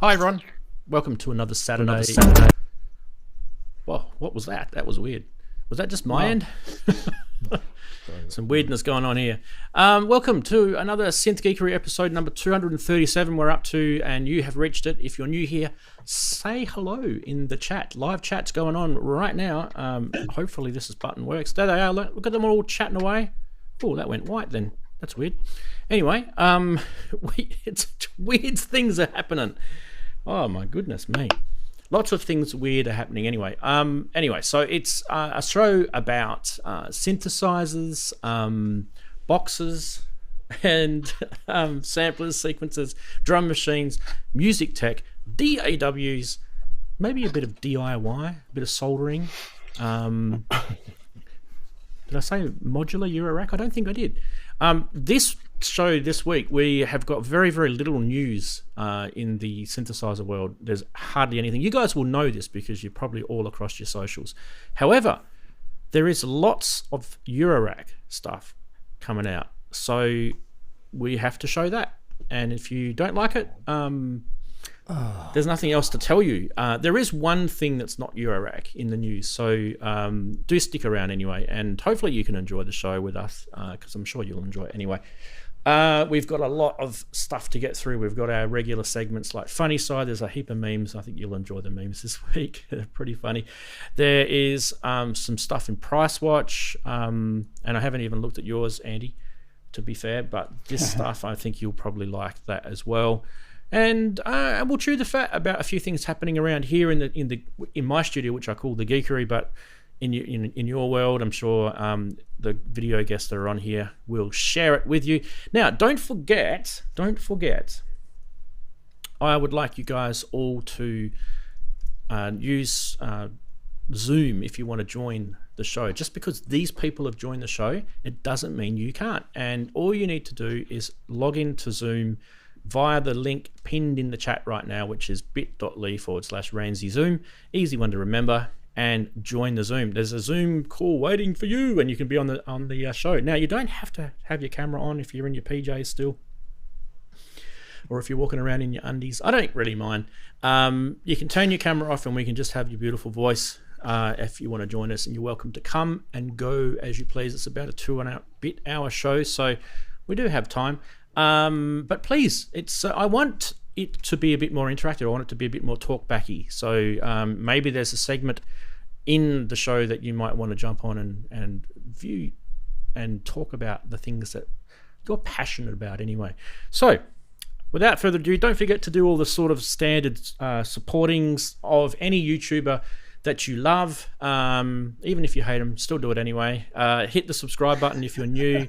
Hi, Ron. Welcome to another Saturday. Well, what was that? That was weird. Was that just my end? Some weirdness going on here. Welcome to another Synth Geekery episode number 237 we're up to, and you have reached it. If you're new here, say hello in the chat. Live chat's going on right now. Hopefully this button works. There they are. Look at them all chatting away. Oh, that went white then. That's weird. Anyway, it's weird things are happening. Oh my goodness me. Lots of things weird are happening anyway. So it's a show about synthesizers, boxes, and samplers, sequencers, drum machines, music tech, DAWs, maybe a bit of DIY, a bit of soldering. Did I say modular eurorack? I don't think I did. This show this week, we have got very, very little news in the synthesizer world. There's hardly anything. You guys will know this because you're probably all across your socials. However, there is lots of eurorack stuff coming out. So we have to show that. And if you don't like it, there's nothing else to tell you. There is one thing that's not eurorack in the news. So do stick around anyway. And hopefully you can enjoy the show with us because I'm sure you'll enjoy it anyway. We've got a lot of stuff to get through. We've got our regular segments like Funny Side. There's a heap of memes. I think you'll enjoy the memes this week. They're pretty funny. There is some stuff in Price Watch. And I haven't even looked at yours, Andy, to be fair. But this stuff, I think you'll probably like that as well. And we'll chew the fat about a few things happening around here in my studio, which I call the Geekery. But in your world, I'm sure the video guests that are on here will share it with you. Now, don't forget, I would like you guys all to use Zoom if you want to join the show. Just because these people have joined the show, it doesn't mean you can't. And all you need to do is log into Zoom via the link pinned in the chat right now, which is bit.ly/Ranzee Zoom. Easy one to remember. And join the Zoom. There's a Zoom call waiting for you, and you can be on the show. Now, you don't have to have your camera on if you're in your PJs still, or if you're walking around in your undies. I don't really mind. You can turn your camera off, and we can just have your beautiful voice if you want to join us. And you're welcome to come and go as you please. It's about a 2-bit hour show, so we do have time. But please, I want it to be a bit more interactive. I want it to be a bit more talk-backy. So maybe there's a segment in the show that you might want to jump on and view and talk about the things that you're passionate about anyway. So without further ado, don't forget to do all the sort of standard supportings of any YouTuber that you love. Even if you hate them, still do it anyway. Hit the subscribe button if you're new.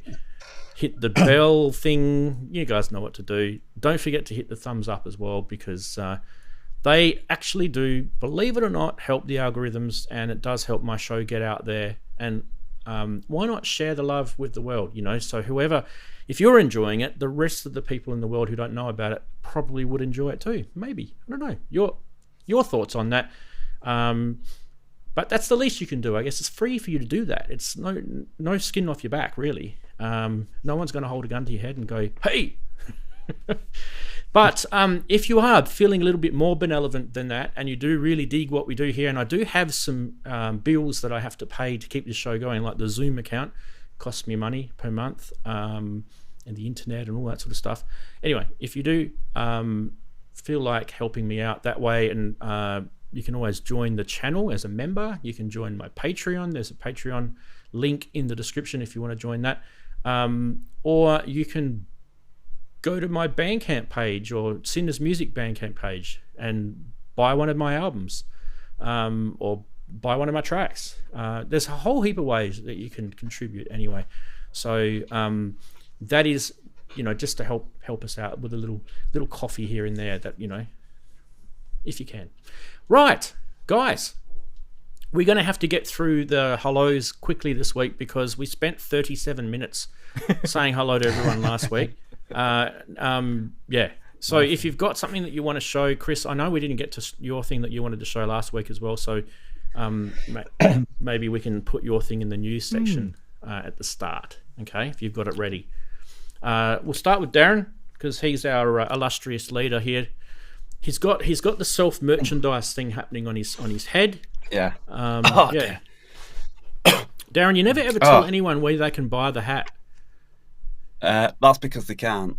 Hit the bell thing. You guys know what to do. Don't forget to hit the thumbs up as well, because they actually do, believe it or not, help the algorithms, and it does help my show get out there. And why not share the love with the world? So whoever, if you're enjoying it, the rest of the people in the world who don't know about it probably would enjoy it too. Maybe, I don't know. Your thoughts on that? But that's the least you can do. I guess it's free for you to do that. It's no skin off your back, really. No one's going to hold a gun to your head and go, hey! But if you are feeling a little bit more benevolent than that, and you do really dig what we do here, and I do have some bills that I have to pay to keep this show going, like the Zoom account costs me money per month, and the internet and all that sort of stuff. Anyway, if you do feel like helping me out that way, and you can always join the channel as a member. You can join my Patreon. There's a Patreon link in the description if you want to join that. Or you can go to my Bandcamp page or Cinder's Music Bandcamp page and buy one of my albums, or buy one of my tracks. There's a whole heap of ways that you can contribute anyway. So that is, just to help us out with a little coffee here and there, that, if you can. Right, guys, we're going to have to get through the hellos quickly this week because we spent 37 minutes saying hello to everyone last week. Yeah. So if you've got something that you want to show, Chris, I know we didn't get to your thing that you wanted to show last week as well. So maybe we can put your thing in the news section at the start. Okay, if you've got it ready. We'll start with Darren because he's our illustrious leader here. He's got the self merchandise thing happening on his head. Yeah. Yeah. Darren, you never ever tell anyone where they can buy the hat. That's because they can't.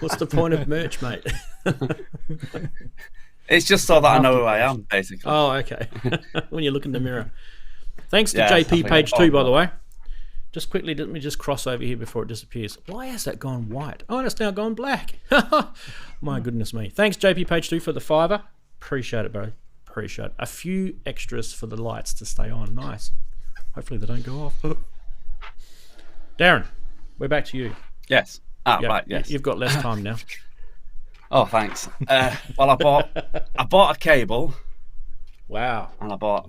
What's the point of merch, mate? It's just so that I know who I am, basically. Oh, okay. When you look in the mirror. Thanks to JP Page 2, by the way. Just quickly, let me just cross over here before it disappears. Why has that gone white? Oh, it's now gone black. My goodness me. Thanks, JP Page 2, for the $5. Appreciate it, bro. Appreciate it. A few extras for the lights to stay on. Nice. Hopefully they don't go off. Darren, we're back to you. Yes. Right, yes. You've got less time now. Oh, thanks. Well, I bought a cable. Wow. And I bought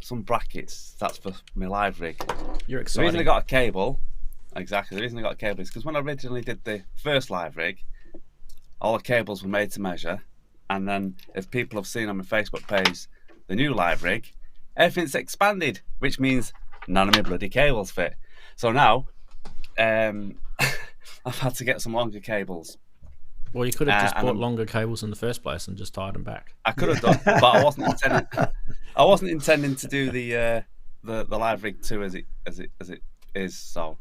some brackets. That's for my live rig. You're excited. The reason I got a cable, the reason I got a cable is because when I originally did the first live rig, all the cables were made to measure. And then if people have seen on my Facebook page the new live rig, everything's expanded, which means none of my bloody cables fit. So now, I've had to get some longer cables. Well, you could have just bought longer cables in the first place and just tied them back. I could have done, but I wasn't intending to do the live rig 2 as it is. So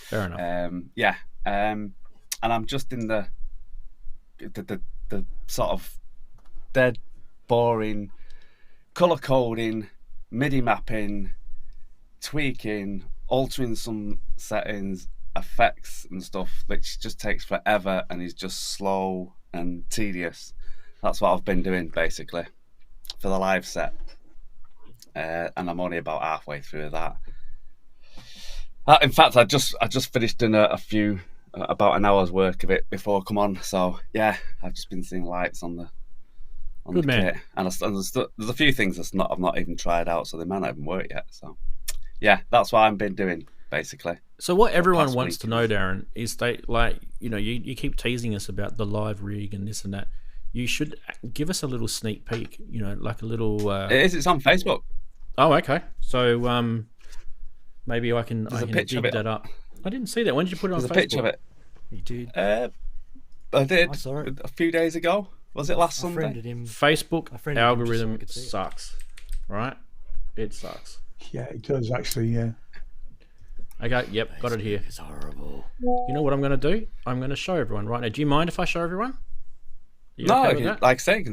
fair enough. And I'm just in the sort of dead boring color coding, MIDI mapping, tweaking, altering some settings, effects and stuff, which just takes forever and is just slow and tedious. That's what I've been doing basically for the live set, and I'm only about halfway through that. In fact, I just finished in about an hour's work of it before I come on. So yeah, I've just been seeing lights on the Good man. kit, and there's a few things I've not even tried out, so they might not even work yet. So yeah, that's what I've been doing basically. So what everyone wants to know, Darren, is you keep teasing us about the live rig and this and that. You should give us a little sneak peek, like a little... It's on Facebook. Oh, okay. So maybe I can dig that up. I didn't see that. When did you put it on Facebook? There's a picture of it. You did? I did. I saw it. A few days ago. Was it last Sunday? Friended him. Facebook algorithm him just so sucks, right? It sucks. Yeah, it does actually, yeah. Okay, yep, got it here. It's horrible. You know what I'm going to do? I'm going to show everyone right now. Do you mind if I show everyone? No, okay like I say,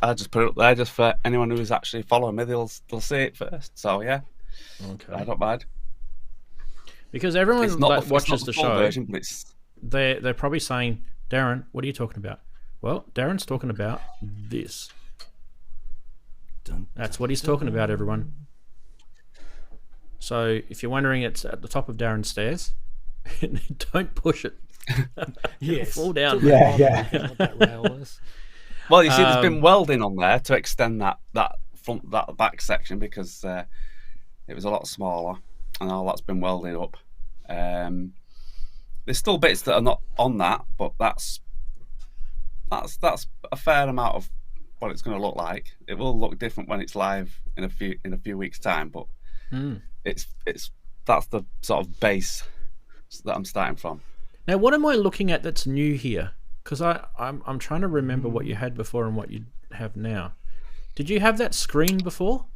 I just put it up there just for anyone who's actually following me. They'll see it first. So yeah, okay, I don't mind. Because everyone that watches the show, version, they're probably saying, Darren, what are you talking about? Well, Darren's talking about this. That's what he's talking about, everyone. So if you're wondering, it's at the top of Darren's stairs. Don't push it. Yes. Fall down. Yeah. Well, you see, there's been welding on there to extend that back section because it was a lot smaller, and all that's been welded up. There's still bits that are not on that, but that's a fair amount of what it's going to look like. It will look different when it's live in a few weeks' time, but that's the sort of base that I'm starting from. Now, what am I looking at that's new here? Because I'm trying to remember what you had before and what you have now. Did you have that screen before?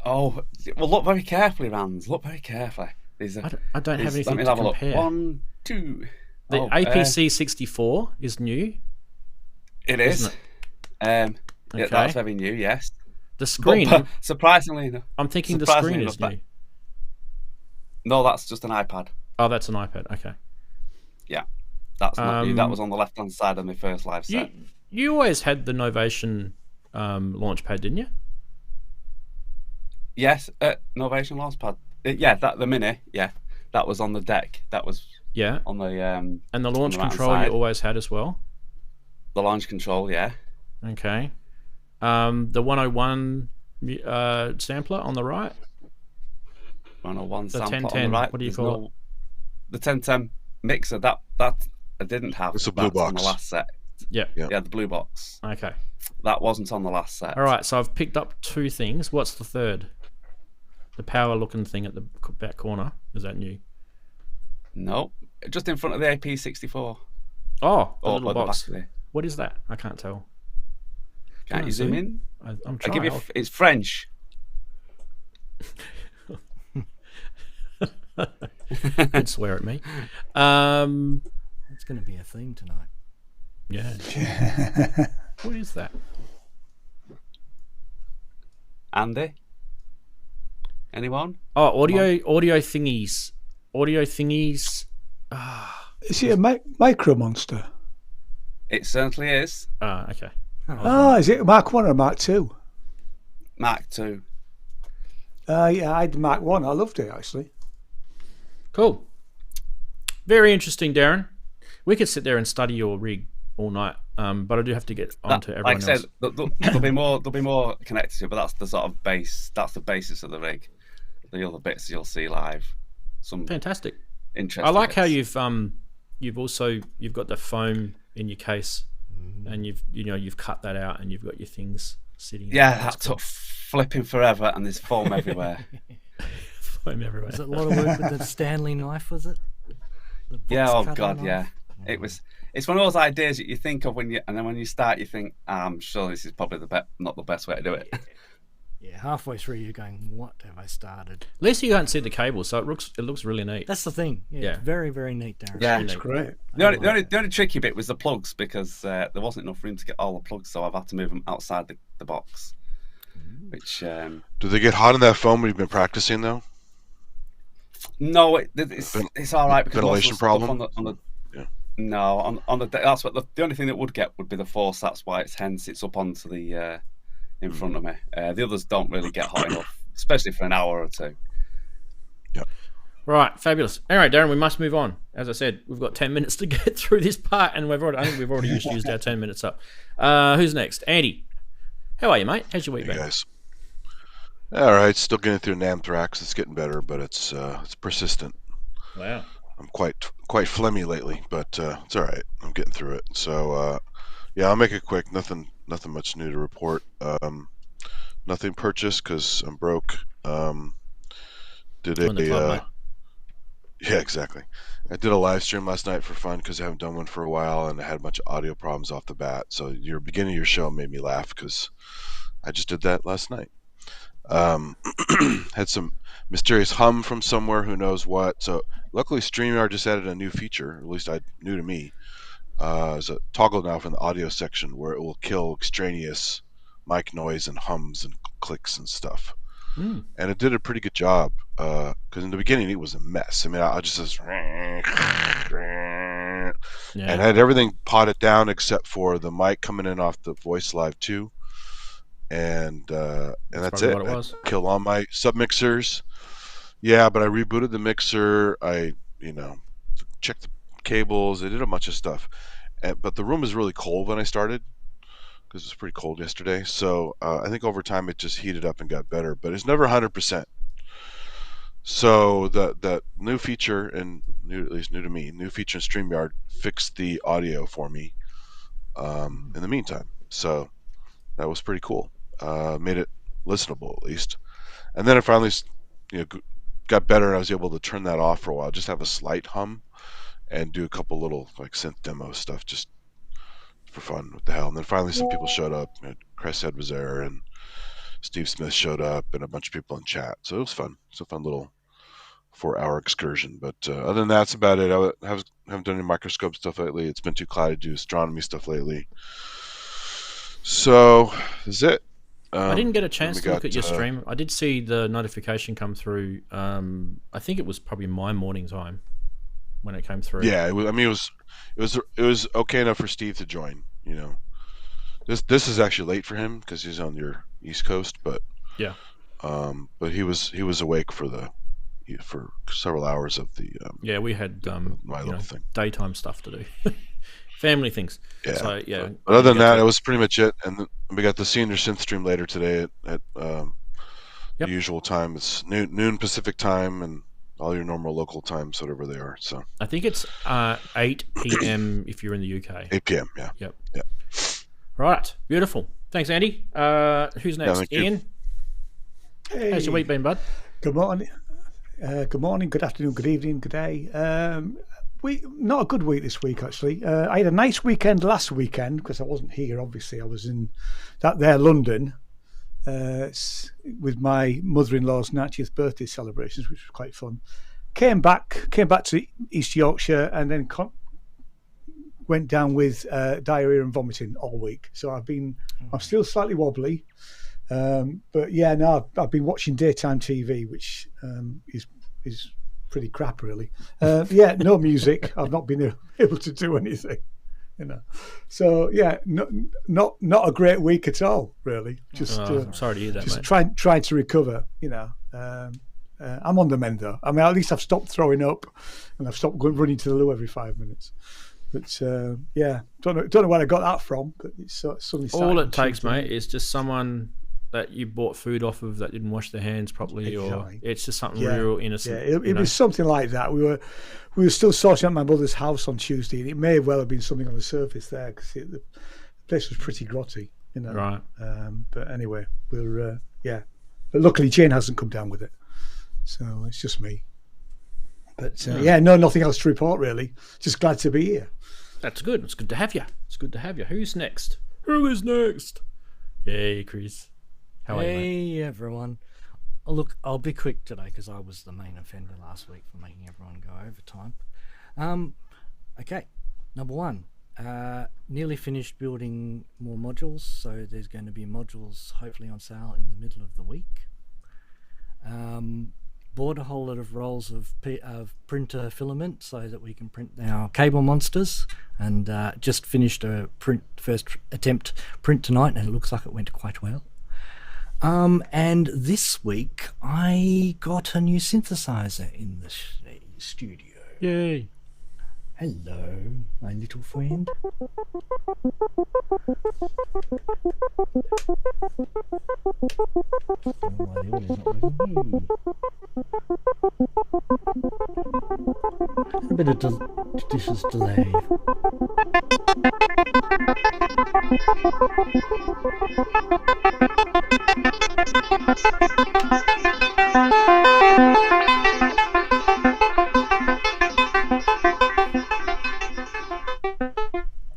Oh, well, look very carefully, Ranz. Look very carefully. I don't have anything to compare. Look. 1, 2. The APC 64 is new. It is. Isn't it? Yeah, that's very new. Yes. The screen. But, surprisingly, I'm thinking the screen is new. No, that's just an iPad. Oh, that's an iPad. Okay. Yeah, that's not new. That was on the left-hand side of my first live set. You always had the Novation launchpad, didn't you? Yes, Novation launchpad. The mini. Yeah, that was on the deck. That was on the and the launch control you always had as well. The launch control, yeah. Okay. The 101 sampler on the right. 101 sampler 1010, on the right. What do you call it? The 1010 mixer. That I didn't have. It's a blue box on the last set. Yeah, the blue box. Okay. That wasn't on the last set. All right, so I've picked up 2 things. What's the third? The power-looking thing at the back corner. Is that new? Nope. just in front of the AP64. Oh, the Or little at the box. back of it. What is that? I can't tell. Can't I you zoom see? in? I'm I'll trying. give you. It's French. Don't swear at me. It's going to be a theme tonight. Yeah. What is that? Andy? Anyone? Oh, audio thingies. Audio thingies. Is it a micro monster? It certainly is. Okay. Is it Mark 1 or Mark 2? Mark 2. Yeah, I had Mark 1. I loved it, actually. Cool. Very interesting, Darren. We could sit there and study your rig all night, but I do have to get on to everyone Like I else. said, there'll be more connected to it, but that's the sort of base. That's the basis of the rig. The other bits you'll see live. Some Fantastic. interesting. I like how bits. you've got the foam in your case, and you've cut that out, and you've got your things sitting. Yeah, there. that took flipping forever, and there's foam everywhere. Foam everywhere. Was it a lot of work with the Stanley knife, was it? The box Yeah, oh cutter god, knife? yeah. It was. It's one of those ideas that you think of and then when you start, you think, I'm sure this is probably not the best way to do it. Yeah, halfway through you're going, what have I started? At least you can't see the cable, so it looks really neat. That's the thing. Yeah, Yeah. It's very, very neat, Darren. Yeah. Really It's neat. great. The only tricky bit was the plugs because there wasn't enough room to get all the plugs, so I've had to move them outside the box. Which Do they get hot in that foam when you've been practicing though? no, it's all right because most of Ventilation the stuff problem? on the Yeah. no on the that's what the only thing that would get would be the force. That's why it's up onto the in front of me. The others don't really get hot enough, especially for an hour or two. Right, fabulous. All right, Darren, we must move on. As I said, we've got 10 minutes to get through this part, and I think we've already used our 10 minutes up. Who's next? Andy. How are you, mate? How's your week Hey been? guys. All right, still getting through an anthrax. It's getting better, but it's persistent. Wow. I'm quite phlegmy lately, but it's all right. I'm getting through it. So yeah, I'll make it quick. Nothing much new to report. Nothing purchased because I'm broke. Did You're in the club, mate. Yeah, exactly. I did a live stream last night for fun because I haven't done one for a while, and I had a bunch of audio problems off the bat. So your beginning of your show made me laugh because I just did that last night. Had some mysterious hum from somewhere, who knows what. So luckily StreamYard just added a new feature, at least new to me. There's a toggle now from the audio section where it will kill extraneous mic noise and hums and clicks and stuff. And it did a pretty good job because in the beginning it was a mess. I mean, I just and I had everything potted down except for the mic coming in off the Voice Live 2. And that's it. What it was. I kill all my submixers. Yeah, but I rebooted the mixer. I checked the cables. I did a bunch of stuff. But the room was really cold when I started because it was pretty cold yesterday. So I think over time it just heated up and got better. But it's never 100%. So the new feature, and at least new to me, new feature in StreamYard fixed the audio for me in the meantime. So that was pretty cool. Made it listenable at least. And then it finally got better, and I was able to turn that off for a while, just have a slight hum and do a couple little like synth demo stuff just for fun. What the hell? And then finally some people showed up. Chris Head was there, and Steve Smith showed up, and a bunch of people in chat. So it was fun. It's a fun little 4-hour excursion. But other than that, that's about it. I haven't done any microscope stuff lately. It's been too cloudy to do astronomy stuff lately. So that's it. I didn't get a chance to look got, at your stream. I did see the notification come through. I think it was probably my morning time when it came through. Yeah, it was okay enough for Steve to join. This is actually late for him because he's on your East Coast, but yeah. But he was awake for several hours of the yeah, we had my little thing. daytime stuff to do. Family things. Yeah. So yeah. But other than that, it was pretty much it. And then we got the Senior Synth stream later today at the usual time. It's noon Pacific time and all your normal local times, whatever they are. So I think it's 8 p.m. if you're in the UK. 8 p.m. Yeah. Yep. Yeah. Right. Beautiful. Thanks, Andy. Who's next? thank you. Ian. Hey. How's your week been, bud? Good morning. Good morning, good afternoon, good evening, good day. week, not a good week this week actually. I had a nice weekend last weekend because I wasn't here. Obviously, I was in London with my mother-in-law's 90th birthday celebrations, which was quite fun. Came back to East Yorkshire, and then went down with diarrhea and vomiting all week. So I'm still slightly wobbly, but yeah, no, I've been watching daytime TV, which is pretty crap, really. Yeah, no music. I've not been able to do anything, So yeah, not a great week at all, really. Just I'm sorry to hear that, just mate. trying to recover. I'm on the mend though. I mean, at least I've stopped throwing up, and I've stopped running to the loo every 5 minutes. But yeah, don't know where I got that from. But it's suddenly all it takes, mate, is just someone that you bought food off of that didn't wash their hands properly, exactly. Or it's just something real innocent. Yeah, it was something like that. We were still sorting out my mother's house on Tuesday, and it may well have been something on the surface there because the place was pretty grotty, Right. But anyway, we're But luckily, Jane hasn't come down with it, so it's just me. But nothing else to report really. Just glad to be here. That's good. It's good to have you. Who's next? Who is next? Yay, Chris. How are you, mate? Hey everyone. Oh, look, I'll be quick today because I was the main offender last week for making everyone go overtime. Okay, number one. Nearly finished building more modules, so there's going to be modules hopefully on sale in the middle of the week. Bought a whole lot of rolls of printer filament so that we can print our cable monsters, and just finished a first attempt print tonight, and it looks like it went quite well. And this week I got a new synthesizer in the studio. Yay. Hello, my little friend. Why the audio's not working. A bit of judicious delay.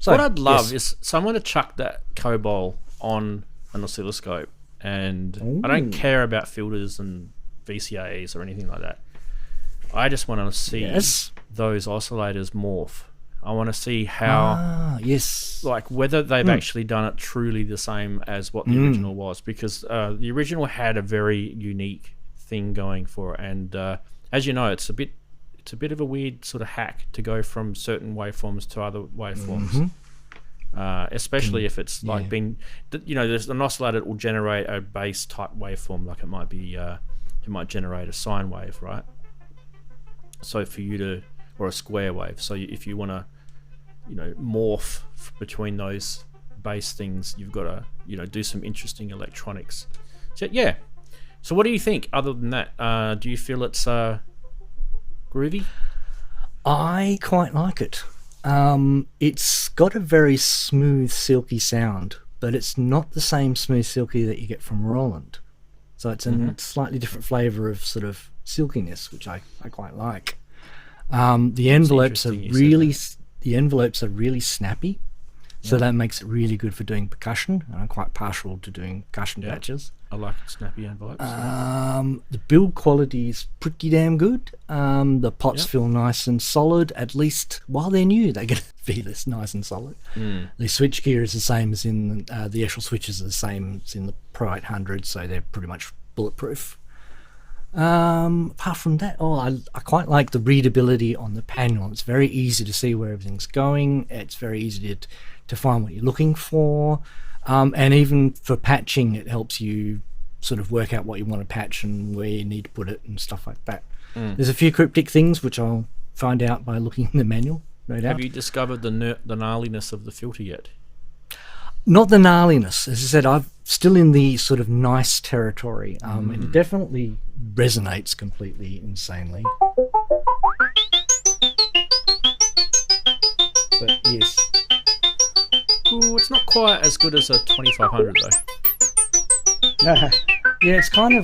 So, what I'd love is someone to chuck that COBOL on an oscilloscope, and I don't care about filters and VCAs or anything like that. I just want to see those oscillators morph. I want to see how, like whether they've actually done it truly the same as what the original was, because the original had a very unique thing going for it, and as you know, it's a bit of a weird sort of hack to go from certain waveforms to other waveforms, especially if it's like there's an oscillator that will generate a bass type waveform, like it might generate a sine wave, right? So for you to, or a square wave. So if you want to, morph between those bass things, you've got to, do some interesting electronics. So yeah. So what do you think? Other than that, do you feel it's groovy? I quite like it. It's got a very smooth, silky sound, but it's not the same smooth, silky that you get from Roland. So it's a slightly different flavour of sort of silkiness, which I quite like. The envelopes are really snappy, so that makes it really good for doing percussion. And I'm quite partial to doing percussion patches. I like snappy envelopes. The build quality is pretty damn good. The pots feel nice and solid, at least while they're new. They're going to be this nice and solid. The switch gear is the same as in the actual switches are the same as in the Pro 800, so they're pretty much bulletproof. Apart from that, I quite like the readability on the panel. It's very easy to see where everything's going. It's very easy to find what you're looking for. And even for patching, it helps you sort of work out what you want to patch and where you need to put it and stuff like that. There's a few cryptic things which I'll find out by looking in the manual, no doubt. Have you discovered the gnarliness of the filter yet? Not the gnarliness. As I said, I'm still in the sort of nice territory. And it definitely resonates completely insanely. But yes. Ooh, it's not quite as good as a 2500 though. Yeah, it's kind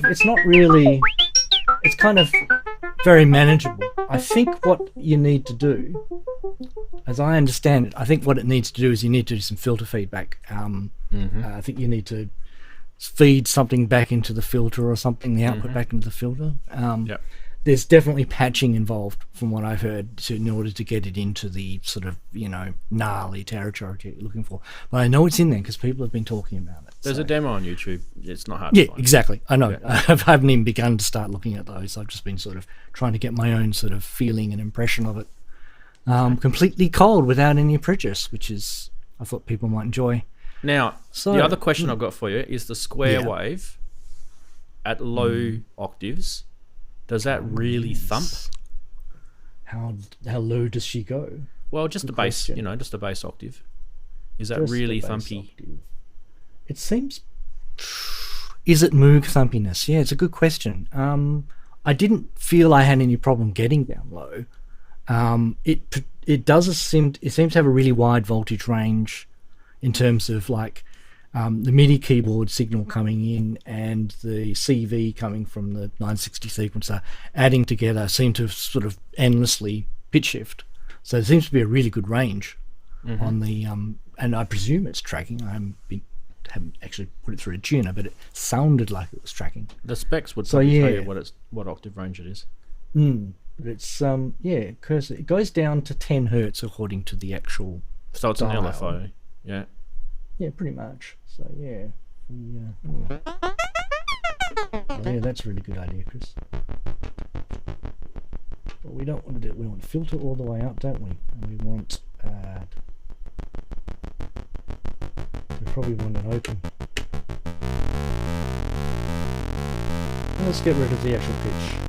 of very manageable. I think what you need to do, as I understand it, I think what it needs to do is you need to do some filter feedback. I think you need to feed something back into the filter or something, the output back into the filter. Yep. There's definitely patching involved, from what I've heard, in order to get it into the sort of, gnarly territory you're looking for. But I know it's in there because people have been talking about it. There's so. a demo on YouTube. It's not hard to find. Exactly. I know. I haven't even begun to start looking at those. I've just been sort of trying to get my own sort of feeling and impression of it. Completely cold without any prejudice, which is, I thought people might enjoy. Now, the other question I've got for you is the square wave at low octaves. Does that really thump? How low does she go? Well, just a bass, just a bass octave. Is that really thumpy? Octave. It seems. Is it Moog thumpiness? Yeah, it's a good question. I didn't feel I had any problem getting down low. It seems to have a really wide voltage range in terms of the MIDI keyboard signal coming in and the CV coming from the 960 sequencer adding together seem to sort of endlessly pitch shift. So there seems to be a really good range on the and I presume it's tracking. I haven't actually put it through a tuner, but it sounded like it was tracking. The specs would probably tell you what octave range it is. But it's cursor. It goes down to 10 hertz according to the actual. So it's dial. an LFO, yeah. Yeah, pretty much. So yeah. That's a really good idea, Chris. But we don't want to do it. We want to filter all the way up, don't we? And we want. We probably want it open. Let's get rid of the actual pitch.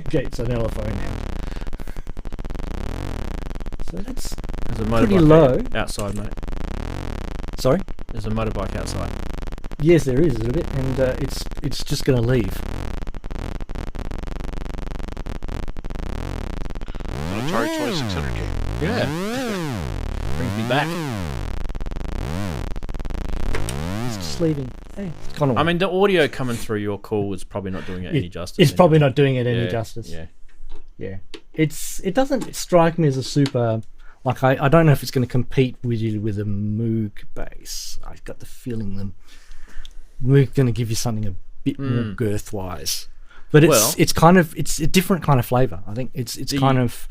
Okay, it's an LFO now. So that's There's a pretty motorbike low. outside, mate. Sorry? There's a motorbike outside. Yes, there is a little bit, and it's just going to leave. An Atari 2600 game. Yeah. Brings me back. It's just leaving. Hey, it's gone away. I mean, the audio coming through your call is probably not doing it any justice. It's probably not doing it any Yeah, justice. Yeah. Yeah. It doesn't strike me as a super. I don't know if it's going to compete really with a Moog bass. I've got the feeling the Moog's going to give you something a bit more girth wise, but it's a different kind of flavor. I think it's kind of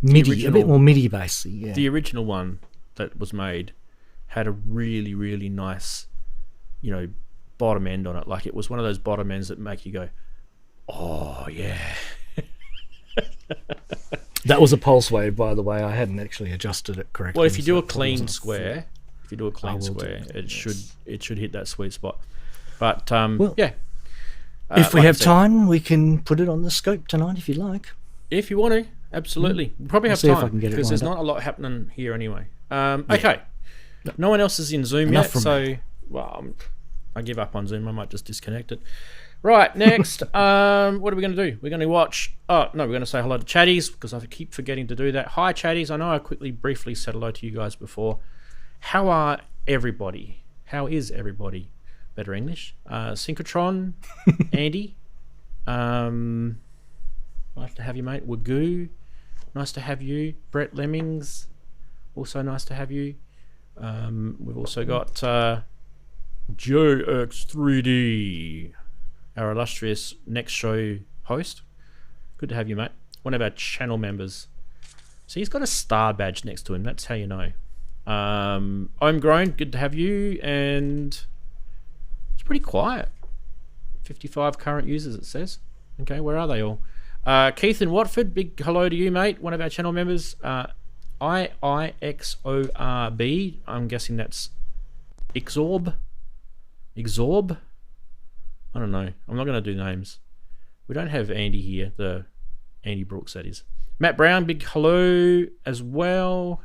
MIDI, a bit more MIDI bassy. Yeah. The original one that was made had a really, really nice, bottom end on it. Like it was one of those bottom ends that make you go, "Oh yeah." That was a pulse wave, by the way. I hadn't actually adjusted it correctly. Well, if you do a so clean square, it should hit that sweet spot. But yeah. If we have time, we can put it on the scope tonight if you like. If you want to, absolutely. We'll probably have see if I time can get it because there's lined not a lot happening here anyway. Okay. No one else is in Zoom Enough yet, from so I give up on Zoom. I might just disconnect it. Right, next, what are we going to do? We're going to watch... Oh, no, we're going to say hello to Chatties, because I keep forgetting to do that. Hi, Chatties. I know I briefly said hello to you guys before. How are everybody? How is everybody? Better English. Synchrotron, Andy. Nice to have you, mate. Wagoo, nice to have you. Brett Lemmings, also nice to have you. We've also got JX3D, our illustrious next show host. Good to have you, mate. One of our channel members. So he's got a star badge next to him. That's how you know. Homegrown, good to have you. And it's pretty quiet. 55 current users, it says. Okay, where are they all? Keith in Watford, big hello to you, mate. One of our channel members. IIXORB. I'm guessing that's Exorb. Exorb? I don't know. I'm not going to do names. We don't have Andy here, the Andy Brooks, that is. Matt Brown, big hello as well.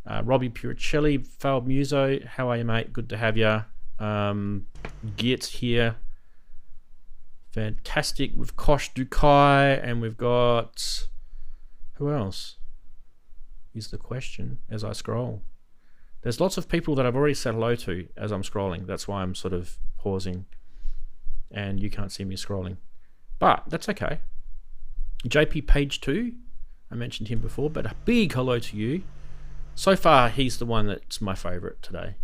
Robbie Puricelli, Failed Muso, how are you, mate? Good to have you. Git here. Fantastic. With Kosh Dukai, and we've got... Who else? Is the question as I scroll. There's lots of people that I've already said hello to as I'm scrolling. That's why I'm sort of pausing. And you can't see me scrolling. But that's okay. JP Page 2, I mentioned him before, but a big hello to you. So far, he's the one that's my favourite today.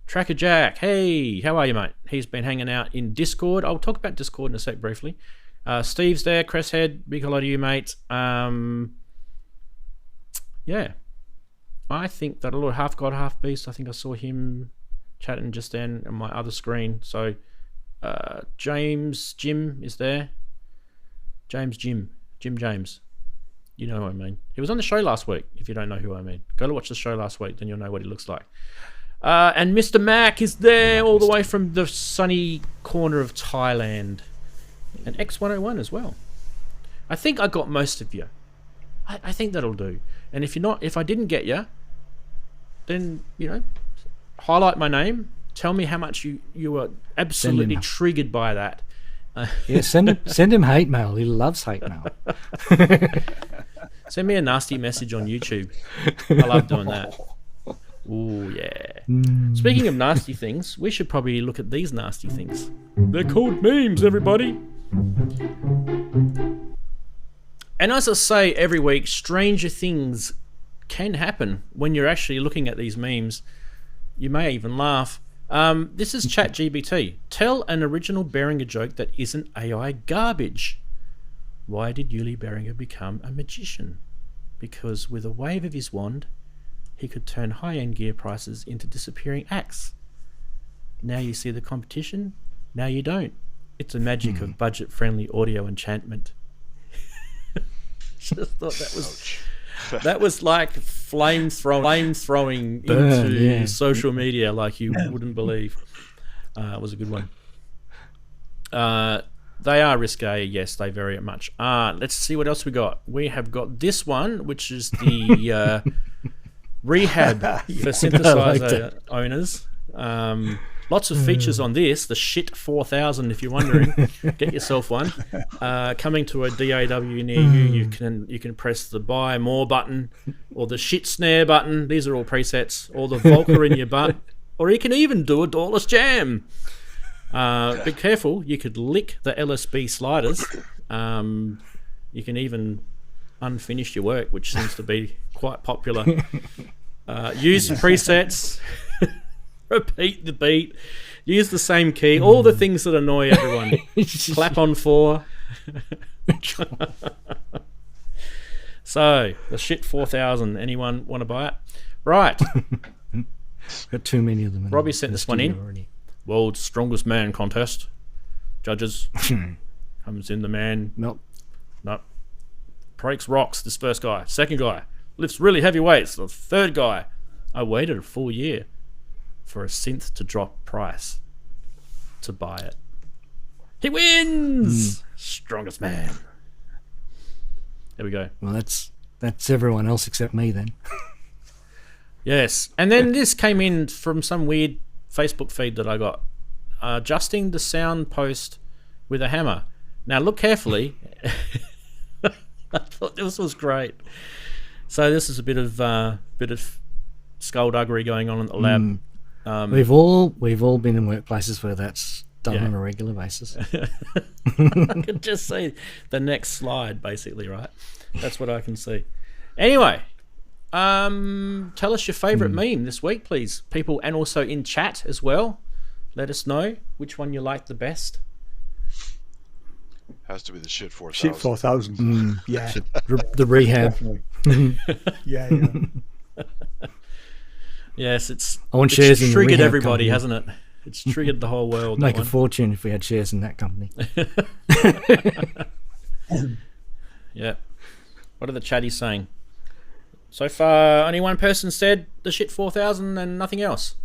Tracker Jack, hey, how are you, mate? He's been hanging out in Discord. I'll talk about Discord in a sec briefly. Steve's there, Cresshead, big hello to you, mate. Yeah. I think that a little half god, half beast. I think I saw him chatting just then on my other screen. So Jim is there. Jim James. You know who I mean. He was on the show last week. If you don't know who I mean, go to watch the show last week, then you'll know what he looks like. And Mr. Mac is there all the way from the sunny corner of Thailand. And X101 as well. I think I got most of you. I think that'll do. And if I didn't get you, then, highlight my name. Tell me how much you were absolutely triggered by that. Yeah, send him hate mail. He loves hate mail. Send me a nasty message on YouTube. I love doing that. Ooh, yeah. Speaking of nasty things, we should probably look at these nasty things. They're called memes, everybody. And as I say every week, stranger things can happen when you're actually looking at these memes. You may even laugh. This is ChatGPT. Tell an original Beringer joke that isn't AI garbage. Why did Yuli Beringer become a magician? Because with a wave of his wand, he could turn high-end gear prices into disappearing acts. Now you see the competition, now you don't. It's a magic of budget-friendly audio enchantment. Just thought that was like flame throwing into social media like you wouldn't believe. It was a good one. They are risque, yes, they very much are. Let's see what else we got. We have got this one, which is the rehab for synthesizer owners. Lots of features on this. The Shit 4000, if you're wondering, get yourself one. Coming to a DAW near you, you can press the buy more button or the shit snare button. These are all presets. Or the Volker in your butt. Or you can even do a doorless jam. Be careful, you could lick the LSB sliders. You can even unfinish your work, which seems to be quite popular. Use presets. Repeat the beat, use the same key, all the things that annoy everyone. Clap on 4. So, the Shit 4000, anyone want to buy it? Right. Got too many of them. Robbie sent this one in. Already. World's Strongest Man contest. Judges. Comes in the man. Nope. Breaks rocks, this first guy. Second guy. Lifts really heavy weights. The third guy. I waited a full year for a synth to drop price to buy it. He wins! Strongest man. There we go. Well, that's everyone else except me then. Yes. And then this came in from some weird Facebook feed that I got. Adjusting the sound post with a hammer. Now look carefully. I thought this was great. So this is a bit of skullduggery going on in the lab. We've all been in workplaces where that's done on a regular basis. I can just see the next slide, basically, right? That's what I can see. Anyway, tell us your favourite meme this week, please, people, and also in chat as well. Let us know which one you like the best. Has to be the Shit 4000. Shit 4000. Yeah. The rehab. Yeah. Yes, it's rehab triggered everybody, company. hasn't it? It's triggered the whole world. Make a fortune if we had shares in that company. Yeah. What are the chatties saying? So far, only one person said the Shit 4000 and nothing else.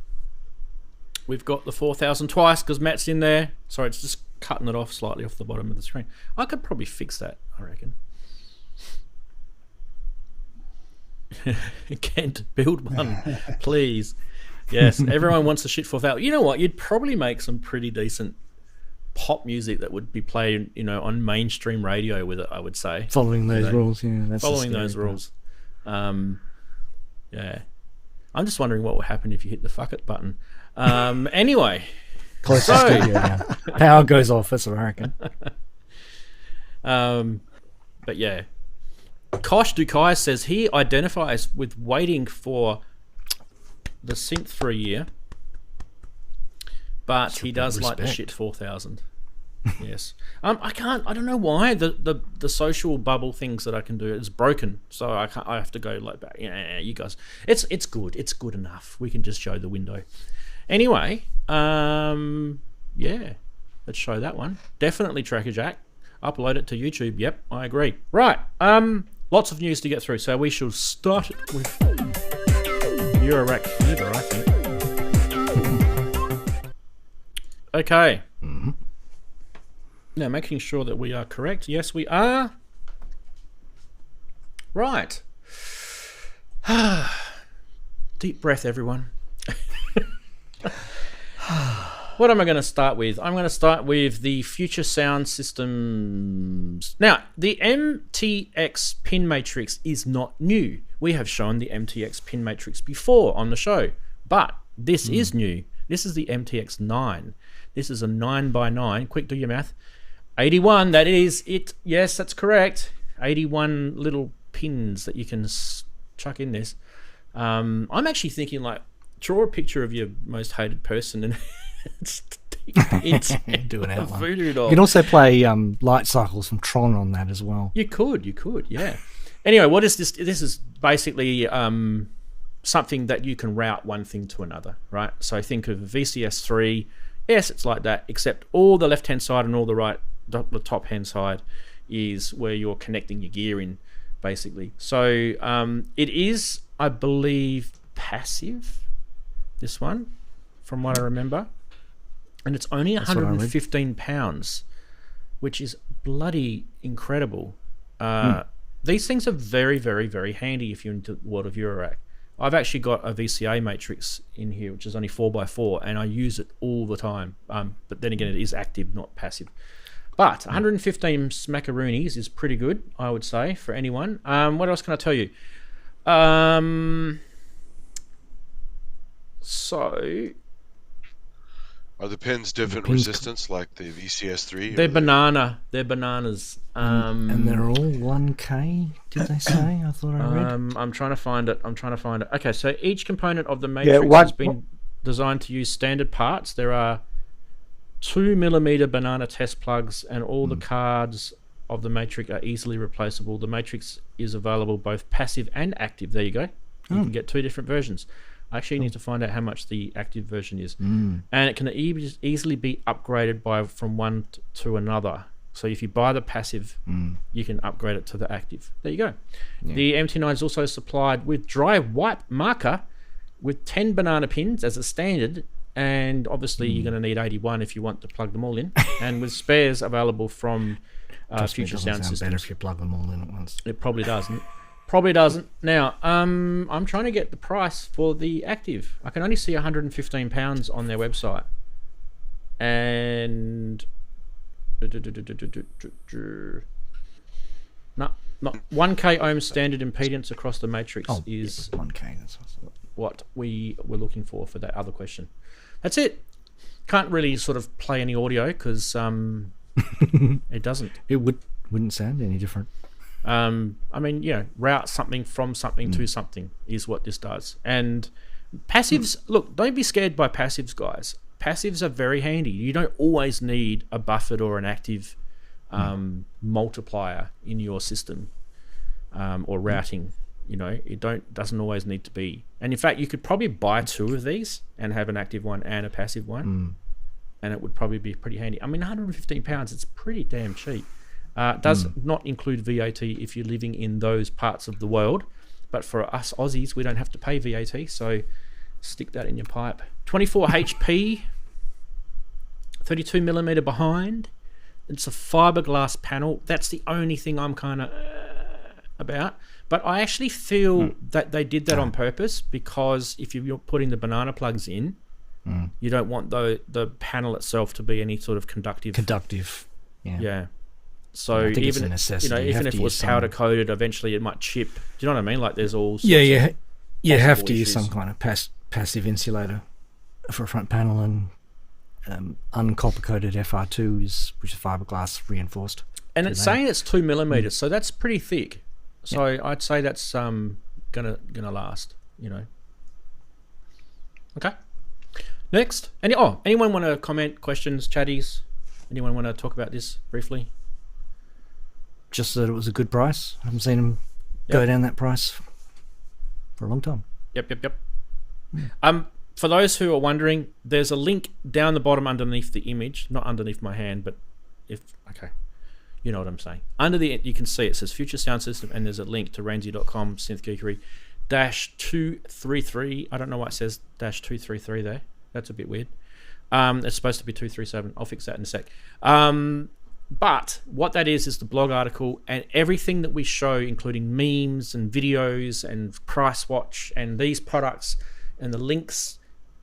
We've got the 4000 twice because Matt's in there. Sorry, it's just cutting it off slightly off the bottom of the screen. I could probably fix that, I reckon. Kent, build one, please. Yes, everyone wants the Shit 4000. You know what? You'd probably make some pretty decent pop music that would be played, on mainstream radio with it, I would say. Following those rules, yeah. That's following those rules. Yeah. I'm just wondering what will happen if you hit the fuck it button. Anyway, Close to the studio now. Power goes off, that's what I reckon. But yeah. Kosh Dukai says he identifies with waiting for the synth for a year, but he does like the shit 4000. Yes. I don't know why the social bubble things that I can do is broken, so I have to go like that. Yeah, you guys, it's good enough. We can just show the window anyway. Yeah, let's show that one. Definitely Tracker Jack, upload it to YouTube. Yep, I agree. Right, lots of news to get through, so we shall start with Eurorack Fever, I think. Okay. Mm-hmm. Now, making sure that we are correct. Yes, we are. Right. Deep breath, everyone. What am I going to start with? I'm going to start with the Future Sound Systems. Now, the MTX pin matrix is not new. We have shown the MTX pin matrix before on the show, but this is new. This is the MTX 9. This is a 9x9. Quick, do your math. 81, that is it. Yes, that's correct. 81 little pins that you can chuck in this. I'm actually thinking, like, draw a picture of your most hated person and do an outline. Voodoo You doll. can also play light cycles from Tron on that as well. You could, yeah. Anyway, what is this? This is basically something that you can route one thing to another, right? So think of VCS3. Yes, it's like that, except all the left-hand side and all the top-hand side is where you're connecting your gear in, basically. So it is, I believe, passive, this one, from what I remember. And it's only £115, which is bloody incredible. These things are very, very, very handy if you're into the world of Eurorack. I've actually got a VCA matrix in here, which is only 4x4, and I use it all the time. But then again, it is active, not passive. But 115 smackaroonies is pretty good, I would say, for anyone. What else can I tell you? So... Are the pins different resistance like the VCS3? They're banana. They're bananas. And they're all 1K, did they say? I thought I read. I'm trying to find it. Okay, so each component of the matrix has been designed to use standard parts. There are 2mm banana test plugs, and all the cards of the matrix are easily replaceable. The matrix is available both passive and active. There you go. You can get two different versions. I actually need to find out how much the active version is. And it can easily be upgraded from one to another. So if you buy the passive, you can upgrade it to the active. There you go. Yeah. The MT9 is also supplied with dry wipe marker with 10 banana pins as a standard. And obviously you're going to need 81 if you want to plug them all in. And with spares available from Future Sound Systems. Better if you plug them all in at once. It probably doesn't. Probably doesn't. Now, I'm trying to get the price for the active. I can only see £115 on their website. And... No, not 1K ohm standard impedance across the matrix is 1K. That's what we were looking for that other question. That's it. Can't really sort of play any audio because it doesn't. It wouldn't sound any different. I mean, route something from something to something is what this does. And passives, look, don't be scared by passives, guys. Passives are very handy. You don't always need a buffered or an active multiplier in your system or routing. It doesn't always need to be. And in fact, you could probably buy two of these and have an active one and a passive one, and it would probably be pretty handy. I mean, £115, it's pretty damn cheap. Does not include VAT if you're living in those parts of the world, but for us Aussies, we don't have to pay VAT, so stick that in your pipe. 24 HP, 32mm behind. It's a fiberglass panel. That's the only thing I'm kind of about. But I actually feel that they did that on purpose, because if you're putting the banana plugs in, you don't want the panel itself to be any sort of conductive. Yeah. So even even if it was powder coated, eventually it might chip. Do you know what I mean? Like there's all sorts of you have to use some kind of passive insulator for a front panel, and uncopper-coated FR2 which is fiberglass reinforced. And it's saying it's 2 millimeters, so that's pretty thick. So I'd say that's gonna last. Okay. Next, anyone want to comment, questions, chatties? Anyone want to talk about this briefly? Just that it was a good price. I haven't seen them go down that price for a long time. Yep. For those who are wondering, there's a link down the bottom underneath the image, not underneath my hand, but you know what I'm saying. Under you can see it says Future Sound System, and there's a link to Ranzee.com Synth Geekery -233. I don't know why it says -233 there. That's a bit weird. It's supposed to be 237. I'll fix that in a sec. But what that is the blog article, and everything that we show, including memes and videos and price watch and these products and the links,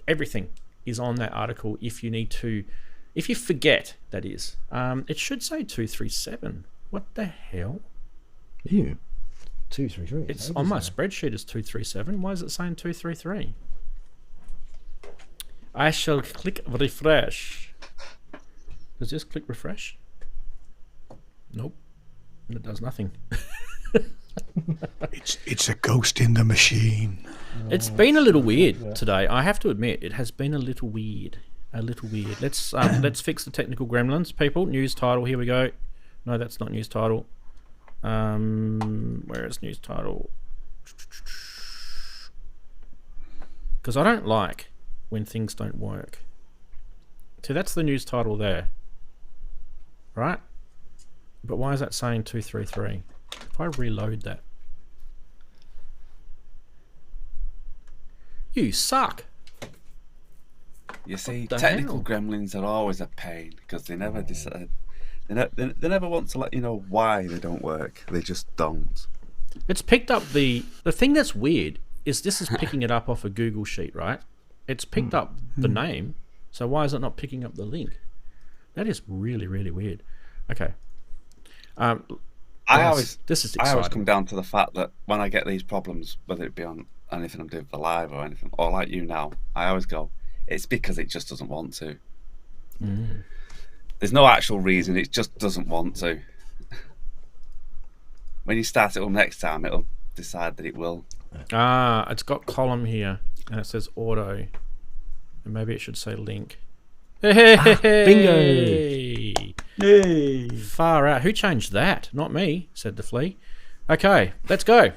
everything is on that article. If you forget, that is. It should say 237. What the hell? Ew. 233. It's on my spreadsheet as 237. Why is it saying 233? I shall click refresh. Does this click refresh? Nope. It does nothing. It's a ghost in the machine. It's been a little weird today. I have to admit, it has been a little weird. Let's fix the technical gremlins, people. News title. Here we go. No, that's not news title. Where is news title? Because I don't like when things don't work. So that's the news title there, right? But why is that saying 233? If I reload that, you suck. You see, the technical hell? gremlins are always a pain because they never decide. They never want to let you know why they don't work. They just don't. It's picked up the thing that's weird is this is picking it up off a Google sheet, right? It's picked up the name, so why is it not picking up the link? That is really, really weird. Okay. This is exciting. I always come down to the fact that when I get these problems, whether it be on anything I'm doing for live or anything, or like you now, I always go, it's because it just doesn't want to. There's no actual reason, it just doesn't want to. When you start it up next time, it'll decide that it will. It's got column here, and it says auto, and maybe it should say link. Bingo! Yay! Far out. Who changed that? Not me, said the flea. Okay, let's go.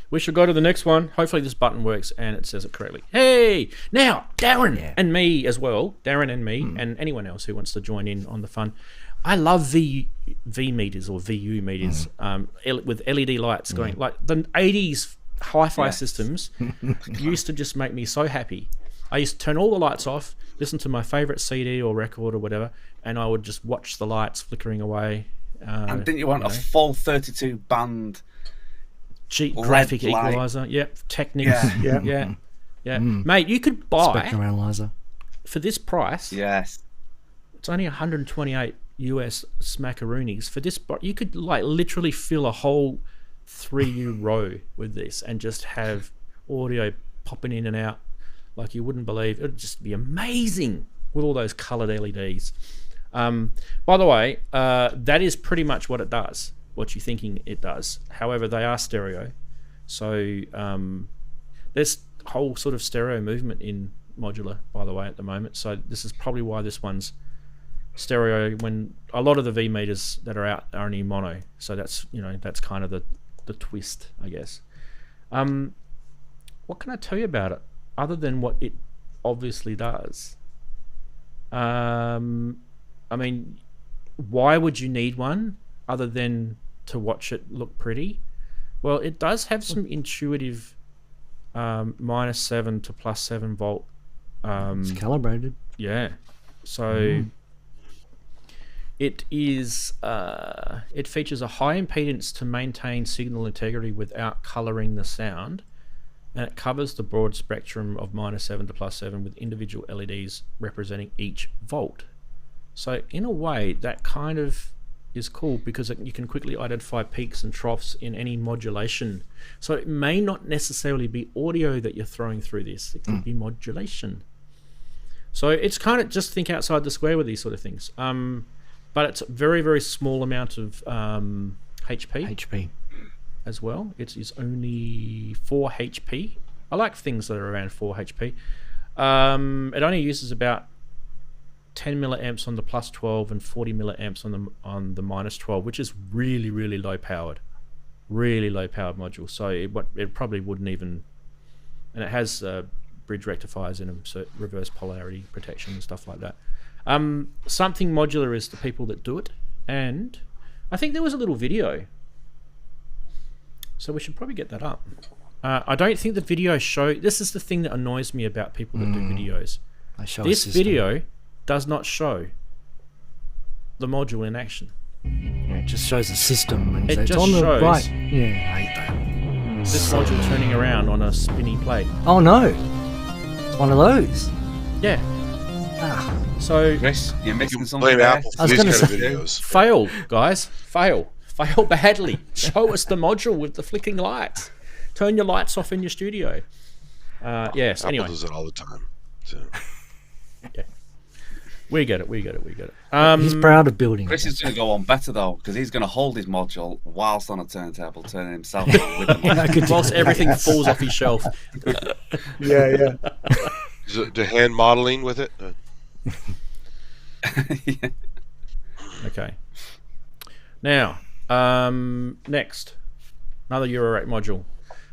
We should go to the next one. Hopefully this button works and it says it correctly. Hey! Now, Darren and me as well. Darren and me and anyone else who wants to join in on the fun. I love V meters or VU meters with LED lights going. Like the 80s hi-fi systems used to just make me so happy. I used to turn all the lights off, listen to my favourite CD or record or whatever, and I would just watch the lights flickering away. And didn't you want a full 32 band graphic light. equalizer? Yep. Technics. Yeah. Mm. Mate, you could buy Spectrum analyzer. for this price. Yes. It's only 128 US smackaroonies. For this, you could like literally fill a whole 3U row with this and just have audio popping in and out like you wouldn't believe. It'd just be amazing with all those coloured LEDs. By the way, that is pretty much what it does, what you're thinking it does. However, they are stereo. So there's whole sort of stereo movement in modular, by the way, at the moment. So this is probably why this one's stereo when a lot of the V meters that are out are only mono. So that's, that's kind of the twist, I guess. What can I tell you about it other than what it obviously does? I mean, why would you need one other than to watch it look pretty? Well, it does have some intuitive -7 to +7 volt. It's calibrated. Yeah. So it is. It features a high impedance to maintain signal integrity without colouring the sound, and it covers the broad spectrum of -7 to +7 with individual LEDs representing each volt. So in a way, that kind of is cool because you can quickly identify peaks and troughs in any modulation. So it may not necessarily be audio that you're throwing through this. It could be modulation. So it's kind of just think outside the square with these sort of things. But it's a very, very small amount of HP as well. It is only 4 HP. I like things that are around 4 HP. It only uses about 10 milliamps on the plus 12 and 40 milliamps on the minus 12, which is really, really low powered. Really low powered module. So it probably wouldn't even... And it has bridge rectifiers in them, so reverse polarity protection and stuff like that. Something Modular is the people that do it, and I think there was a little video, so we should probably get that up. I don't think the video show... This is the thing that annoys me about people that do videos. This video does not show the module in action. Yeah, it just shows the system. And It it's just on the shows- right. Yeah, I hate that. This module turning around on a spinning plate. Oh no, it's one of those. Yeah. Ah, So Chris, you're missing You something blame there. Apple I for was these gonna kind of say- videos. fail, guys. Fail badly. Show us the module with the flicking lights. Turn your lights off in your studio. Yes. Apple Anyway, does it all the time. So. we get it. he's proud of building. Chris is going to go on better though, because he's going to hold his module whilst on a turntable, turning himself on with him. I could Whilst everything falls off his shelf. Yeah. Do hand modeling with it? Yeah. Okay. Now, next, another eurorack module.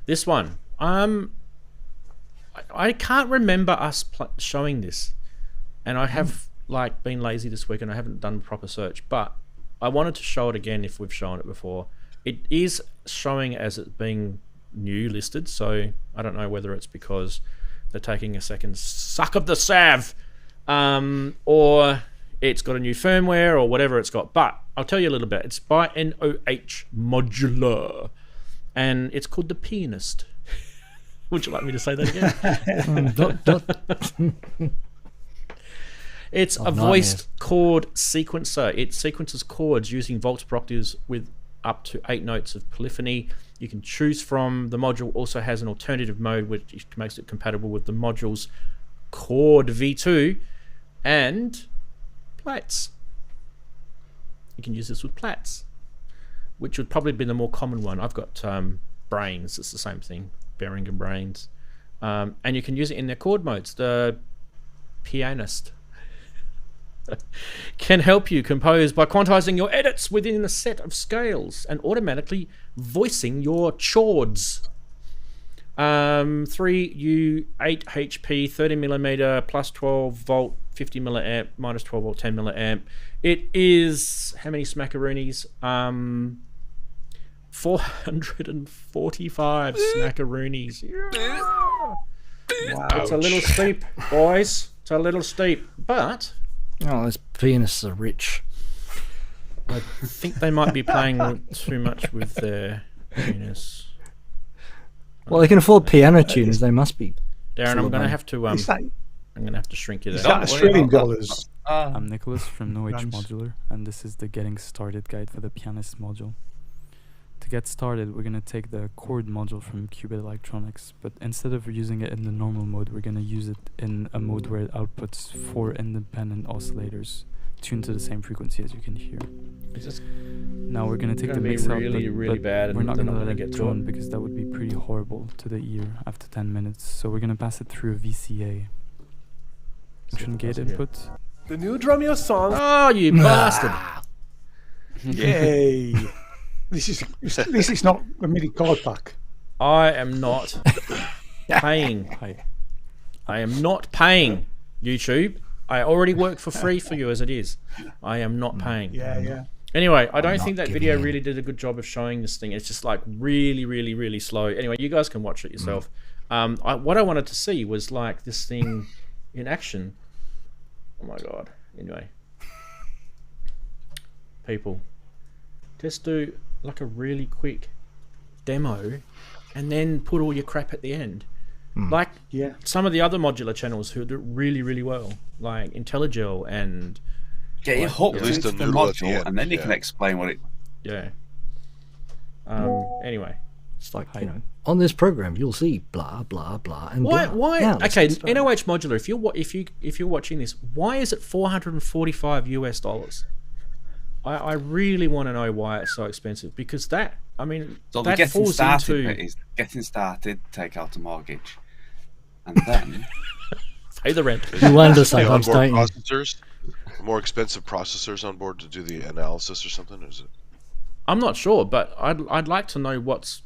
This one, I can't remember us showing this, and I have been lazy this week and I haven't done a proper search. But I wanted to show it again if we've shown it before. It is showing as it being new listed, so I don't know whether it's because they're taking a second suck of the salve, or it's got a new firmware or whatever it's got. But I'll tell you a little bit. It's by NOH Modular, and it's called the Pianist. Would you like me to say that again? It's a voiced chord sequencer. It sequences chords using volts per octaves with up to 8 notes of polyphony. You can choose from. The module also has an alternative mode which makes it compatible with the module's chord V2 and plaits. You can use this with plaits, which would probably be the more common one. I've got brains. It's the same thing, bearing and brains. And you can use it in their chord modes. The Pianist can help you compose by quantizing your edits within a set of scales and automatically voicing your chords. 3U 8 HP 30mm plus 12 volt 50 milliamp minus 12 volt 10 milliamp. It is how many smackaroonies? 445 smackaroonies. Wow. It's a little steep, boys. It's a little steep, but Oh, those pianists are rich. I think they might be playing too much with their penis. Well, they can afford piano tuners. They must be. Darren, I'm gonna have to Is that, I'm gonna have to shrink you is there. that Australian dollars? I'm Nicholas from NOH Rant. Modular, and this is the Getting Started guide for the Pianist module. To get started, we're going to take the chord module from Qubit Electronics, but instead of using it in the normal mode, we're going to use it in a mode where it outputs 4 independent oscillators tuned to the same frequency as you can hear. Now we're going to take the gonna be mix out, really, but really bad, we're and not they're going not to let gonna it get to drone it. because that would be pretty horrible to the ear after 10 minutes. So we're going to pass it through a VCA. Function gate input. The new drum your song. Oh, you bastard! Yay! This is not a MIDI chord pack. I am not paying. Hi. I am not paying YouTube. I already work for free for you as it is. I am not paying. Yeah. Anyway, I don't not think that giving video in. really did a good job of showing this thing. It's just like really, really, really slow. Anyway, you guys can watch it yourself. What I wanted to see was like this thing in action. Oh my god. Anyway. People. Just do like a really quick demo and then put all your crap at the end. Like Yeah. some of the other modular channels who do it really, really well. Like IntelliGel and Get your hooked At least into a the noodle at the module, end, and then you yeah. can explain what it. yeah. Anyway, It's like, you know, on this program you'll see blah blah blah and Why? blah. Why? Now, let's Okay, get started. NOH Modular. If you're watching this, why is it $445? I really want to know why it's so expensive, because that, I mean, So the that getting falls started into bit is getting started, take out a mortgage, and then pay the rent. You wonder The sometimes, onboard don't you? processors, more expensive processors on board to do the analysis or something. Or is it? I'm not sure, but I'd like to know what's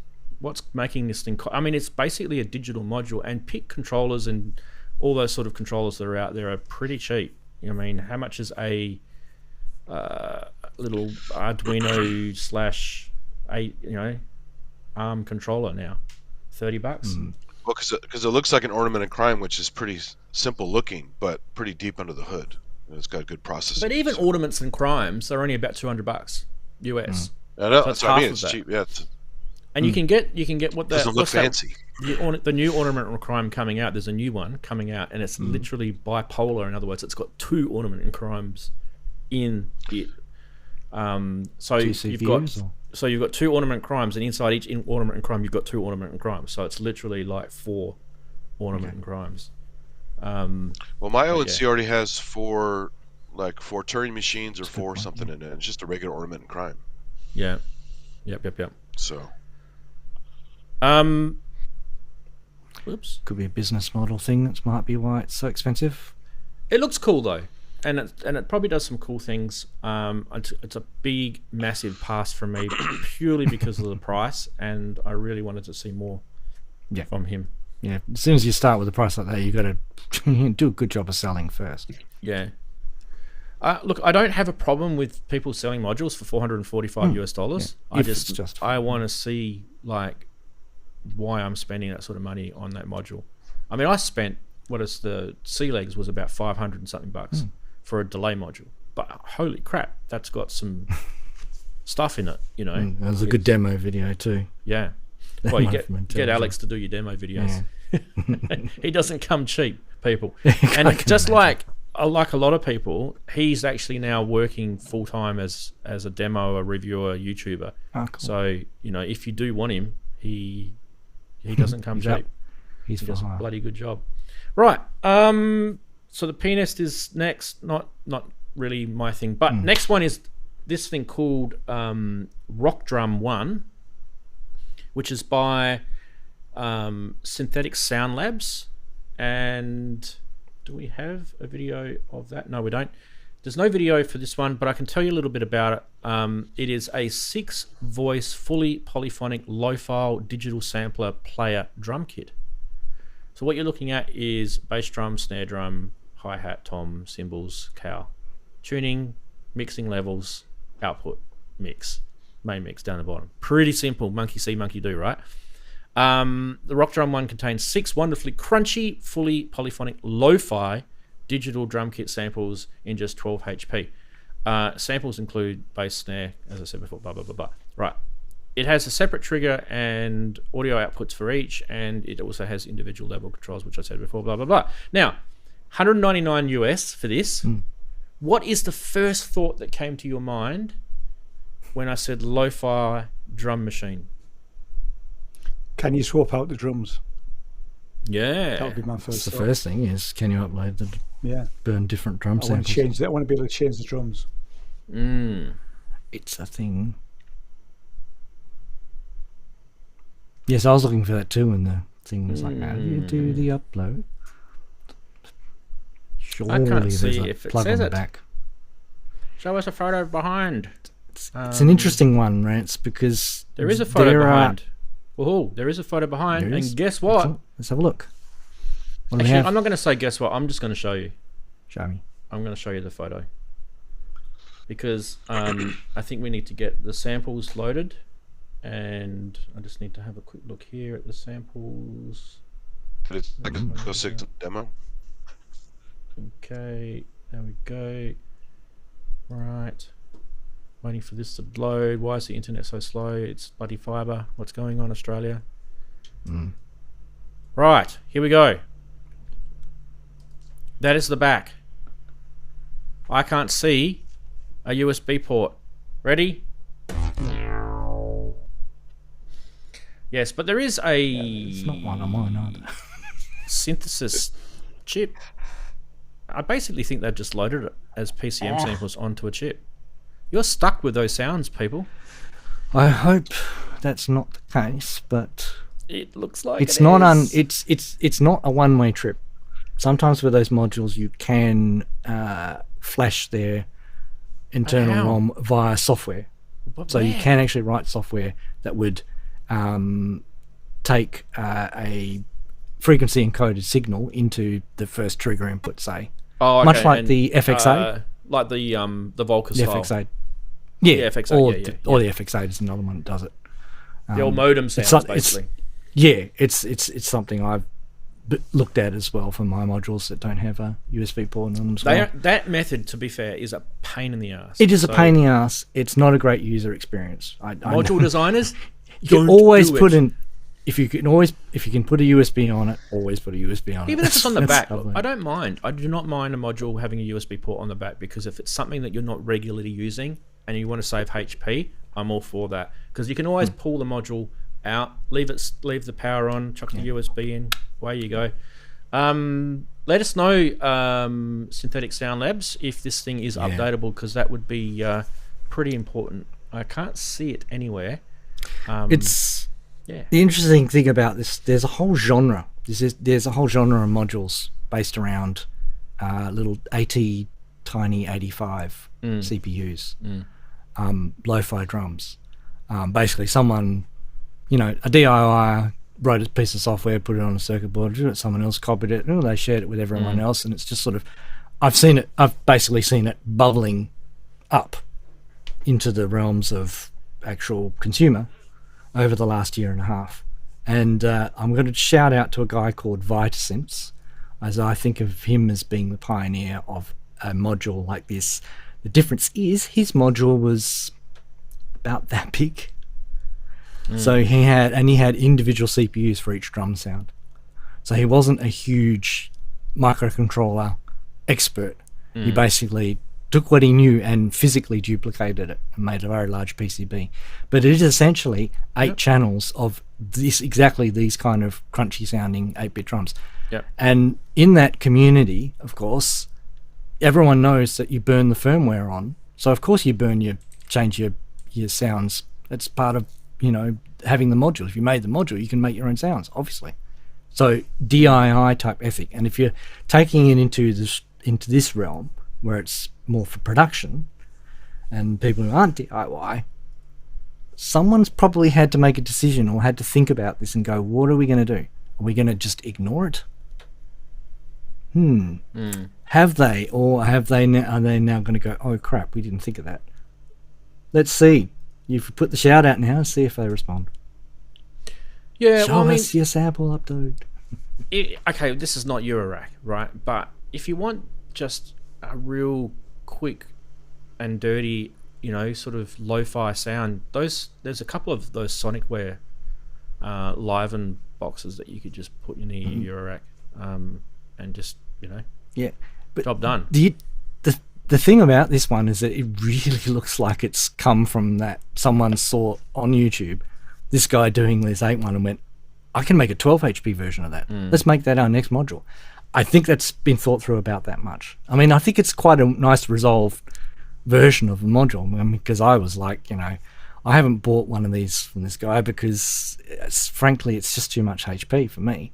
making this thing. I mean, it's basically a digital module, and PIC controllers and all those sort of controllers that are out there are pretty cheap. I mean, how much is a little Arduino / ARM controller now? $30. Well, because it looks like an ornament in crime, which is pretty simple looking, but pretty deep under the hood. And it's got good processing. But even ornaments and crimes are only about $200 US. I know, So it's that's what I mean. half It's of that. cheap. Yeah, it And you can get what doesn't look what's that- fancy. the new ornament and crime coming out. There's a new one coming out, and it's literally bipolar. In other words, it's got 2 ornament and crimes in it. So Two you've CPUs, got or? you've got 2 ornament and crimes, and inside each ornament and crime, you've got 2 ornament and crimes. So it's literally like 4 ornament and crimes. Well, my ONC yeah. already has 4 Turing machines or 4 something in it. It's just a regular ornament in crime. Yeah. Yep. So Oops. Could be a business model thing. That might be why it's so expensive. It looks cool though, and it probably does some cool things. It's a big, massive pass from me purely because of the price, and I really wanted to see more from him. Yeah, as soon as you start with a price like that, you got to do a good job of selling first. Yeah. Look, I don't have a problem with people selling modules for $445 US. Yeah, if it's just- I want to see why I'm spending that sort of money on that module. I mean, I spent the C legs was about 500 and something bucks for a delay module, but holy crap, that's got some stuff in it. You know, That was a good demo video too. Yeah. Well, you One get from get Intelligent. Alex to do your demo videos. Yeah. He doesn't come cheap, people. And just like a lot of people, he's actually now working full time as a demo, a reviewer, YouTuber. Oh, cool. So if you do want him, he doesn't come Yep. cheap. He's He for does a hire. bloody good job. Right. So the pianist is next. Not really my thing, but next one is this thing called Rock Drum 1, which is by Synthetic Sound Labs. And do we have a video of that? No, we don't. There's no video for this one, but I can tell you a little bit about it. It is a 6-voice, fully polyphonic, low-file digital sampler player drum kit. So what you're looking at is bass drum, snare drum, hi-hat, tom, cymbals, cow. Tuning, mixing levels, output, mix, main mix down the bottom. Pretty simple, monkey see, monkey do, right? The Rock Drum 1 contains 6 wonderfully crunchy, fully polyphonic, lo-fi digital drum kit samples in just 12 HP. Samples include bass, snare, as I said before, blah, blah, blah, blah. Right. It has a separate trigger and audio outputs for each, and it also has individual level controls, which I said before, blah, blah, blah. Now, $199 US for this. What is the first thought that came to your mind when I said lo-fi drum machine? Can you swap out the drums? Yeah. That would be my That's first the thought. first thing is, can you upload the Yeah. burn different drum I want to samples? change that. I want to be able to change the drums. It's a thing. Yes, I was looking for that too, and the thing was like, how do you do the upload? Surely there's see a if it plug says on the it. back. Show us a photo behind. It's an interesting one, Rants, because There is a photo there behind. Oh, there is a photo behind. There is. And guess what? Let's have a look. What do we Actually, have? I'm not going to say guess what. I'm just going to show you. Show me. I'm going to show you the photo. Because I think we need to get the samples loaded. And I just need to have a quick look here at the samples. Did it like a 06 demo? Okay, there we go. Right. Waiting for this to load. Why is the internet so slow? It's bloody fiber. What's going on, Australia? Right, here we go. That is the back. I can't see a USB port. Ready? Yes, but there is a It's not one on mine either. synthesis chip. I basically think they've just loaded it as PCM samples onto a chip. You're stuck with those sounds, people. I hope that's not the case, but It looks like it's it not is. it's not a one-way trip. Sometimes with those modules you can flash their internal How? ROM via software. But So you where? can actually write software that would take a frequency encoded signal into the first trigger input, say. Oh, okay, much like and, the FX8. Like the Volca The style. FX8. Yeah, The FX8, or, yeah. or the FX8 is another one that does it. The old modem sounds, it's- basically. Yeah, it's something I've looked at as well for my modules that don't have a USB port in them as well. That method, to be fair, is a pain in the ass. It is a So, pain in the ass. It's not a great user experience. I Module know. designers, You can don't always do put it. in if you can put a USB on it, always put a USB on it. Even if it's on the That's back, lovely. I don't mind. I do not mind a module having a USB port on the back, because if it's something that you're not regularly using and you want to save HP, I'm all for that. Because you can always pull the module out, leave the power on, chuck the USB in, away you go. Let us know, Synthetic Sound Labs, if this thing is updatable, because that would be pretty important. I can't see it anywhere. It's Yeah. the interesting thing about this. There's a whole genre. There's a whole genre of modules based around little tiny 85 CPUs, lo-fi drums. Basically, someone, a DIY wrote a piece of software, put it on a circuit board, someone else copied it, and they shared it with everyone else, and it's just sort of, I've basically seen it bubbling up into the realms of actual consumer over the last year and a half. And I'm going to shout out to a guy called Vitasynths, as I think of him as being the pioneer of a module like this. The difference is his module was about that big. So he had individual CPUs for each drum sound. So he wasn't a huge microcontroller expert. He basically took what he knew and physically duplicated it and made a very large PCB. But it is essentially 8 channels of these kind of crunchy sounding 8-bit drums. Yep. And in that community, of course, everyone knows that you burn the firmware on. So of course you change your sounds. That's part of having the module. If you made the module, you can make your own sounds, obviously. So DIY type ethic. And if you're taking it into this realm where it's more for production, and people who aren't DIY, someone's probably had to make a decision or had to think about this and go, what are we going to do? Are we going to just ignore it? Have they, or are they now going to go, oh crap, we didn't think of that? Let's see. You've put the shout out now, see if they respond. Yeah, Show us your sample upload. Okay, this is not eurorack, right? But if you want just a real quick and dirty, sort of lo-fi sound, there's a couple of those Sonicware Liven boxes that you could just put in your eurorack, and just Yeah, but job done. The thing about this one is that it really looks like it's come from that someone saw on YouTube this guy doing this 8.1 and went, I can make a 12 HP version of that. Let's make that our next module. I think that's been thought through about that much. I mean, I think it's quite a nice resolved version of the module. Because I was like, I haven't bought one of these from this guy because frankly, it's just too much HP for me.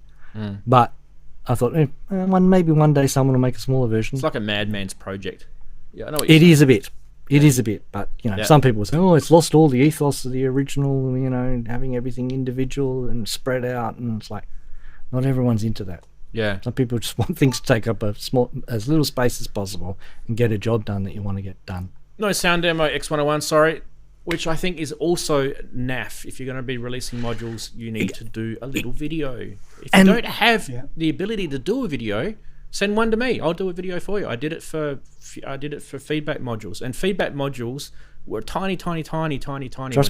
But I thought, maybe one day someone will make a smaller version. It's like a madman's project. Yeah, I know what It is a bit. It is a bit, but some people say, "Oh, it's lost all the ethos of the original." Having everything individual and spread out, and it's like, not everyone's into that. Yeah. Some people just want things to take up as little space as possible and get a job done that you want to get done. No sound demo X101, sorry, which I think is also naff. If you're going to be releasing modules, you need to do a little video. If you don't have the ability to do a video, send one to me. I'll do a video for you. I did it for feedback modules, and feedback modules were tiny when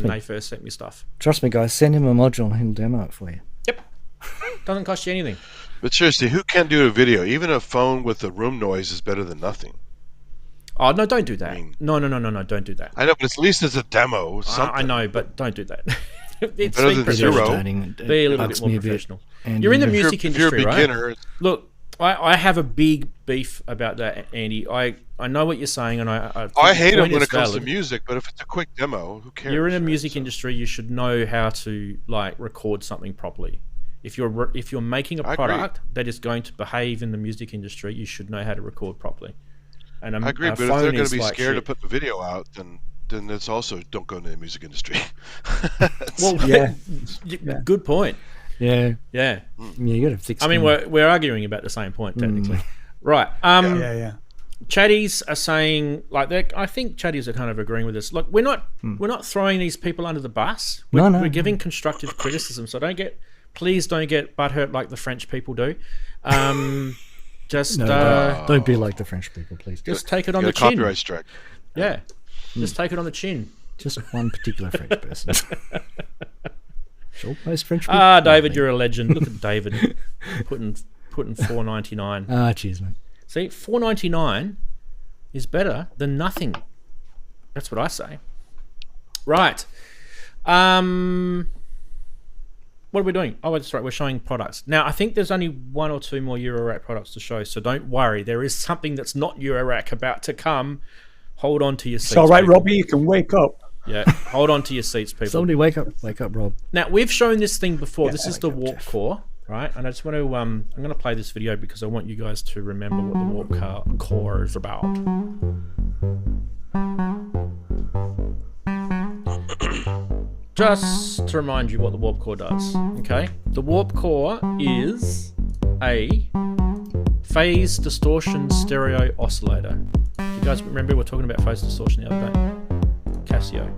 they first sent me stuff. Trust me, guys. Send him a module and he'll demo it for you. Yep. Doesn't cost you anything. But seriously, who can do a video? Even a phone with a room noise is better than nothing. Oh no! Don't do that. No! Don't do that. I know, but at least it's a demo. I know, but don't do that. It's Better be than professional. zero. Be a little bit more professional. You're in the music If you're a industry, right? beginner, Look, I have a big beef about that, Andy. I know what you're saying, and I hate the it point when is it comes to valid. music, but if it's a quick demo, who cares? You're in a right? music So- industry. You should know how to like record something properly. If you're making a I agree. product that is going to behave in the music industry, you should know how to record properly. And I agree, a but if phone they're going is to be like scared to shit. put the video out, then it's also don't go into the music industry. Well, Yeah. good point. Yeah, Yeah, you got to fix. I mean we're arguing about the same point technically, right? Yeah. Chatties are saying like I think chatties are kind of agreeing with us. Look, we're not throwing these people under the bus. We're giving constructive criticism. So please don't get butthurt like the French people do. Just don't be like the French people, please. just take it on Get the a chin. copyright strike. Yeah, just take it on the chin. Just one particular French person. Sure, most French people. David, you're a legend. Look at David putting $4.99. Cheers, mate. See, $4.99 is better than nothing. That's what I say. Right. What are we doing? Oh, that's right. We're showing products. Now, I think there's only one or two more Eurorack products to show, so don't worry. There is something that's not Eurorack about to come. Hold on to your seats. It's all right, people. Robbie. You can wake up. Yeah, hold on to your seats, people. Somebody wake up, Rob. Now, we've shown this thing before. This is the wake up, Warp Jeff. Core, right? And I just want to, I'm going to play this video because I want you guys to remember what the Warp Core is about. Just to remind you what the Warp Core does, okay? The Warp Core is a phase distortion stereo oscillator. You guys remember we were talking about phase distortion the other day? Casio.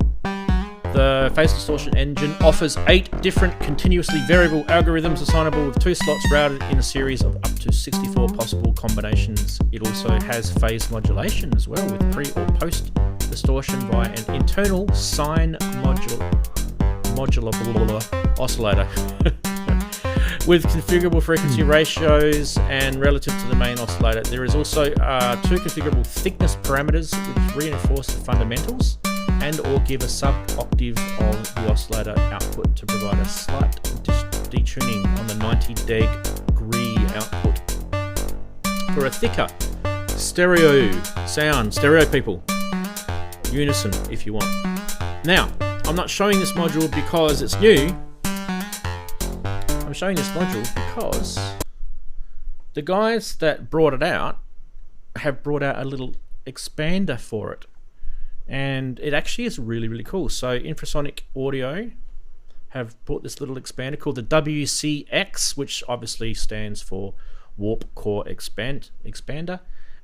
The phase distortion engine offers 8 different continuously variable algorithms assignable with 2 slots routed in a series of up to 64 possible combinations. It also has phase modulation as well with pre or post distortion via an internal sine modular oscillator with configurable frequency ratios and relative to the main oscillator. There is also 2 configurable thickness parameters which reinforce the fundamentals and or give a sub-octave of the oscillator output to provide a slight detuning on the 90-degree output. For a thicker stereo sound, stereo people, unison if you want. Now, I'm not showing this module because it's new. I'm showing this module because the guys that brought it out have brought out a little expander for it. And it actually is really, really cool. So Infrasonic Audio have brought this little expander called the WCEX, which obviously stands for Warp Core Expander.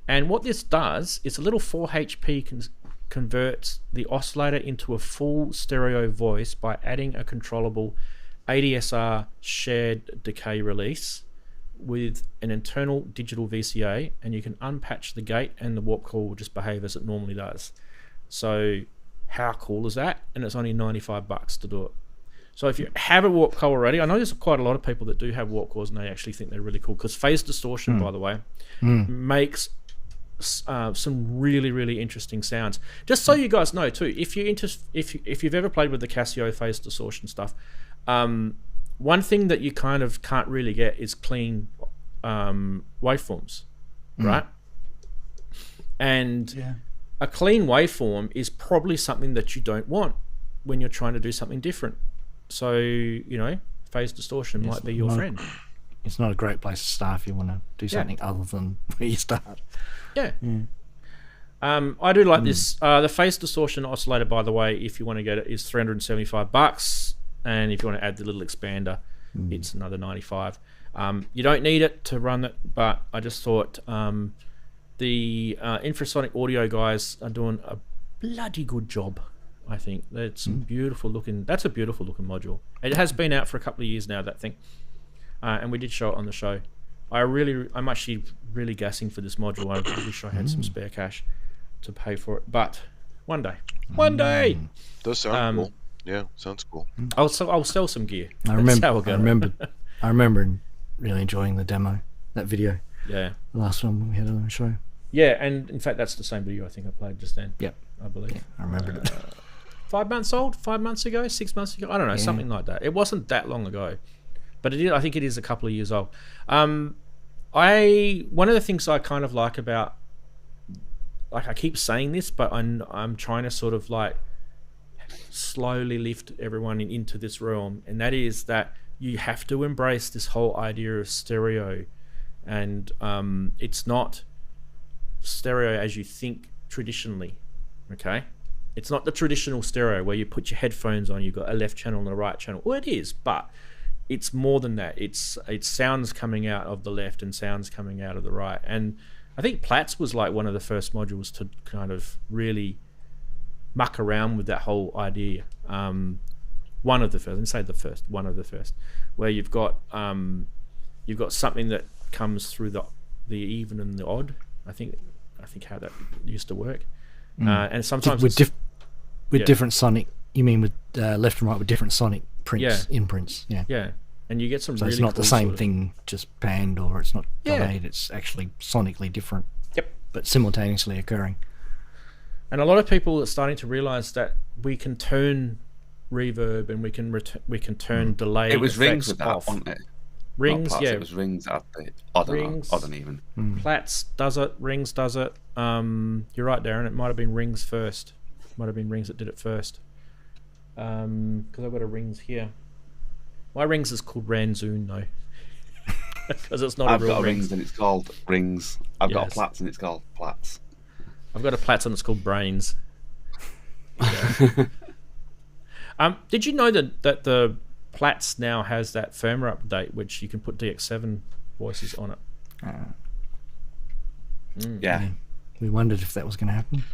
And what this does is a little 4HP converts the oscillator into a full stereo voice by adding a controllable ADSR shared decay release with an internal digital VCA, and you can unpatch the gate and the Warp Core will just behave as it normally does. So how cool is that? And it's only $95 to do it. So if you have a Warp Core already, I know there's quite a lot of people that do have Warp Cores and they actually think they're really cool, because phase distortion, by the way, makes some really, really interesting sounds. Just so you guys know too, if you've ever played with the Casio phase distortion stuff, one thing that you kind of can't really get is clean waveforms, right? And a clean waveform is probably something that you don't want when you're trying to do something different. So, you know, phase distortion might be your friend. It's not a great place to start if you want to do something other than where you start. Yeah. I do like this. The phase distortion oscillator, by the way, if you want to get it, is $375. And if you want to add the little expander, it's another $95. You don't need it to run it, but I just thought the Infrasonic Audio guys are doing a bloody good job. I think that's beautiful looking. That's a beautiful looking module. It has been out for a couple of years now, that thing, and we did show it on the show. I'm actually really gassing for this module. I wish I had some spare cash to pay for it, but one day. Does sound cool. Yeah, sounds cool. I'll sell some gear. I remember really enjoying the demo, that video. Yeah. The last one we had on the show. Yeah, and in fact that's the same video I think I played just then. Yep. I believe. I remembered it. 5 months old, 5 months ago, 6 months ago. I don't know, something like that. It wasn't that long ago, but I think it is a couple of years old. One of the things I kind of like about, like I keep saying this, but I'm trying to sort of like slowly lift everyone into this realm, and that is that you have to embrace this whole idea of stereo, and it's not stereo as you think traditionally. Okay, it's not the traditional stereo where you put your headphones on, you've got a left channel and a right channel. Well, it is, but it's more than that. It's sounds coming out of the left and sounds coming out of the right. And I think Platts was like one of the first modules to kind of really muck around with that whole idea. One of the first, let's say the first, one of the first, where you've got something that comes through the even and the odd. I think how that used to work. And sometimes with different sonic. You mean with left and right with different sonic prints, imprints? Yeah. Yeah, and you get some. So really it's not cool the same thing, just panned, or it's not delayed. It's actually sonically different. Yep. But simultaneously occurring. And a lot of people are starting to realize that we can turn reverb and we can turn delay. It was rings effects with that, off. wasn't it? Rings, Platts, yeah. It was rings at the odd and even. Platts does it. Rings does it. You're right, Darren. It might have been Rings first. Might have been Rings that did it first. Because I've got a Rings here. My Rings is called Ranzee, though. Because it's not I've a real got a Rings. rings and it's called rings. I've got a Yes. Platts and it's called Platts. I've got a Platts and it's called Brains. Yeah. Did you know that the Platts now has that firmware update, which you can put DX7 voices on it? Yeah. We wondered if that was going to happen.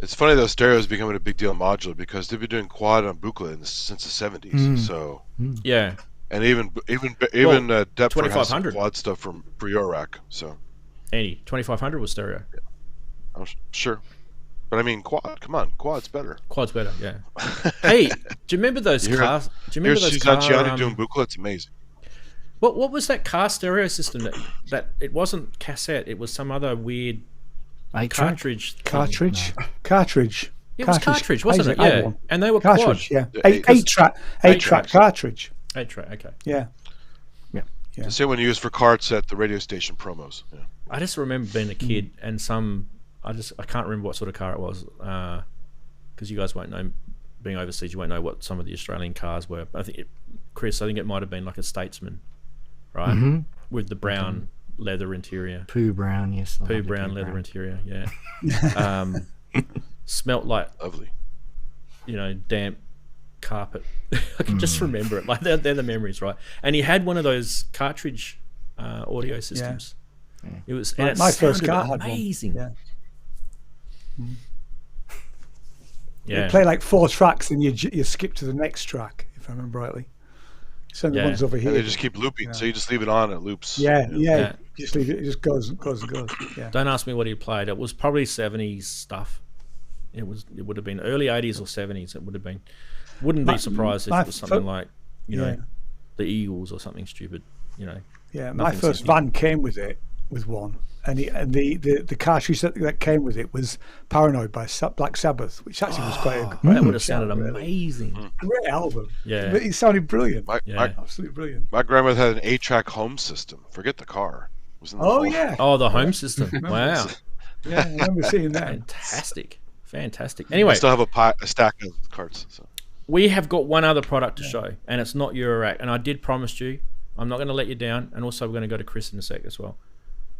It's funny though, stereo is becoming a big deal in modular because they've been doing quad on Buchla since the 70s. So Yeah. and even Deptford has some 2500. quad stuff for eurorack. So Andy, 2500 was stereo. I'm sure, but I mean quad. Come on, quad's better. Quad's better, yeah. Hey, do you remember those cars? Do you remember Here's those Suzanne car? Ciani doing Buchla. It's amazing. What was that car stereo system that it wasn't cassette? It was some other weird cartridge. Cartridge. It was cartridge, wasn't it? I Yeah, one. and they were Cartridge, quad. yeah. Eight track cartridge. 8-track, okay. Yeah. The same one you use for carts at the radio station promos. Yeah. I just remember being a kid and I can't remember what sort of car it was, because you guys won't know, being overseas, you won't know what some of the Australian cars were. I think Chris, it might have been like a Statesman, right? With the brown leather interior. Poo brown, yes. Poo brown leather interior, yeah. Smelt like Lovely. damp carpet. I can just remember it. Like they're the memories, right? And he had one of those cartridge audio systems. Yeah. It was My first car had one. amazing. Yeah. Yeah. You play like 4 tracks and you skip to the next track, if I remember rightly. Send the ones over here. And they just keep looping, so you just leave it on, it loops. Yeah. Just leave it. It just goes and goes. Yeah. Don't ask me what he played. It was probably 70s stuff. It would have been early 80s or 70s. It would have been. Wouldn't be surprised if it was something like the Eagles or something stupid. Yeah, my first van came with one, and the cartridge that came with it was Paranoid by Black Sabbath, which actually was quite a that would have sounded amazing. Great album. Yeah, But it sounded brilliant. Absolutely brilliant. My grandmother had an 8-track home system. Forget the car. It was in the phone. Yeah. Oh, the home system. Wow. Yeah, I remember seeing that. Fantastic. Anyway, I still have a stack of carts. So. we have got one other product to show, and it's not Eurorack. And I did promise you, I'm not going to let you down. And also, we're going to go to Chris in a sec as well.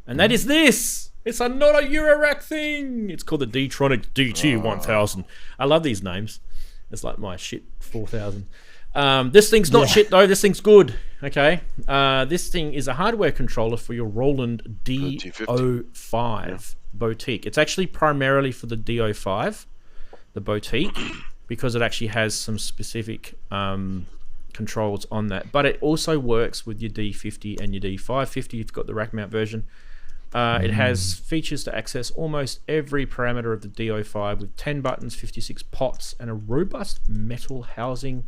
And that is this. It's not a Eurorack thing. It's called the Dtronics DT-1000. I love these names. It's like my shit 4000. This thing's not shit though. This thing's good. Okay. This thing is a hardware controller for your Roland D05 Boutique. It's actually primarily for the D05, the Boutique, because it actually has some specific controls on that. But it also works with your D50 and your D550. You've got the rack mount version. It has features to access almost every parameter of the D05 with 10 buttons, 56 pots, and a robust metal housing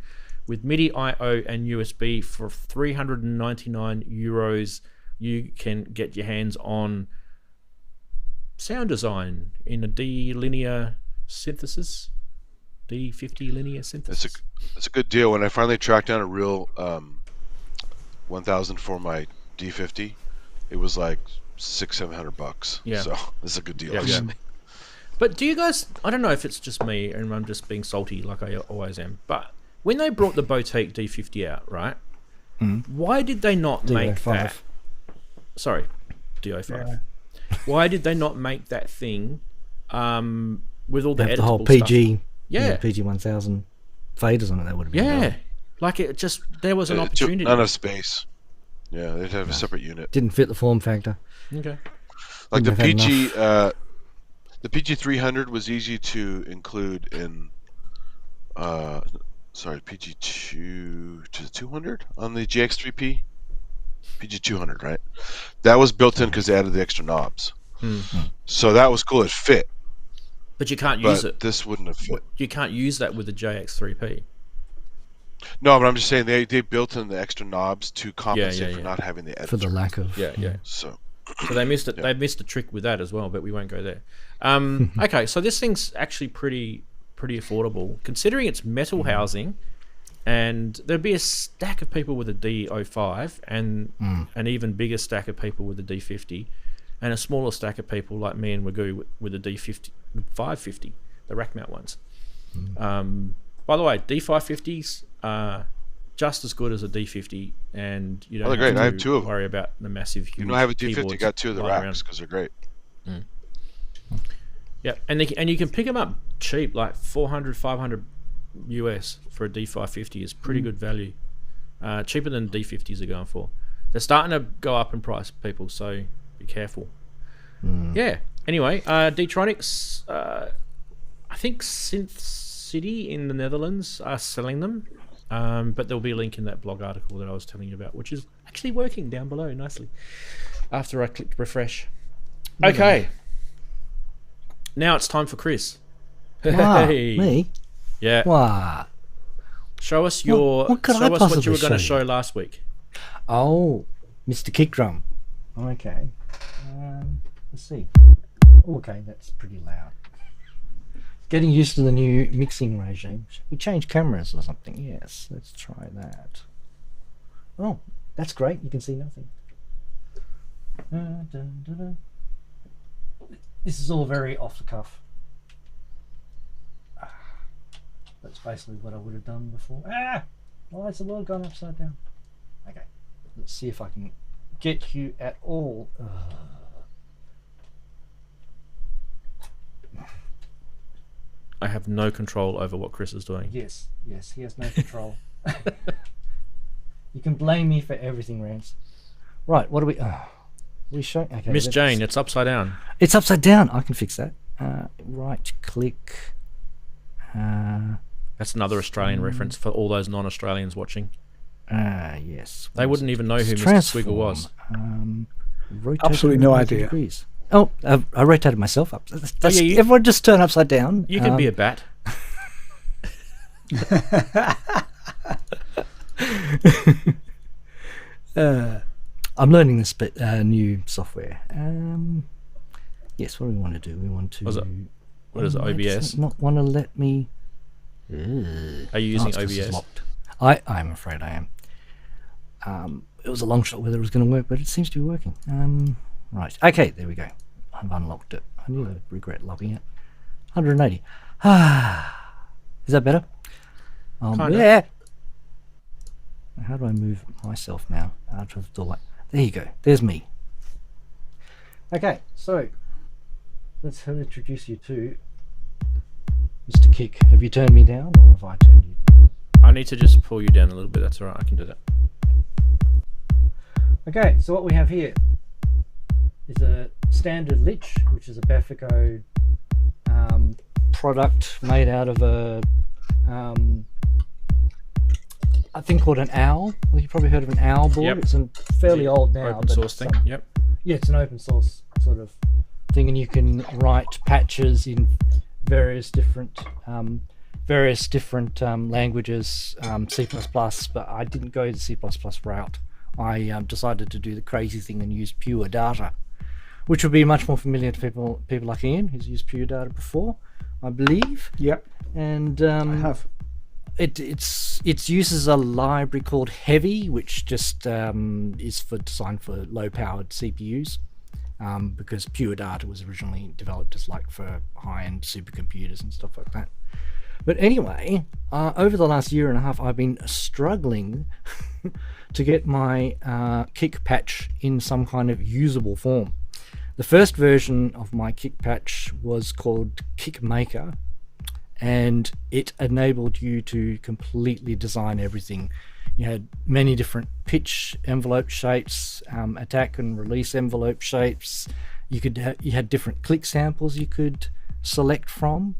with MIDI I/O and USB. For €399. You can get your hands on sound design in a D-linear synthesis. D50 linear synthesis. It's a good deal. When I finally tracked down a real 1000 for my D50, it was like $600-700. Yeah. So it's a good deal. Yeah, actually. But do you guys, I don't know if it's just me and I'm just being salty like I always am, but when they brought the boutique D50 out, right, why did they not make DO5. that? Sorry, DO5. Why did they not make that thing with all the The whole editable PG, stuff? Yeah. PG 1000 faders on it. That would have been Yeah. well. Like it just, there was an Not opportunity. enough space. Yeah, they'd have a separate unit. Didn't fit the form factor. Okay. Like the Wouldn't have had PG, the PG 300 was easy to include in. PG 200 on the GX3P. PG 200, right? That was built in because they added the extra knobs. So that was cool. It fit. But you can't use But it. this wouldn't have fit. You can't use that with the JX3P. No, but I'm just saying they built in the extra knobs to compensate for yeah. not having the editor. For the lack of. Yeah. So So they missed it. They missed the trick with that as well, but we won't go there. Okay, so this thing's actually pretty affordable considering it's metal housing, and there'd be a stack of people with a D05 and an even bigger stack of people with a D50, and a smaller stack of people like me and Wagoo with a D50 550, the rack mount ones. By the way, D550s are just as good as a D50, and you don't they're great. I have to two of them. worry about the massive. you huge know, I have a D50. keyboards Got two of the lying racks around. because they're great. Yeah, and you can pick them up cheap, like 400, 500 US for a D550 is pretty good value. Cheaper than D50s are going for. They're starting to go up in price, people, so be careful. Yeah. Anyway, Dtronics, I think Synth City in the Netherlands are selling them, but there'll be a link in that blog article that I was telling you about, which is actually working down below nicely after I clicked refresh. Okay. Now it's time for Chris. Wow, Hey. me? Yeah. Wow. Show us your. what could I show us what you possibly were going to show you? show last week. Oh, Mr. Kick Drum. Okay. Let's see. Okay, that's pretty loud. Getting used to the new mixing regime. Should we change cameras or something? Yes, let's try that. Oh, that's great. You can see nothing. This is all very off the cuff. That's basically what I would have done before. Why has the world gone upside down? Okay, let's see if I can get you at all. I have no control over what Chris is doing. Yes, he has no control. You can blame me for everything, Rance. Right, what are we showing? Okay, Miss Jane, it's upside down. it's upside down. I can fix that. Right click. That's another Australian reference for all those non-Australians watching. Yes. They wouldn't even know who Mr. Transform. Squiggle was. Rotate Absolutely no 90 idea. Degrees. Oh, I rotated myself up. That's, yeah, you- everyone just turn upside down. You could be a bat. I'm learning this new software. Yes, what do we want to do? We want to. Was it- What is it, Why does OBS? it not want to let me. Are you using it's 'cause it's OBS? locked. I'm afraid I am. It was a long shot whether it was going to work, but it seems to be working. Right. Okay, there we go. I've unlocked it. I knew I'd regret locking it. 180. Is that better? Kinda. Yeah. How do I move myself now out of the way? There you go. There's me. Okay, so let's introduce you to Mr. Kick. Have you turned me down, or have I turned you? I need to just pull you down a little bit. That's all right. I can do that. Okay, so what we have here is a standard lich, which is a Befico product made out of a I think called an owl. Well, you've probably heard of an owl board. Yep. It's fairly old now. Open but source it's, thing. Yep. yeah, it's an open source sort of thing, and you can write patches in various different languages, C++, but I didn't go the C++ route. I decided to do the crazy thing and use pure data, which would be much more familiar to people like Ian, who's used pure data before, I believe. Yep. And I have. It uses a library called Heavy, which just is designed for low-powered CPUs, because Pure Data was originally developed as like for high-end supercomputers and stuff like that. But anyway, over the last year and a half, I've been struggling to get my kick patch in some kind of usable form. The first version of my kick patch was called Kick Maker, and it enabled you to completely design everything. You had many different pitch envelope shapes, attack and release envelope shapes. You had different click samples you could select from,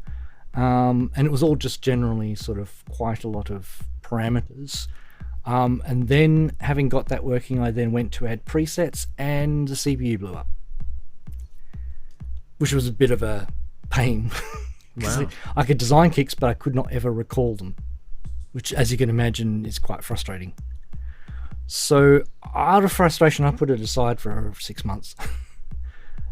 and it was all just generally sort of quite a lot of parameters. And then, having got that working, I then went to add presets, and the CPU blew up, which was a bit of a pain. Wow. I could design kicks, but I could not ever recall them, which, as you can imagine, is quite frustrating. So, out of frustration, I put it aside for 6 months.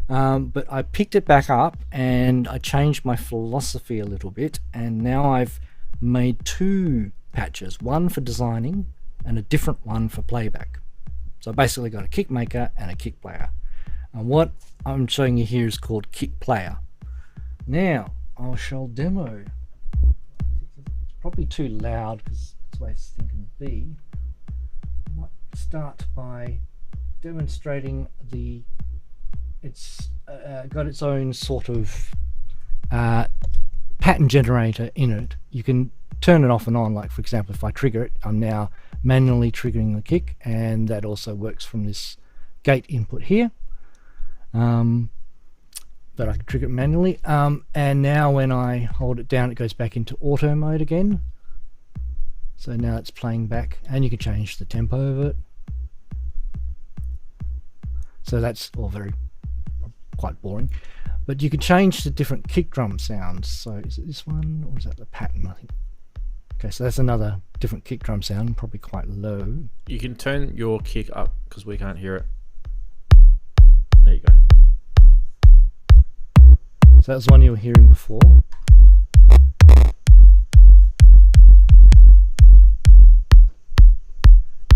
But I picked it back up and I changed my philosophy a little bit, and now I've made 2 patches, one for designing and a different one for playback. So I basically got a kick maker and a kick player. And what I'm showing you here is called Kick Player. Now, I shall demo. It's probably too loud because that's the way it's thinking to be. I might start by demonstrating it's got its own sort of pattern generator in it. You can turn it off and on, like for example, if I trigger it, I'm now manually triggering the kick, and that also works from this gate input here. But I can trigger it manually, and now when I hold it down, it goes back into auto mode again. So now it's playing back, and you can change the tempo of it. So that's all quite boring, but you can change the different kick drum sounds. So is it this one, or is that the pattern? I think. Okay, so that's another different kick drum sound, probably quite low. You can turn your kick up because we can't hear it. There you go. So that's the one you were hearing before.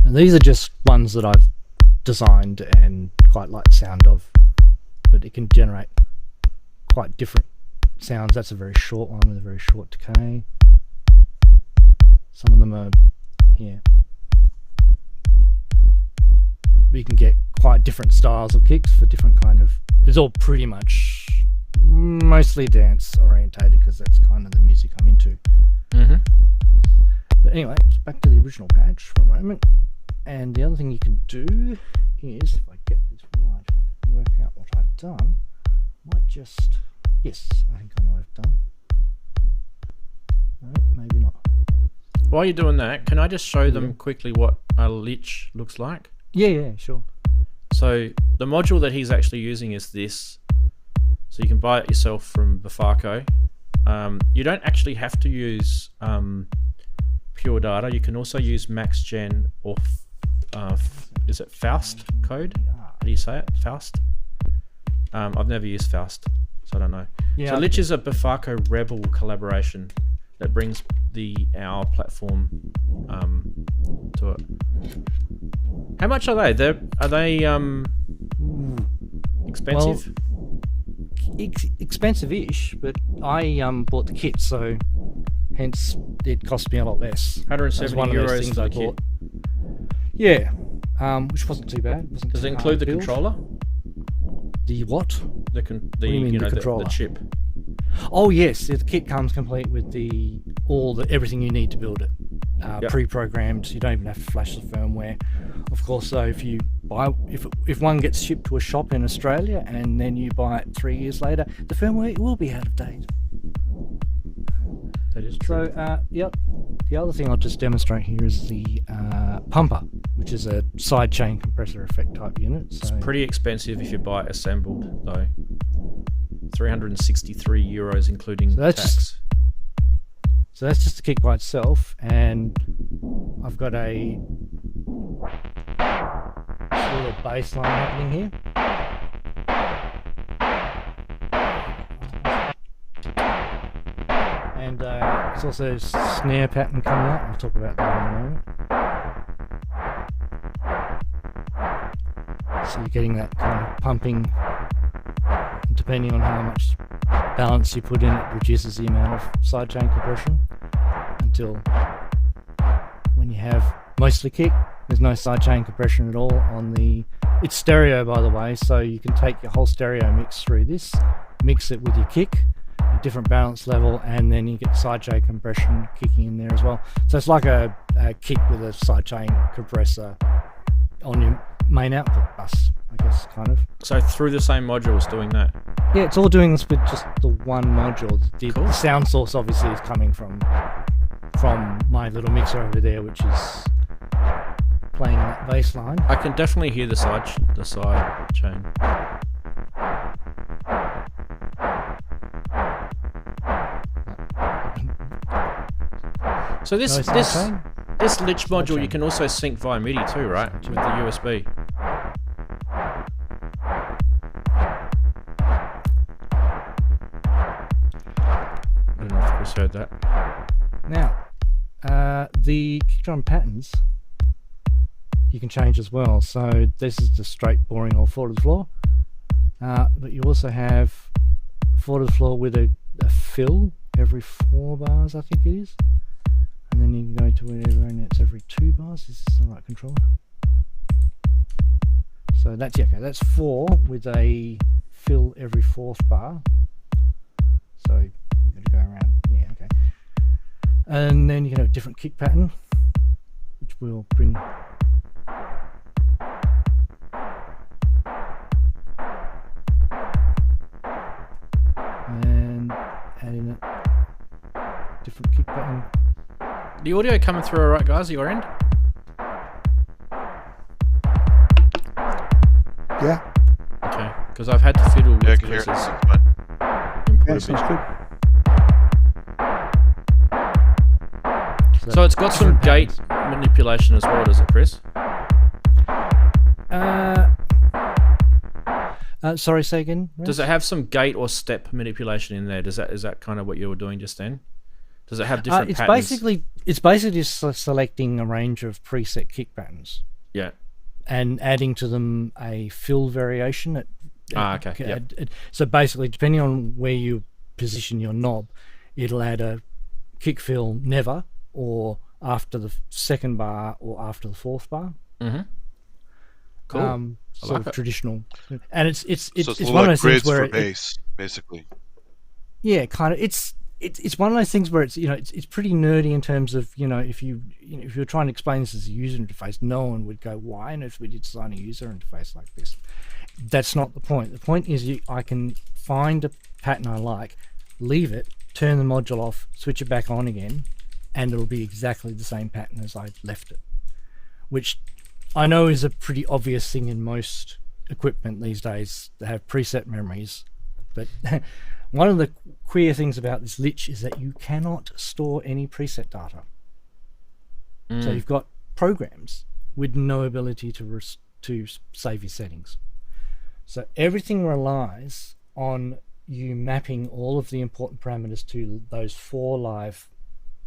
And these are just ones that I've designed and quite like the sound of, but it can generate quite different sounds. That's a very short one with a very short decay. Some of them are here. But you can get quite different styles of kicks for different kind of... It's all pretty much mostly dance orientated because that's kind of the music I'm into. Mm-hmm. But anyway, it's back to the original patch for a moment. And the other thing you can do is, if I get this right, if I can work out what I've done, I might just... Yes, I think I know what I've done. No, maybe not. While you're doing that, can I just show them quickly what a lich looks like? Yeah, sure. So the module that he's actually using is this. So you can buy it yourself from Bufako. You don't actually have to use Pure Data. You can also use MaxGen or is it Faust code? How do you say it? Faust? I've never used Faust, so I don't know. Yeah, so Lich is a Bufako Rebel collaboration that brings our platform to it. How much are they? Are they expensive? Well, expensive-ish, but I bought the kit, so hence it cost me a lot less. 170 euros for the kit. Yeah, which wasn't too bad. Does it include the controller? The what? The controller? The chip. Oh yes, the kit comes complete with everything you need to build it. Yep. Pre-programmed. You don't even have to flash the firmware. Of course, so if one gets shipped to a shop in Australia and then you buy it 3 years later, the firmware will be out of date. That is true. So, yep. The other thing I'll just demonstrate here is the pumper, which is a sidechain compressor effect type unit. So it's pretty expensive if you buy it assembled, though. 363 euros, including tax. So that's just the kick by itself, and I've got a little bass line happening here. And there's also a snare pattern coming up. I'll talk about that in a moment. So you're getting that kind of pumping. Depending on how much balance you put in, it reduces the amount of sidechain compression until when you have mostly kick, there's no sidechain compression at all on the... It's stereo, by the way, so you can take your whole stereo mix through this, mix it with your kick, a different balance level, and then you get sidechain compression kicking in there as well. So it's like a kick with a sidechain compressor on your main output bus, I guess, kind of. So through the same module it's doing that? Yeah, it's all doing this with just the one module. The sound source obviously is coming from my little mixer over there, which is playing that bass line. I can definitely hear the side chain. So this Lich module you can also sync via MIDI too, right? With the USB. I don't know if Chris heard that. Now, the kick drum patterns you can change as well. So this is the straight, boring old 4 to the floor. But you also have 4 to the floor with a fill every 4 bars, I think it is. And then you can go to whatever, and it's every 2 bars. Is this the right controller? So that's, yeah, okay, that's 4 with a fill every 4th bar. So you've got to go around, yeah, okay. And then you can have a different kick pattern, which will bring and add in a different kick pattern. The audio coming through all right, guys, at your end? Yeah. Okay, because I've had to fiddle with I can hear it. Chris's It's fine. input Yeah, a sounds bit. good. So it's got some gate manipulation as well, does it, Chris? Sorry, say again. Does it have some gate or step manipulation in there? Is that kind of what you were doing just then? Does it have different it's patterns? It's basically just selecting a range of preset kick patterns. Yeah. And adding to them a fill variation. Okay. Yep. So basically, depending on where you position your knob, it'll add a kick fill never, or after the 2nd bar, or after the 4th bar. Mm-hmm. Cool. Sort of traditional, and it's So it's one of those grids things where for bass, basically. Yeah, kind of. It's one of those things where it's pretty nerdy in terms of if you're trying to explain this as a user interface, no one would go, why on earth would you design a user interface like this? That's not the point. The point is I can find a pattern I like, leave it, turn the module off, switch it back on again, and it'll be exactly the same pattern as I left it, which I know is a pretty obvious thing in most equipment these days that have preset memories, but one of the queer things about this Lich is that you cannot store any preset data. So you've got programs with no ability to save your settings. So everything relies on you mapping all of the important parameters to those 4 live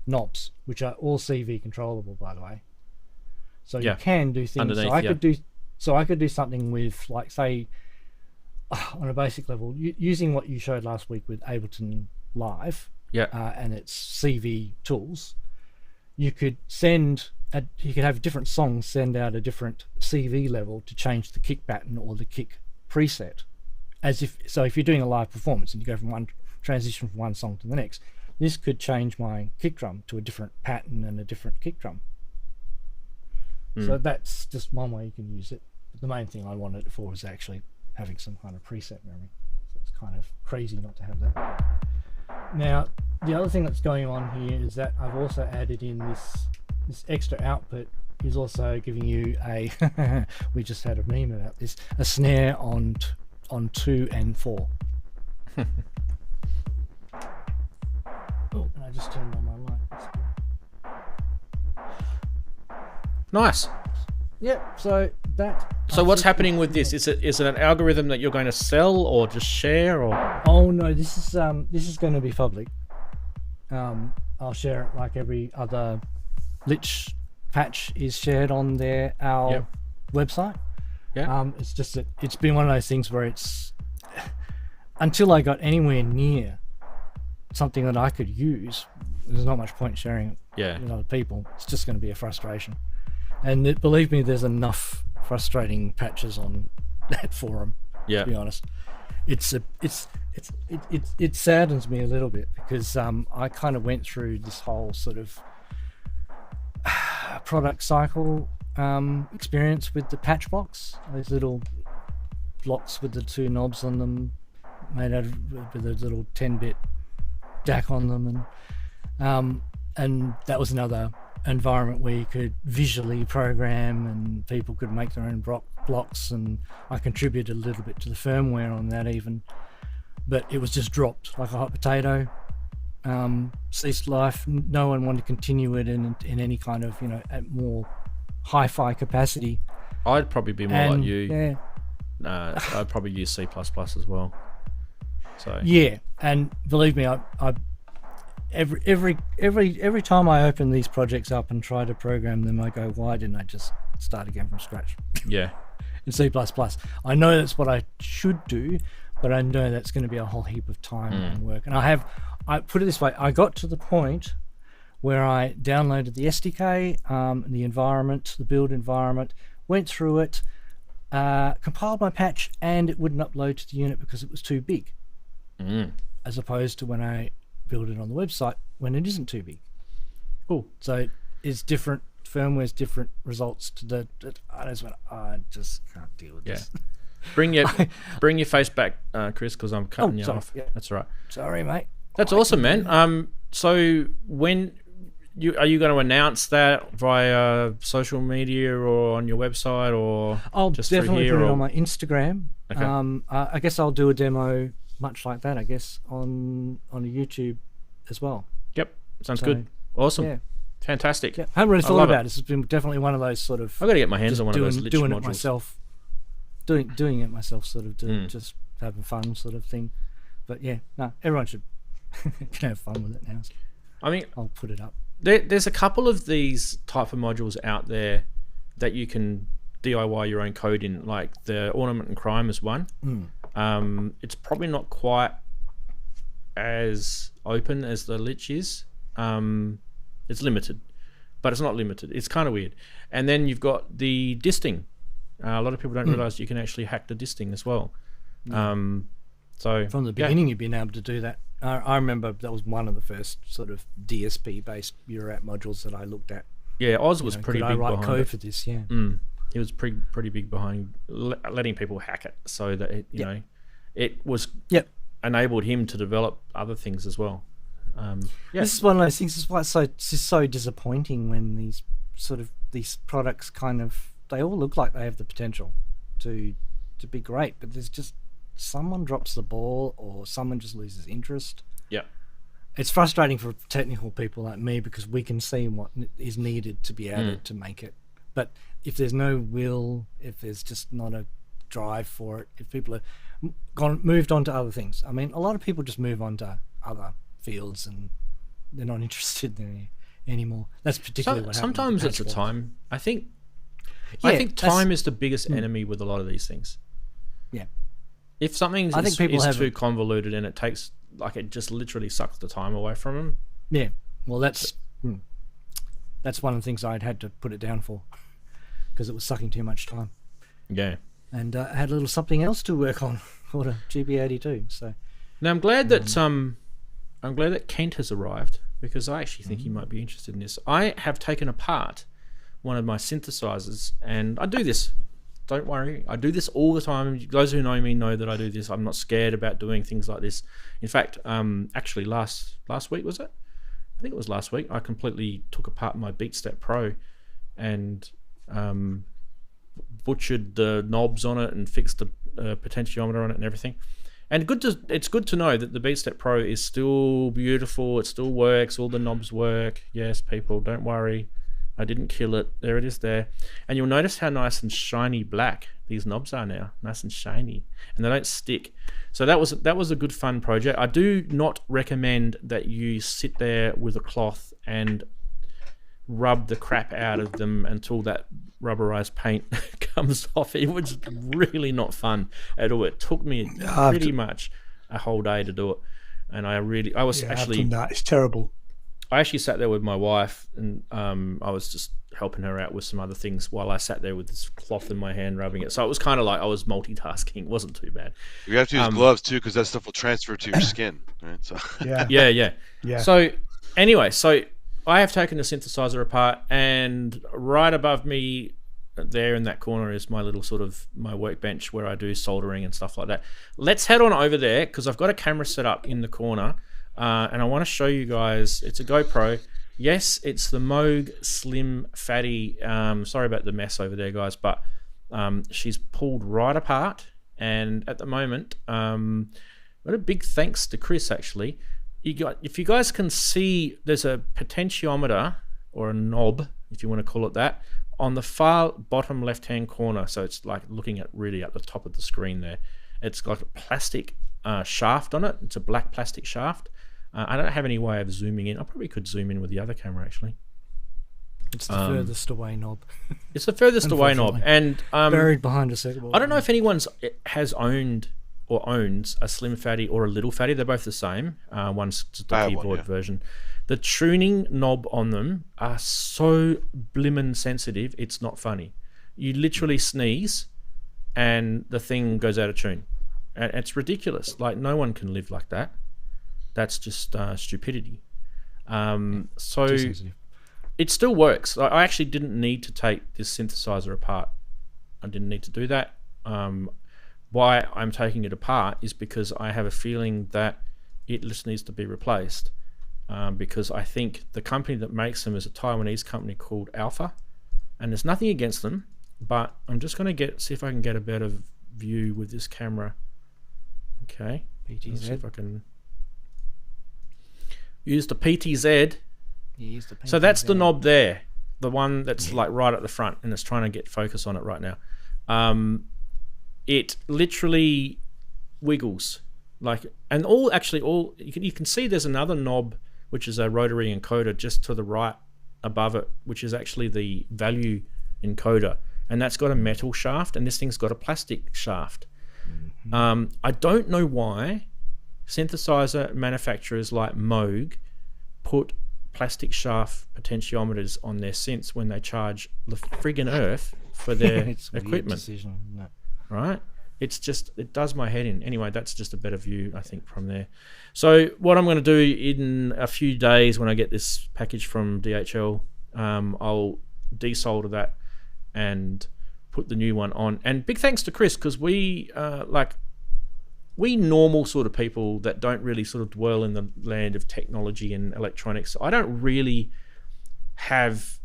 knobs, which are all CV controllable, by the way. So you can do things. So I could do something with, like, say, on a basic level, using what you showed last week with Ableton Live, and its CV tools. You could have different songs send out a different CV level to change the kick pattern or the kick preset. If you're doing a live performance and you go from one transition from one song to the next, this could change my kick drum to a different pattern and a different kick drum. So that's just one way you can use it. But the main thing I wanted it for was actually having some kind of preset memory. So it's kind of crazy not to have that. Now, the other thing that's going on here is that I've also added in this extra output is also giving you a we just had a meme about this, a snare on 2 and 4. Oh, and I just turned on my light. That's good. Nice. Yep. So what's happening with this? Is it an algorithm that you're going to sell or just share, or? Oh no, this is going to be public. I'll share it like every other Lich patch is shared on our website. Yeah. It's just that it's been one of those things where it's until I got anywhere near something that I could use, there's not much point sharing it with other people. It's just going to be a frustration. And believe me, there's enough frustrating patches on that forum. Yeah. To be honest, it saddens me a little bit because I kind of went through this whole sort of product cycle experience with the patch box, those little blocks with the two knobs on them, made out of with a little 10-bit DAC on them, and that was another environment where you could visually program and people could make their own blocks, and I contributed a little bit to the firmware on that even, but it was just dropped like a hot potato. Ceased life. No one wanted to continue it in any kind of, at more hi-fi capacity. I'd probably be more like you. Yeah. I'd probably use C++ as well. So yeah, and believe me, I every time I open these projects up and try to program them, I go, why didn't I just start again from scratch? Yeah. In C++. I know that's what I should do, but I know that's going to be a whole heap of time and work. And I put it this way, I got to the point where I downloaded the SDK, the environment, the build environment, went through it, compiled my patch, and it wouldn't upload to the unit because it was too big. As opposed to when I build it on the website when it isn't too big. Cool. So it's different, firmware's different results to the, I just can't deal with this. Bring your face back, Chris, because I'm cutting you off. Yeah. That's all right. Sorry, mate. That's awesome, man. So when are you going to announce that via social media or on your website, or I'll just definitely through here, put it on my Instagram. Okay. I guess I'll do a demo much like that, I guess, on YouTube as well. Yep. Sounds good. Awesome. Yeah. Fantastic. Yeah. I haven't really thought about it. it. It's been definitely one of those sort of. I've got to get my hands on one of those Lich doing modules. it myself. Doing it myself, sort of just having fun, sort of thing. But yeah, no, everyone should can have fun with it now. So I mean, I'll put it up. There's a couple of these type of modules out there that you can DIY your own code in, like the Ornament and Crime is one. It's probably not quite as open as the Lich is. It's limited, but it's not limited. It's kind of weird. And then you've got the disting. A lot of people don't realize you can actually hack the disting as well. So from the beginning, you've been able to do that. I remember that was one of the first sort of DSP-based eurorack modules that I looked at. Yeah, Oz was pretty big behind code it. for this. Yeah, he was pretty big behind letting people hack it, so that it, you know, it was enabled him to develop other things as well. This is one of those things. This is why it's so disappointing when these products kind of, they all look like they have the potential to be great, but there's just someone drops the ball or someone just loses interest. Yeah, it's frustrating for technical people like me because we can see what is needed to be added to make it, but if there's no will, if there's just not a drive for it, if people have moved on to other things. I mean, a lot of people just move on to other fields and they're not interested there anymore. That's particularly what happens. Sometimes it's a time. I think time is the biggest enemy with a lot of these things. Yeah. If something is too convoluted and it just literally sucks the time away from them. Yeah. Well, that's one of the things I'd had to put it down for because it was sucking too much time. Yeah. And I had a little something else to work on for the GB82. So now I'm glad that Kent has arrived because I actually think he might be interested in this. I have taken apart one of my synthesizers, and I do this. Don't worry, I do this all the time. Those who know me know that I do this. I'm not scared about doing things like this. In fact, actually last week, was it? I think it was last week. I completely took apart my BeatStep Pro and butchered the knobs on it and fixed the potentiometer on it and everything. And it's good to know that the BeatStep Pro is still beautiful. It still works. All the knobs work. Yes, people, don't worry. I didn't kill it. There it is there. And you'll notice how nice and shiny black these knobs are now. Nice and shiny. And they don't stick. So that was a good fun project. I do not recommend that you sit there with a cloth and rub the crap out of them until that rubberized paint comes off. It was really not fun at all. It took me pretty much a whole day to do it. And I was actually... I've done that. It's terrible. I actually sat there with my wife, and I was just helping her out with some other things while I sat there with this cloth in my hand rubbing it. So it was kind of like I was multitasking. It wasn't too bad. You have to use gloves too, because that stuff will transfer to your skin. Right? So. Yeah. So anyway, I have taken the synthesizer apart, and right above me there in that corner is my little sort of my workbench where I do soldering and stuff like that. Let's head on over there, because I've got a camera set up in the corner. And I want to show you guys, it's a GoPro. Yes, it's the Moog Slim Fatty. Sorry about the mess over there, guys, but she's pulled right apart. And at the moment, what a big thanks to Chris, actually. If you guys can see, there's a potentiometer, or a knob, if you want to call it that, on the far bottom left-hand corner. So it's like looking at really at the top of the screen there. It's got a plastic shaft on it. It's a black plastic shaft. I don't have any way of zooming in. I probably could zoom in with the other camera, actually. It's the furthest away knob. It's the furthest away knob. And buried behind a circuit board. I don't know if anyone has owned or owns a Slim Fatty or a Little Fatty. They're both the same. One's just a keyboard version. The tuning knob on them are so blimmin' sensitive, it's not funny. You literally sneeze and the thing goes out of tune. And it's ridiculous. Like, no one can live like that. That's just stupidity. So it still works. I actually didn't need to take this synthesizer apart. I didn't need to do that. Why I'm taking it apart is because I have a feeling that it just needs to be replaced. Because I think the company that makes them is a Taiwanese company called Alpha. And there's nothing against them, but I'm just going to see if I can get a better view with this camera. Okay. Let's see if I can use the PTZ. So that's the knob there, the one that's like right at the front, and it's trying to get focus on it right now. It literally wiggles, like, and all you can see there's another knob which is a rotary encoder just to the right above it, which is actually the value encoder, and that's got a metal shaft, and this thing's got a plastic shaft. I don't know why synthesizer manufacturers like Moog put plastic shaft potentiometers on their synths when they charge the friggin' earth for their equipment. Decision, isn't it? Right? It's just, it does my head in. Anyway, that's just a better view, I think, from there. So what I'm going to do in a few days when I get this package from DHL, I'll desolder that and put the new one on. And big thanks to Chris, because we normal sort of people that don't really sort of dwell in the land of technology and electronics, I don't really have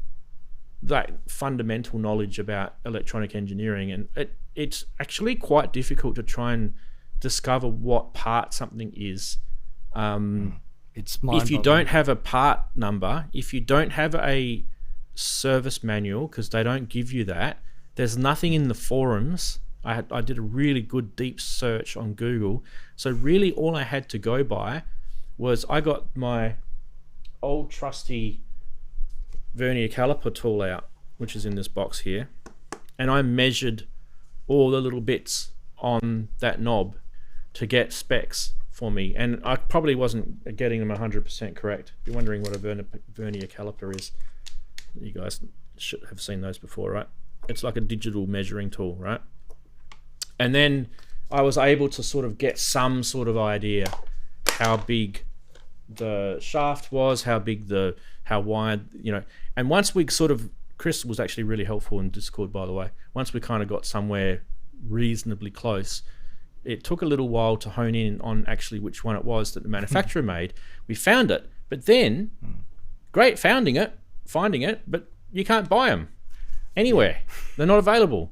that fundamental knowledge about electronic engineering, and it's actually quite difficult to try and discover what part something is. It's if you don't have a part number, if you don't have a service manual, because they don't give you that, there's nothing in the forums. I did a really good deep search on Google. So really all I had to go by was I got my old trusty vernier caliper tool out, which is in this box here, and I measured all the little bits on that knob to get specs for me, and I probably wasn't getting them 100% correct. If you're wondering what a vernier caliper is, you guys should have seen those before, right? It's like a digital measuring tool, right? And then I was able to sort of get some sort of idea how big the shaft was, how wide, and once we sort of, Chris was actually really helpful in Discord, by the way. Once we kind of got somewhere reasonably close, it took a little while to hone in on actually which one it was that the manufacturer made. We found it, but then, great finding it, but you can't buy them anywhere. They're not available.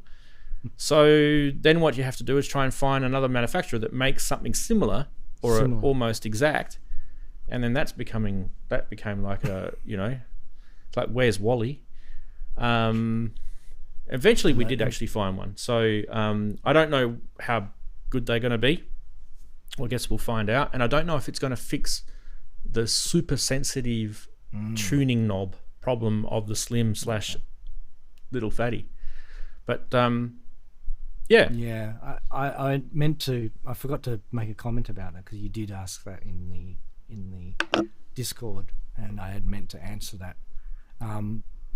So then what you have to do is try and find another manufacturer that makes something similar or almost exact. And then that became like a, it's like, where's Wally? Eventually, we did actually find one. So I don't know how good they're going to be. Well, I guess we'll find out. And I don't know if it's going to fix the super sensitive tuning knob problem of the slim / little fatty. But Yeah, I meant to. I forgot to make a comment about it because you did ask that in the Discord, and I had meant to answer that.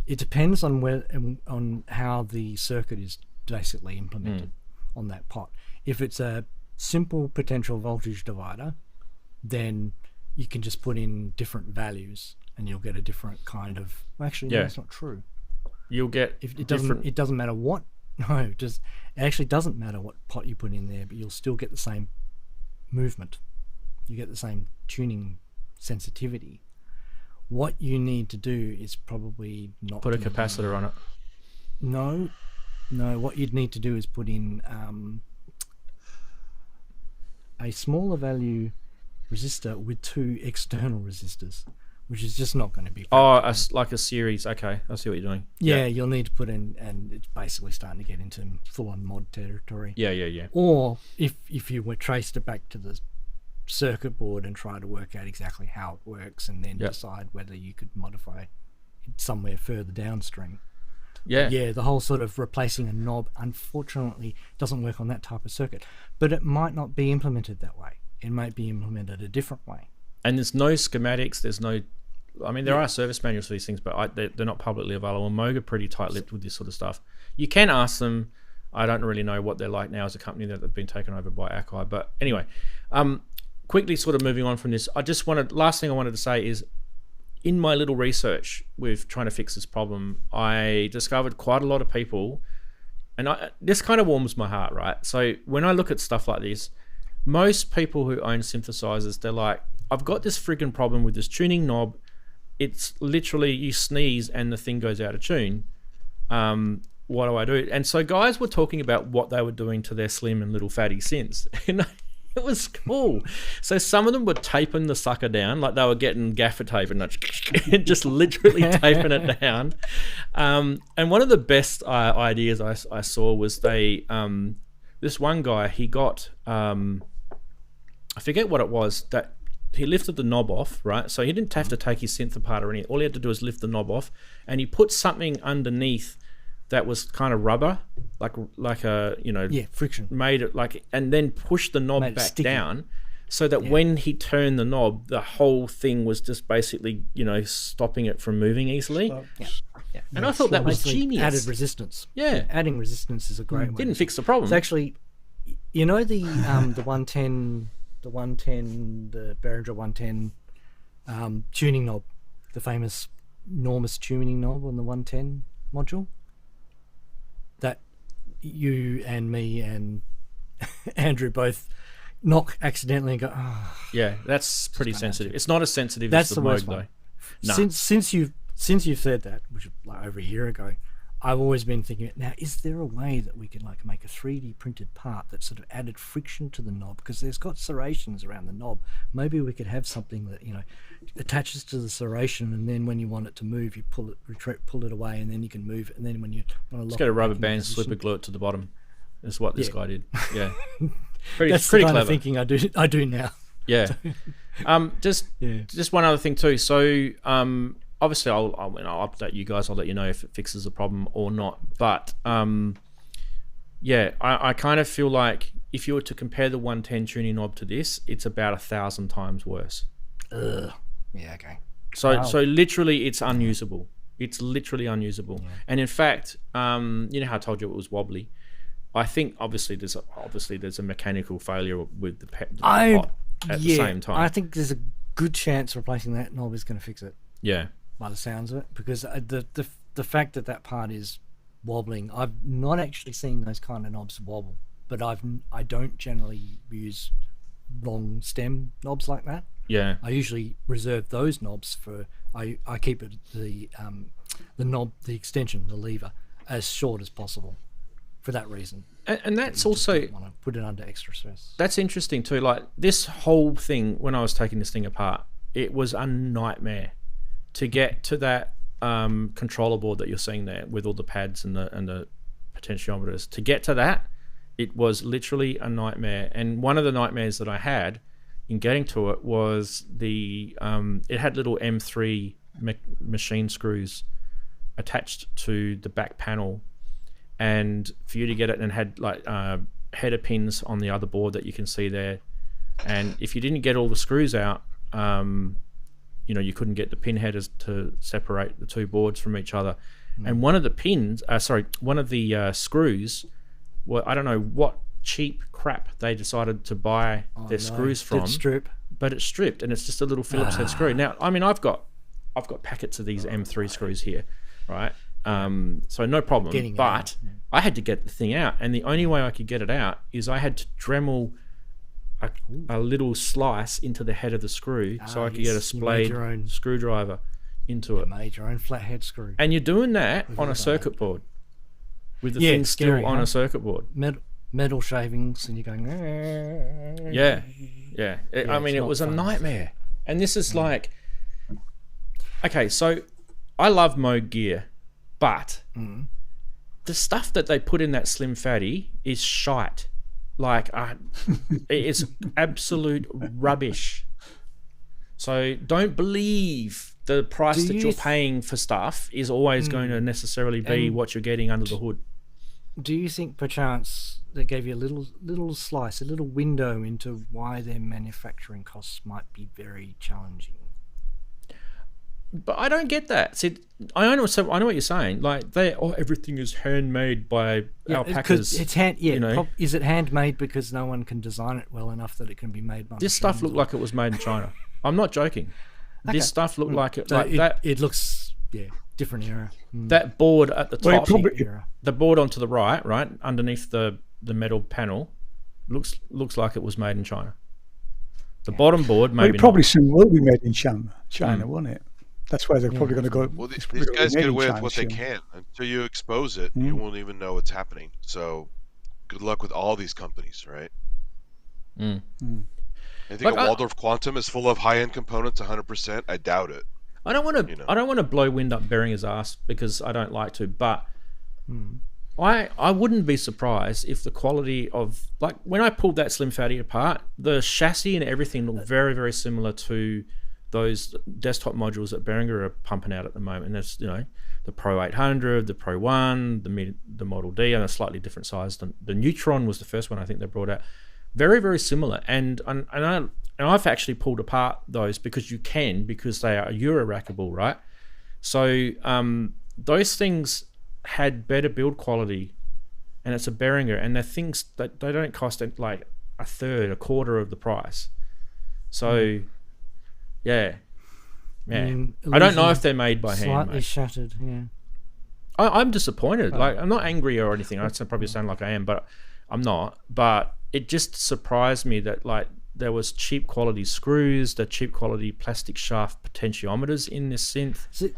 It depends on how the circuit is basically implemented on that pot. If it's a simple potential voltage divider, then you can just put in different values, and you'll get a different kind of. Actually, no, that's not true. You'll get If it doesn't matter what. No, it actually doesn't matter what pot you put in there, but you'll still get the same movement. You get the same tuning sensitivity. What you need to do is probably not put a capacitor on it. No. What you'd need to do is put in a smaller value resistor with 2 external resistors, which is just not going to be. Like a series. Okay, I see what you're doing. Yeah, you'll need to put in, and it's basically starting to get into full-on mod territory. Yeah. Or if you were traced it back to the circuit board and try to work out exactly how it works, and then decide whether you could modify it somewhere further downstream. Yeah, the whole sort of replacing a knob, unfortunately, doesn't work on that type of circuit. But it might not be implemented that way. It might be implemented a different way. And there's no schematics. There's no. I mean, there are service manuals for these things, but they're not publicly available. And Moog are pretty tight-lipped with this sort of stuff. You can ask them. I don't really know what they're like now as a company that have been taken over by Akai. But anyway, quickly sort of moving on from this, last thing I wanted to say is, in my little research with trying to fix this problem, I discovered quite a lot of people, and this kind of warms my heart, right? So when I look at stuff like this, most people who own synthesizers, they're like, I've got this friggin' problem with this tuning knob. It's literally you sneeze and the thing goes out of tune. What do I do? And so guys were talking about what they were doing to their slim and little fatty synths. And it was cool. So some of them were taping the sucker down, like they were getting gaffer tape and just literally taping it down. And one of the best ideas I saw was this one guy, he got, I forget what it was, that he lifted the knob off, right? So he didn't have to take his synth apart or anything. All he had to do was lift the knob off, and he put something underneath that was kind of rubber, like a friction, made it like, and then pushed the knob back down, so that when he turned the knob, the whole thing was just basically stopping it from moving easily. And I thought that was genius. Added resistance. Yeah, adding resistance is a great way. Didn't fix the problem. It's actually, the 110. The Behringer 110 tuning knob, the famous enormous tuning knob on the 110 module that you and me and Andrew both knock accidentally and go, yeah, that's pretty sensitive. It's not as sensitive as the Moog though. No. Since you've said that, which was like over a year ago, I've always been thinking, now, is there a way that we can make a 3D printed part that sort of added friction to the knob? Because there's got serrations around the knob. Maybe we could have something that, attaches to the serration, and then when you want it to move, you pull it away, and then you can move it. And then when you want to lock, just get a rubber band, slip a glue it to the bottom. That's what this guy did. Yeah, that's pretty the kind clever. of thinking I do now. Yeah. Just one other thing too. So obviously, I'll update you guys. I'll let you know if it fixes the problem or not. But I kind of feel like if you were to compare the 110 tuning knob to this, it's about 1,000 times worse. Yeah. Okay. So literally, it's unusable. It's literally unusable. Yeah. And in fact, how I told you it was wobbly. I think obviously there's a mechanical failure with the pot at the same time. I think there's a good chance replacing that knob is going to fix it. Yeah. By the sounds of it, because the fact that part is wobbling, I've not actually seen those kind of knobs wobble, but I don't generally use long stem knobs like that. Yeah, I usually reserve those knobs for I keep it the knob, the extension, the lever, as short as possible for that reason. And that's also want to put it under extra stress. That's interesting too. Like this whole thing, when I was taking this thing apart, it was a nightmare to get to that controller board that you're seeing there with all the pads and the potentiometers. To get to that, it was literally a nightmare. And one of the nightmares that I had in getting to it was it had little M3 machine screws attached to the back panel, and for you to get it, and had like header pins on the other board that you can see there. And if you didn't get all the screws out, you couldn't get the pin headers to separate the two boards from each other. And one of the screws, well, I don't know what cheap crap they decided to buy their screws from. Did strip. But it's stripped, and it's just a little Phillips head screw. Now, I mean, I've got packets of these M3 screws here, right? So no problem. But I had to get the thing out, and the only way I could get it out is I had to Dremel a little slice into the head of the screw, so I could get a splayed screwdriver into it. You made your own flathead screw. And you're doing that on a circuit board, with the thing still on a circuit board. Metal shavings, and you're going. Yeah. I mean, it was a nightmare. And this is like, okay, so I love Moog gear, but the stuff that they put in that Slim Fatty is shite. Like, it's absolute rubbish. So don't believe the price that you're paying for stuff is always going to necessarily be what you're getting under the hood. Do you think perchance they gave you a little slice, a little window into why their manufacturing costs might be very challenging? But I don't get that. See, I know what you're saying. Like, everything is handmade by alpacas. It's is it handmade because no one can design it well enough that it can be made by this stuff looked like it was made in China. I'm not joking. Okay. This stuff looked like it. Like that. It looks different era. That board at the top, the board onto the right, underneath the metal panel, looks like it was made in China. The bottom board maybe. It probably soon will be made in China, won't it? That's where they're probably going to go. Well, these guys get away with what they can. Until you expose it, you won't even know what's happening. So, good luck with all these companies, right? I think a Waldorf Quantum is full of high-end components, 100%. I doubt it. I don't want to blow wind up Behringer's ass because I don't like to, but I wouldn't be surprised if the quality of, like, when I pulled that Slim Fatty apart, the chassis and everything looked very, very similar to those desktop modules that Behringer are pumping out at the moment. And that's, the Pro 800, the Pro 1, the Model D, and a slightly different size. The Neutron was the first one I think they brought out. Very, very similar. And I've actually pulled apart those because they are Eurorackable, right? So those things had better build quality, and it's a Behringer, and they're things that they don't cost like a quarter of the price. So I don't know if they're made by hand. Slightly shattered, yeah. I'm disappointed. Like, I'm not angry or anything. I probably sound like I am, but I'm not. But it just surprised me that, like, there was cheap quality screws, the cheap quality plastic shaft potentiometers in this synth. So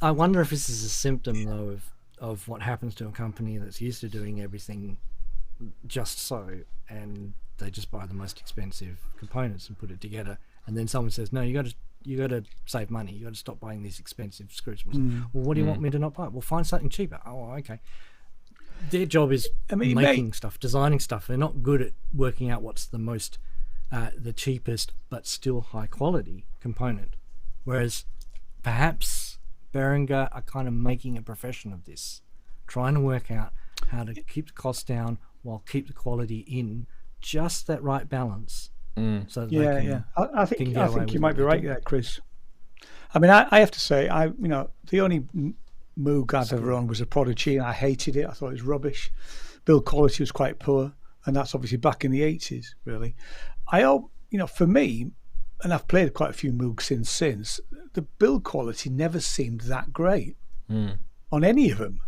I wonder if this is a symptom though of what happens to a company that's used to doing everything just so, and they just buy the most expensive components and put it together, and then someone says, no, you got to save money, you got to stop buying these expensive screws. Well, what do you want me to not buy? Well, find something cheaper. Oh, okay. Their job is making stuff, designing stuff. They're not good at working out what's the most, the cheapest but still high quality component. Whereas perhaps Behringer are kind of making a profession of this, trying to work out how to keep the costs down while keep the quality in, just that right balance. So that I think you might be right there, Chris. I mean, I have to say, the only Moog I've ever owned was a Prodigy, and I hated it. I thought it was rubbish. Build quality was quite poor, and that's obviously back in the 80s, really. For me, and I've played quite a few Moog since, the build quality never seemed that great on any of them.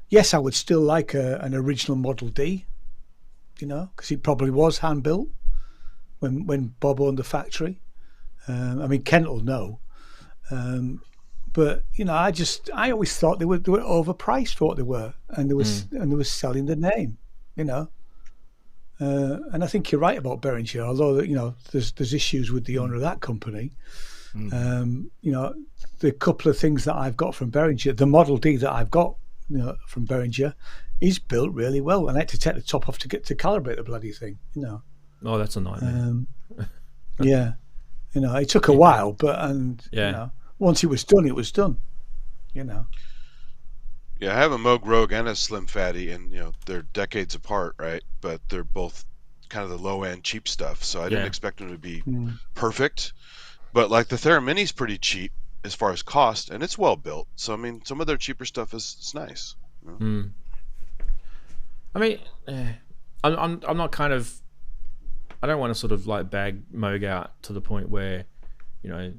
Yes, I would still like an original Model D, because it probably was hand built when Bob owned the factory. Kent will know. But I always thought they were overpriced for what they were, and they were selling the name, And I think you're right about Behringer, although there's issues with the owner of that company. You know, the couple of things that I've got from Behringer, the Model D that I've got, you know, from Behringer, is built really well. And I had to take the top off to get to calibrate the bloody thing. You know. Oh, that's a nightmare. Yeah, you know, it took a while, but Yeah. you know, once it was done, it was done. You know. Yeah, I have a Moog Rogue and a Slim Fatty, and you know they're decades apart, right? But they're both kind of the low end cheap stuff, so I didn't expect them to be perfect. But like the Theramini's pretty cheap as far as cost, and it's well built. So I mean, some of their cheaper stuff is nice. You know? I mean, I'm not kind of. I don't want to sort of like bag Moog out to the point where, you know,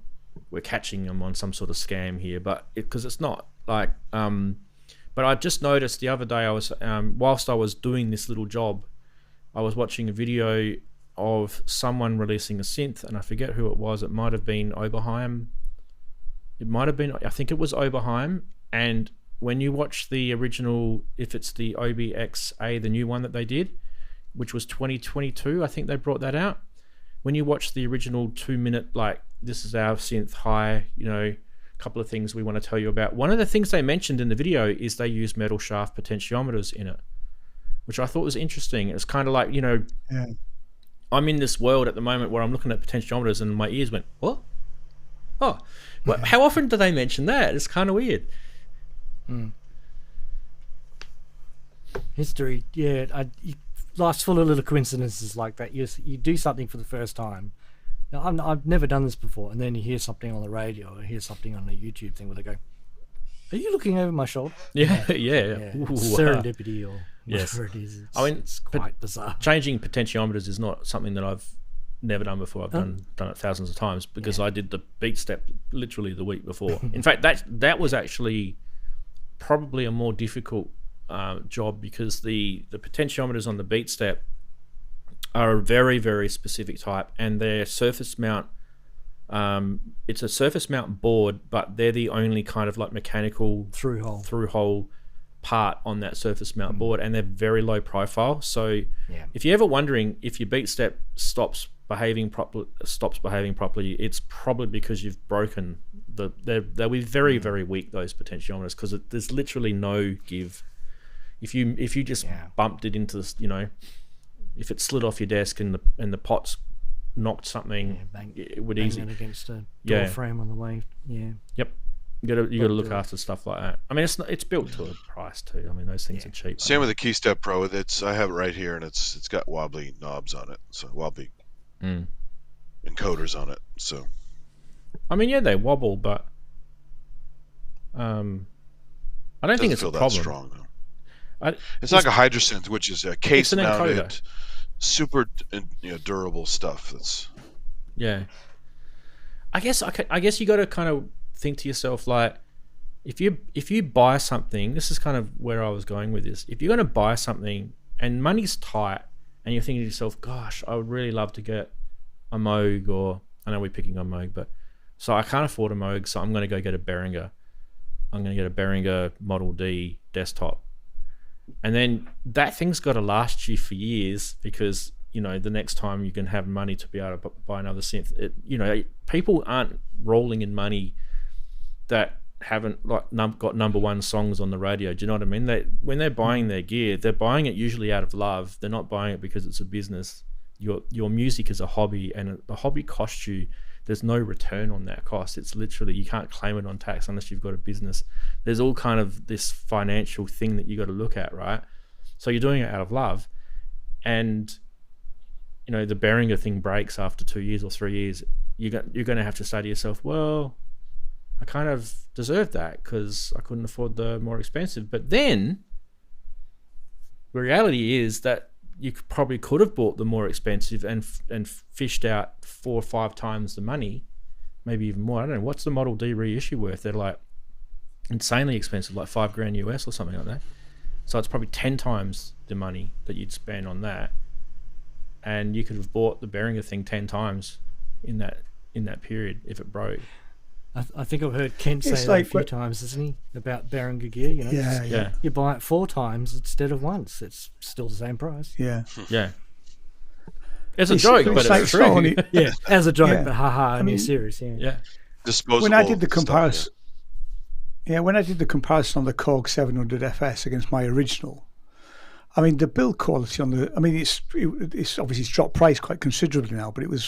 we're catching them on some sort of scam here, but because it's not like. But I just noticed the other day I was whilst I was doing this little job, I was watching a video of someone releasing a synth, and I forget who it was. It might have been Oberheim. I think it was Oberheim. And when you watch the original, if it's the OBXA, the new one that they did, which was 2022, I think they brought that out. When you watch the original 2-minute, like, this is our synth high, you know, couple of things we want to tell you about. One of the things they mentioned in the video is they use metal shaft potentiometers in it, which I thought was interesting. It's kind of like, you know, I'm in this world at the moment where I'm looking at potentiometers and my ears went, what? Oh, well, how often do they mention that? It's kind of weird. History, life's full of little coincidences like that. You do something for the first time. Now, I've never done this before, and then you hear something on the radio or hear something on a YouTube thing where they go, "Are you looking over my shoulder?" Yeah. Ooh, serendipity or whatever it is. It's quite bizarre. Changing potentiometers is not something that I've never done before. I've done it thousands of times because I did the beat step literally the week before. In fact, that was actually probably a more difficult job because the potentiometers on the beat step are a very, very specific type, and they're surface mount. It's a surface mount board, but they're the only kind of like mechanical through hole part on that surface mount board, and they're very low profile. So if you're ever wondering if your beat step stops behaving properly, it's probably because you've broken they'll be very, very weak, those potentiometers, because there's literally no give. If you just bumped it into this, you know, if it slid off your desk and the pots knocked something, it would easily bang it against a door frame on the way. Yep. You got to look after stuff like that. I mean, it's built to a price too. I mean, those things are cheap. Same with the KeyStep Pro. I have it right here, and it's got wobbly knobs on it, so wobbly encoders on it. So, I mean, they wobble, but I don't think it's a problem. That strong though. It's like a Hydrasynth, which is a case-mounted, super durable stuff. That's I guess you got to kind of think to yourself, like, if you buy something, this is kind of where I was going with this. If you're going to buy something and money's tight, and you're thinking to yourself, "Gosh, I would really love to get a Moog," or I know we're picking on Moog, but so I can't afford a Moog, so I'm going to go get a Behringer. I'm going to get a Behringer Model D desktop. And then that thing's got to last you for years, because, you know, the next time you can have money to be able to buy another synth. People aren't rolling in money that haven't got number one songs on the radio. Do you know what I mean? When they're buying their gear, they're buying it usually out of love. They're not buying it because it's a business. Your music is a hobby, and the hobby costs you. There's no return on that cost. It's literally, you can't claim it on tax unless you've got a business. There's all kind of this financial thing that you got to look at, right? So you're doing it out of love, and you know the Behringer thing breaks after 2 years or 3 years. You're going to have to say to yourself, well, I kind of deserved that because I couldn't afford the more expensive. But then the reality is that you probably could have bought the more expensive and fished out 4 or 5 times the money, maybe even more. I don't know, what's the Model D reissue worth? They're like insanely expensive, like $5,000 US or something like that. So it's probably 10 times the money that you'd spend on that, and you could have bought the Behringer thing 10 times in that period if it broke. I think I've heard Kent say that a few times, hasn't he, about Behringer gear? You know, yeah. You buy it 4 times instead of once. It's still the same price. Yeah. Yeah. It's a joke, but it's true. Sony, Yeah, as a joke, Yeah. but haha, I I mean, mean, serious. Yeah. Yeah. Disposable. when I did the stuff, comparison, when I did the comparison on the Korg 700 FS against my original, I mean, the build quality on the, I mean, it's obviously it's dropped price quite considerably now, but it was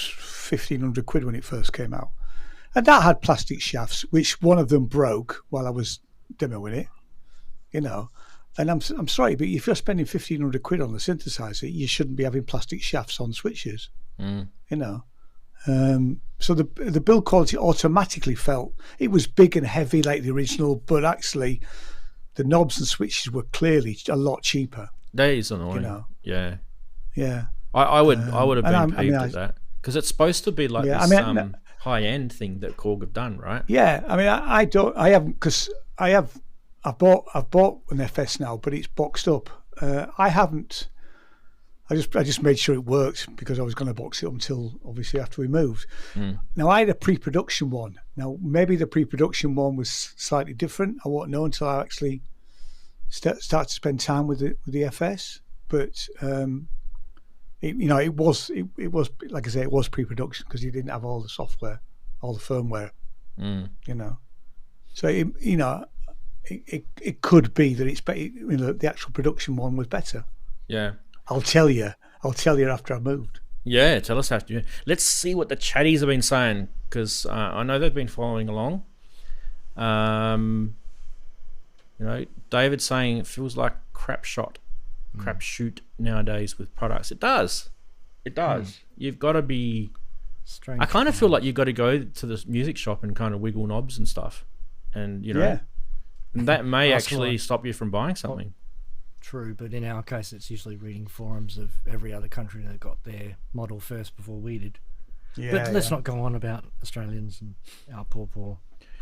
1,500 quid when it first came out. And that had plastic shafts, which one of them broke while I was demoing it, you know. And I'm sorry, but if you're spending 1,500 quid on the synthesizer, you shouldn't be having plastic shafts on switches, you know. So the build quality automatically felt, it was big and heavy like the original, but actually the knobs and switches were clearly a lot cheaper. That is annoying. You know. Yeah. Yeah. I would have been and peeved at that, because it's supposed to be like Yeah, this I mean, high end thing that Korg have done, right? Yeah, I mean, I haven't, because I've bought an FS now, but it's boxed up. I haven't. I just made sure it worked because I was going to box it up until obviously after we moved. Now I had a pre-production one. Now maybe the pre-production one was slightly different. I won't know until I actually start to spend time with the FS. But it was like I say, it was pre-production because you didn't have all the software, all the firmware. You know, so it could be that it's better. You know, the actual production one was better. Yeah. I'll tell you after I moved. Yeah, tell us after. Let's see what the chatties have been saying, because I know they've been following along. You know, David's saying it feels like crap shoot nowadays with products. It does. You've got to be. Strange. I kind of feel like you've got to go to the music shop and kind of wiggle knobs and stuff, and you know, and that may actually stop you from buying something. True, but in our case, it's usually reading forums of every other country that got their model first before we did. Yeah, but let's not go on about Australians and our poor.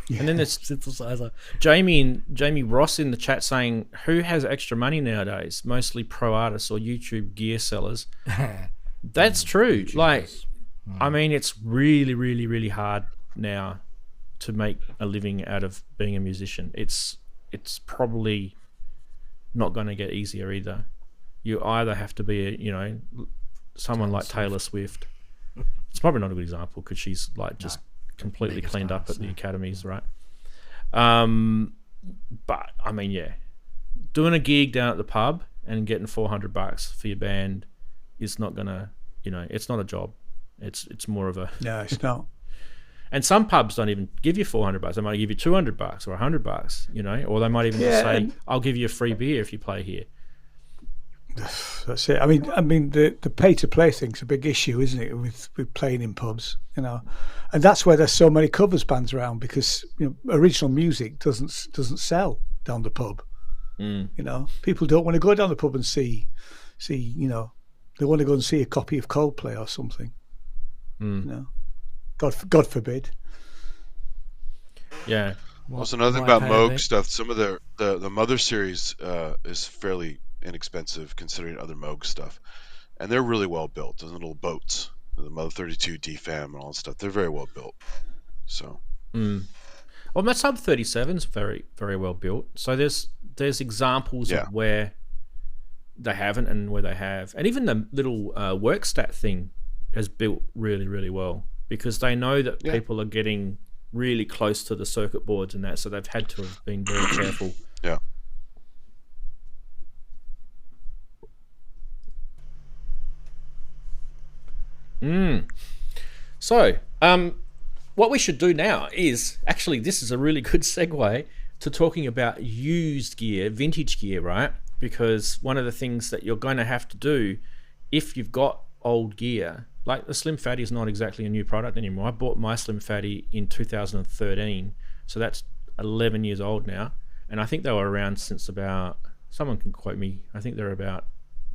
And then there's synthesizer. Jamie Ross in the chat saying, "Who has extra money nowadays? Mostly pro artists or YouTube gear sellers." That's true. Like, I mean, it's really, really, really hard now to make a living out of being a musician. It's probably not going to get easier either. You either have to be someone like Taylor Swift. It's probably not a good example because she's like just completely cleaned up at the academies, right? But I mean, yeah, doing a gig down at the pub and getting $400 for your band is not gonna, it's not a job. It's more of a No, it's not. And some pubs don't even give you $400. They might give you $200 or $100, or they might even just say, "I'll give you a free beer if you play here." That's it. I mean, the pay to play thing's a big issue, isn't it? With playing in pubs, and that's where there's so many covers bands around because original music doesn't sell down the pub. People don't want to go down the pub and see, they want to go and see a copy of Coldplay or something. God forbid. Yeah. Also, another thing about Moog stuff. Some of the Mother series is fairly inexpensive considering other Moog stuff, and they're really well built. Those little boats, the Mother 32 DFAM and all that stuff. They're very well built. So. Well, my Sub 37's very, very well built. So there's examples of where they haven't and where they have, and even the little Workstat thing has built really, really well. Because they know that people are getting really close to the circuit boards and that, so they've had to have been very careful. Yeah. So, what we should do now is, actually, this is a really good segue to talking about used gear, vintage gear, right? Because one of the things that you're going to have to do if you've got old gear, like the Slim Fatty is not exactly a new product anymore. I bought my Slim Fatty in 2013, so that's 11 years old now, and I think they were around since about, someone can quote me, I think they're about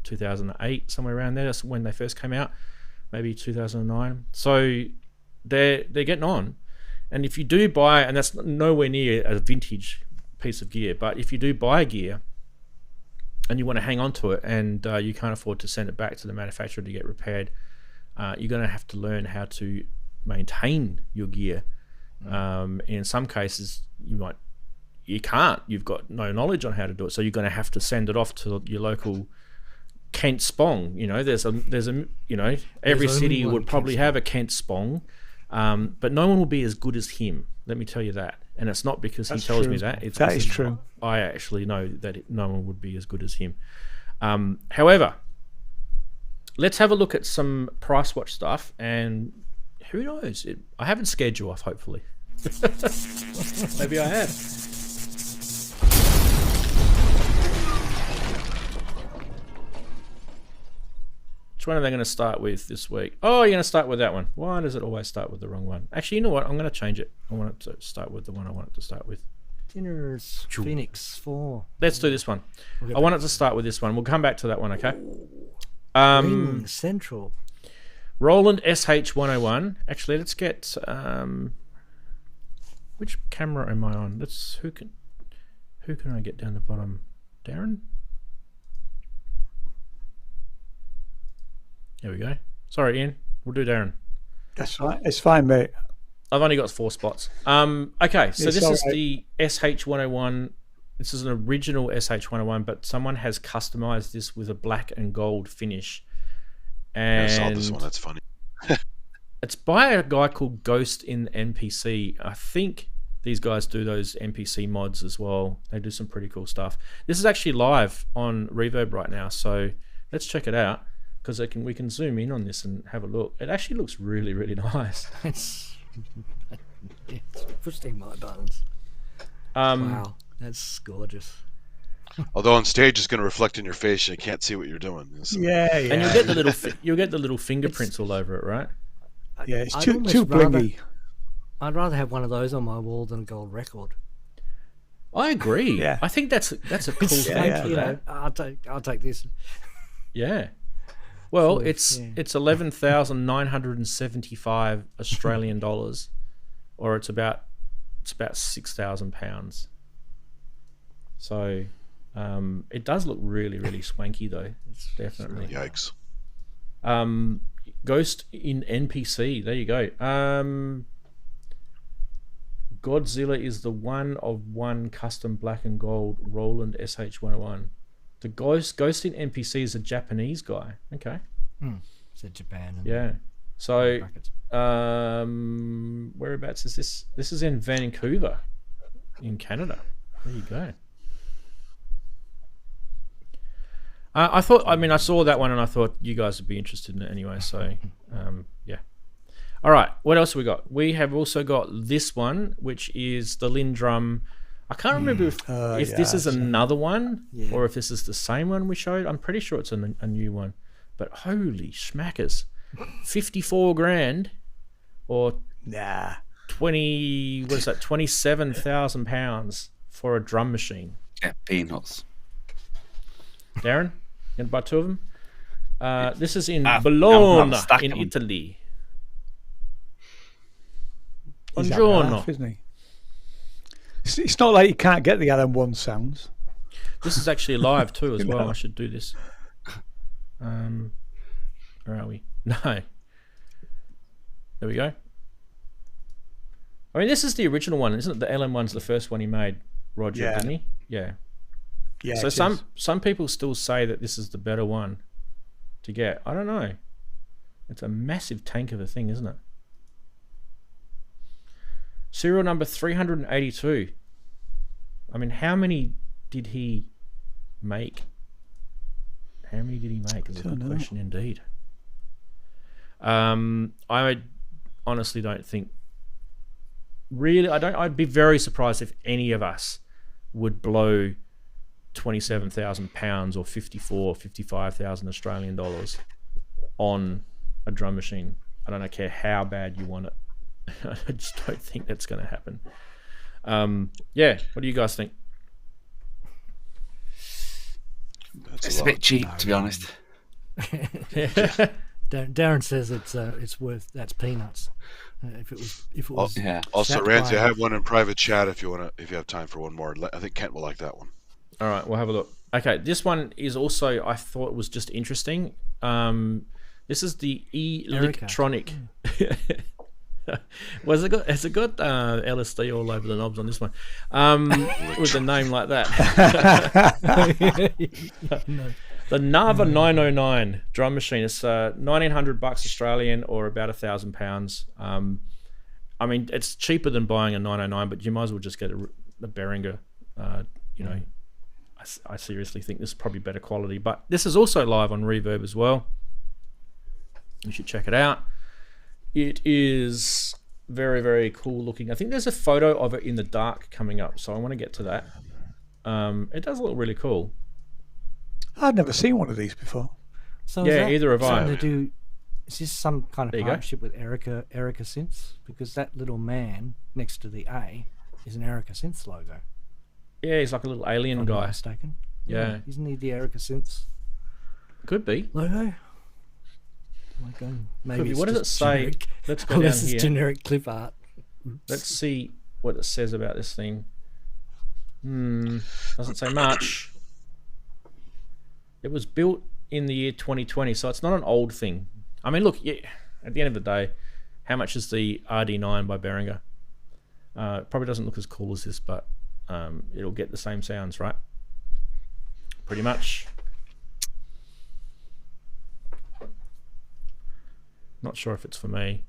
2008, somewhere around there. That's when they first came out, maybe 2009. So they're getting on, and if you do buy, and that's nowhere near a vintage piece of gear, but if you do buy gear and you want to hang on to it and you can't afford to send it back to the manufacturer to get repaired, you're going to have to learn how to maintain your gear. In some cases, you can't. You've got no knowledge on how to do it, so you're going to have to send it off to your local Kent Spong. You know, there's a you know, every There's city only one would probably Kent have a Kent Spong, but no one will be as good as him. Let me tell you that. And it's not because he tells me that. It's That is because true. I actually know that no one would be as good as him. However, let's have a look at some price watch stuff, and who knows? I haven't scared you off, hopefully. Maybe I have. Which one are they going to start with this week? Oh, you're going to start with that one. Why does it always start with the wrong one? Actually, you know what? I'm going to change it. I want it to start with the one I want it to start with. Dinner's Phoenix 4. Let's do this one. I want it to start with this one. We'll come back to that one, okay? Ring Central. Roland SH101. Actually, let's get... which camera am I on? Who can I get down the bottom? Darren? There we go. Sorry, Ian. We'll do Darren. That's fine. It's fine, mate. I've only got 4 spots. Okay, so It's this is alright. the SH101. This is an original SH101, but someone has customized this with a black and gold finish. And I saw this one. That's funny. it's by a guy called Ghost in NPC. I think these guys do those NPC mods as well. They do some pretty cool stuff. This is actually live on Reverb right now, so let's check it out, because we can zoom in on this and have a look. It actually looks really, really nice. It's pushing my buttons. Wow, that's gorgeous. Although on stage it's going to reflect in your face, and you can't see what you're doing. So. Yeah. And you'll get the little fingerprints all over it, right? Yeah, it's I'd too almost blingy. I'd rather have one of those on my wall than a gold record. I agree. Yeah. I think that's a cool thing yeah. for You that. know, I'll take this. Yeah. Well, Sure, it's yeah. it's 11,975 Australian dollars, or it's about £6,000. So, it does look really, really swanky though. It's definitely. Yikes. Ghost in NPC. There you go. Godzilla is the one of one custom black and gold Roland SH101. The Ghost in NPC is a Japanese guy. Okay. Said Japan. And Yeah. So, brackets. whereabouts is this? This is in Vancouver, in Canada. There you go. I saw that one and I thought you guys would be interested in it anyway. So, yeah. All right. What else have we got? We have also got this one, which is the Lindrum. I can't remember if this is another one or if this is the same one we showed. I'm pretty sure it's a new one. But holy schmackers. 54 grand or 27,000 pounds for a drum machine. Yeah, peanuts. Darren, you gonna buy 2 of them? This is in I'm Bologna, stacking in them. Italy. He's having a Buongiorno. laugh, isn't he? It's not like you can't get the LM1 sounds. This is actually live too as well. I should do this. Where are we? No. There we go. I mean, this is the original one, isn't it? The LM1's the first one he made, Roger, Yeah. didn't he? Yeah. Yeah. So it some is. people still say that this is the better one to get. I don't know. It's a massive tank of a thing, isn't it? Serial number 382. I mean, how many did he make? How many did he make? Is a Don't good know. question indeed. I honestly don't think. Really, I'd be very surprised if any of us would blow 27,000 pounds or 55,000 Australian dollars on a drum machine. I don't care how bad you want it. I just don't think that's going to happen. Yeah, what do you guys think? It's a bit cheap, to be honest. Darren says it's worth that's peanuts. If it was Yeah. Also, sat Ranzee, by- I have one in private chat if you have time for one more. I think Kent will like that one. All right, we'll have a look. Okay, this one is also, I thought was just interesting. This is the electronic. Has it got LSD all over the knobs on this one? With a name like that. No. The Nava 909 drum machine. It's $1,900 Australian, or about £1,000. I mean, it's cheaper than buying a 909, but you might as well just get a Behringer. You know, I seriously think this is probably better quality. But this is also live on Reverb as well. You should check it out. It is very, very cool looking. I think there's a photo of it in the dark coming up, so I want to get to that. It does look really cool. I'd never seen one of these before. So Yeah, either have I. Is this some kind There of you go. partnership with Erica Synths? Because that little man next to the A is an Erica Synths logo. Yeah, he's like a little alien If I'm not guy. mistaken. Yeah. Isn't he the Erica Synths Could be. logo? Like, maybe Could be. it's What does it just say? generic- Let's go down unless it's here. generic clip art. Let's see what it says about this thing. Doesn't say much. It was built in the year 2020, so it's not an old thing. I mean, look, yeah, at the end of the day, how much is the RD9 by Behringer? It probably doesn't look as cool as this, but it'll get the same sounds, right? Pretty much. Not sure if it's for me.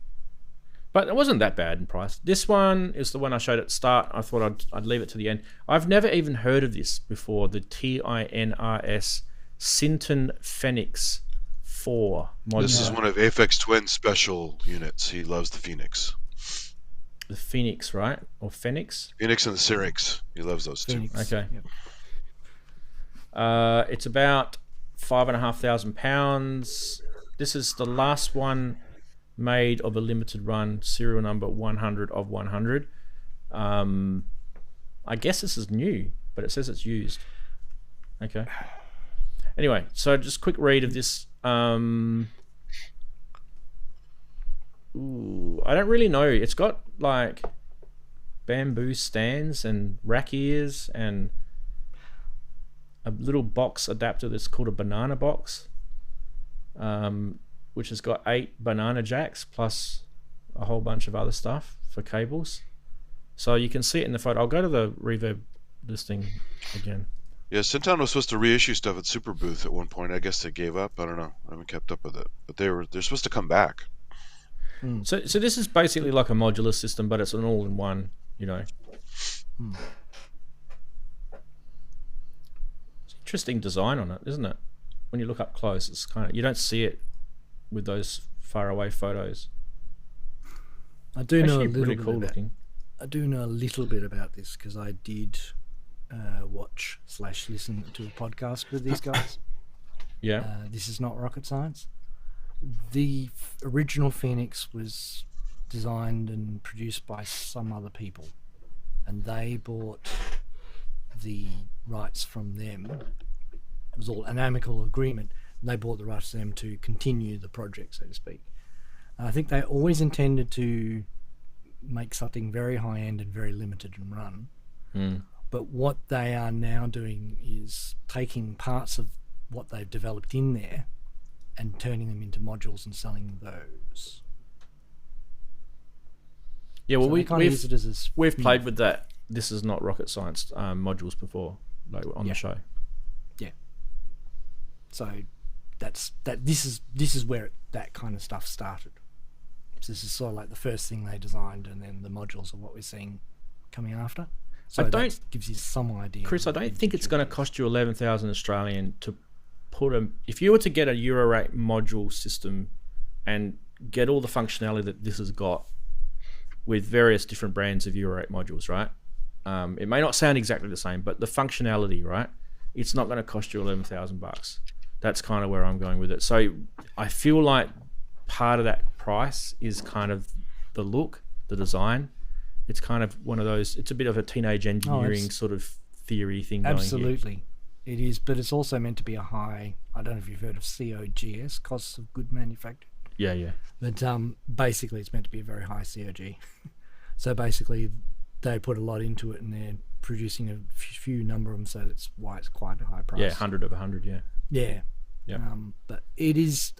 But it wasn't that bad in price. This one is the one I showed at the start. I thought I'd leave it to the end. I've never even heard of this before. The TINRS Sinton Phoenix 4 modular. This is one of Aphex Twin's special units. He loves the Phoenix. The Phoenix, right? Or Phoenix? Phoenix and the Syrinx. He loves those two. Phoenix. Okay. Yep. It's about £5,500. This is the last one made of a limited run, serial number 100 of 100. I guess this is new, but it says it's used. Okay. Anyway, so just quick read of this. Ooh, I don't really know. It's got like bamboo stands and rack ears and a little box adapter that's called a banana box, which has got 8 banana jacks plus a whole bunch of other stuff for cables. So you can see it in the photo. I'll go to the Reverb listing again. Yeah, Syntown was supposed to reissue stuff at Super Booth at one point. I guess they gave up. I don't know. I haven't kept up with it. But they're supposed to come back. So this is basically like a modular system, but it's an all-in-one, you know. It's interesting design on it, isn't it? When you look up close, it's kind of, you don't see it with those far away photos. I do know a Actually little pretty bit cool about, looking. I do know a little bit about this because I did watch/listen to a podcast with these guys. Yeah. This is not rocket science. The original Phoenix was designed and produced by some other people, and they bought the rights from them. It was all an amicable agreement. And they bought the rights to them to continue the project, so to speak. And I think they always intended to make something very high-end and very limited and run. But what they are now doing is taking parts of what they've developed in there and turning them into modules and selling those. Yeah, well, So they kinda use it as a we've played with that. This is not rocket science modules before, like on the show. Yeah. So this is where that kind of stuff started. So this is sort of like the first thing they designed, and then the modules are what we're seeing coming after. So that gives you some idea. Chris, I don't think it's going to cost you 11,000 Australian to put if you were to get a eurorack module system and get all the functionality that this has got with various different brands of eurorack modules, right? It may not sound exactly the same, but the functionality, right? It's not going to cost you $11,000. That's kind of where I'm going with it. So I feel like part of that price is kind of the look, the design. It's kind of one of those, it's a bit of a teenage engineering sort of theory thing going here. Absolutely. It is, but it's also meant to be a high, I don't know if you've heard of COGS, costs of good manufacture. Yeah. But basically it's meant to be a very high COG. So basically they put a lot into it and they're producing a few number of them, so that's why it's quite a high price. Yeah, 100 of 100, yeah. Yeah. Yeah. But it is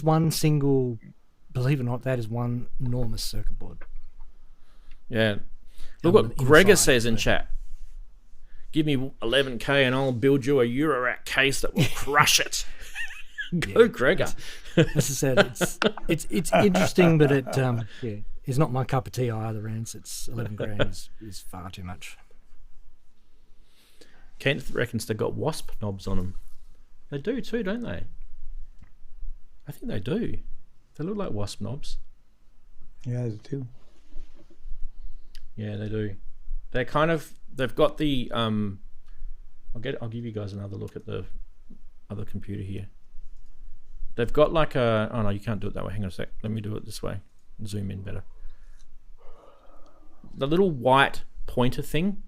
one single, believe it or not, that is one enormous circuit board. Yeah. Look what Gregor says in chat. Give me 11K and I'll build you a Eurorack case that will crush it. Go, Gregor. As I said, it's interesting, but it's not my cup of tea either. Rance, it's 11 grand is far too much. Kent reckons they got wasp knobs on them. They do too, don't they? I think they do. They look like wasp knobs. Yeah, they do. Yeah, they do. They're kind of. They've got the. I'll give you guys another look at the other computer here. They've got like a. Oh no, you can't do it that way. Hang on a sec. Let me do it this way. Zoom in better. The little white pointer thing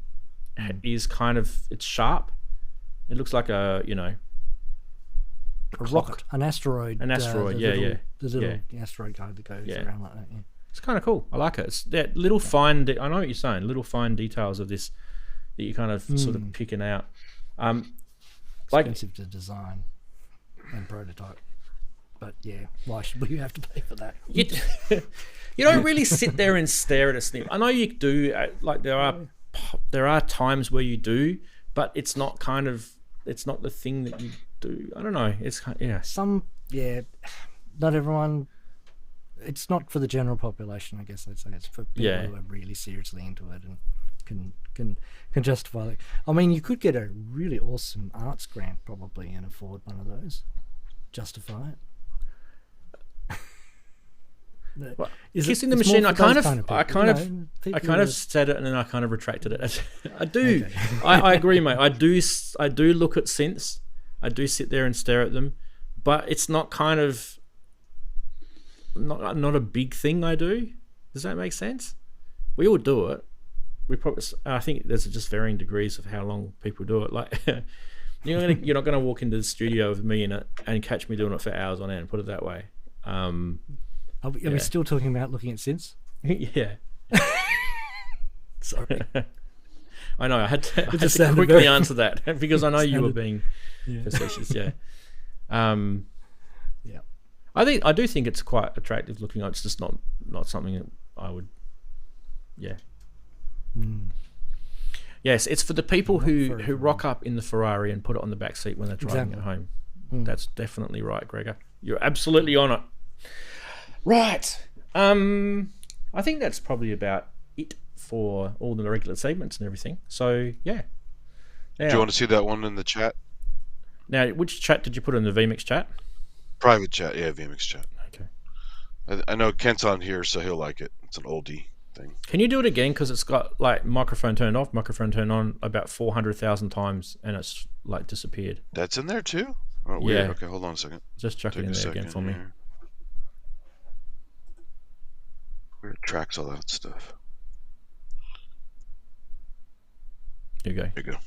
is kind of. It's sharp. It looks like a a rocket, an asteroid. An asteroid, the little asteroid guy that goes around like that. Yeah. It's kind of cool. I like it. It's that little fine. I know what you're saying. Little fine details of this that you kind of sort of picking out. Expensive to design and prototype, but yeah, why should we have to pay for that? You don't really sit there and stare at a snip. I know you do. Like there are times where you do, but it's not it's not the thing that you do. I don't know. It's not everyone. It's not for the general population, I guess I'd say. It's for people who are really seriously into it and can justify it. I mean, you could get a really awesome arts grant probably and afford one of those. Justify it. Well, Kissing the Machine, I kind of said it and then I kind of retracted it. I do. Okay. I agree, mate. I do look at synths. I do sit there and stare at them, but it's not kind of not a big thing I do. Does that make sense? We all do it. I think there's just varying degrees of how long people do it. Like you're not gonna walk into the studio with me in it and catch me doing it for hours on end. Put it that way. Are we still talking about looking at synths? Yeah. Sorry. I know. I had to quickly answer that because I know you were being facetious. Yeah. Yeah. I do think it's quite attractive looking. It's just not something that I would. Yeah. Yes, it's for the people who rock up in the Ferrari and put it on the back seat when they're driving at home. That's definitely right, Gregor. You're absolutely on it. Right. I think that's probably about it for all the regular segments and everything. So yeah. Do you want to see that one in the chat? Now, which chat did you put in the VMix chat? Private chat, yeah, VMix chat. Okay. I know Kent's on here, so he'll like it. It's an oldie thing. Can you do it again? Because it's got like microphone turned off, microphone turned on about 400,000 times, and it's like disappeared. That's in there too? Oh, weird. Yeah. Okay, hold on a second. Just chuck it in there again for me. Where it tracks all that stuff. Here you go. There you go.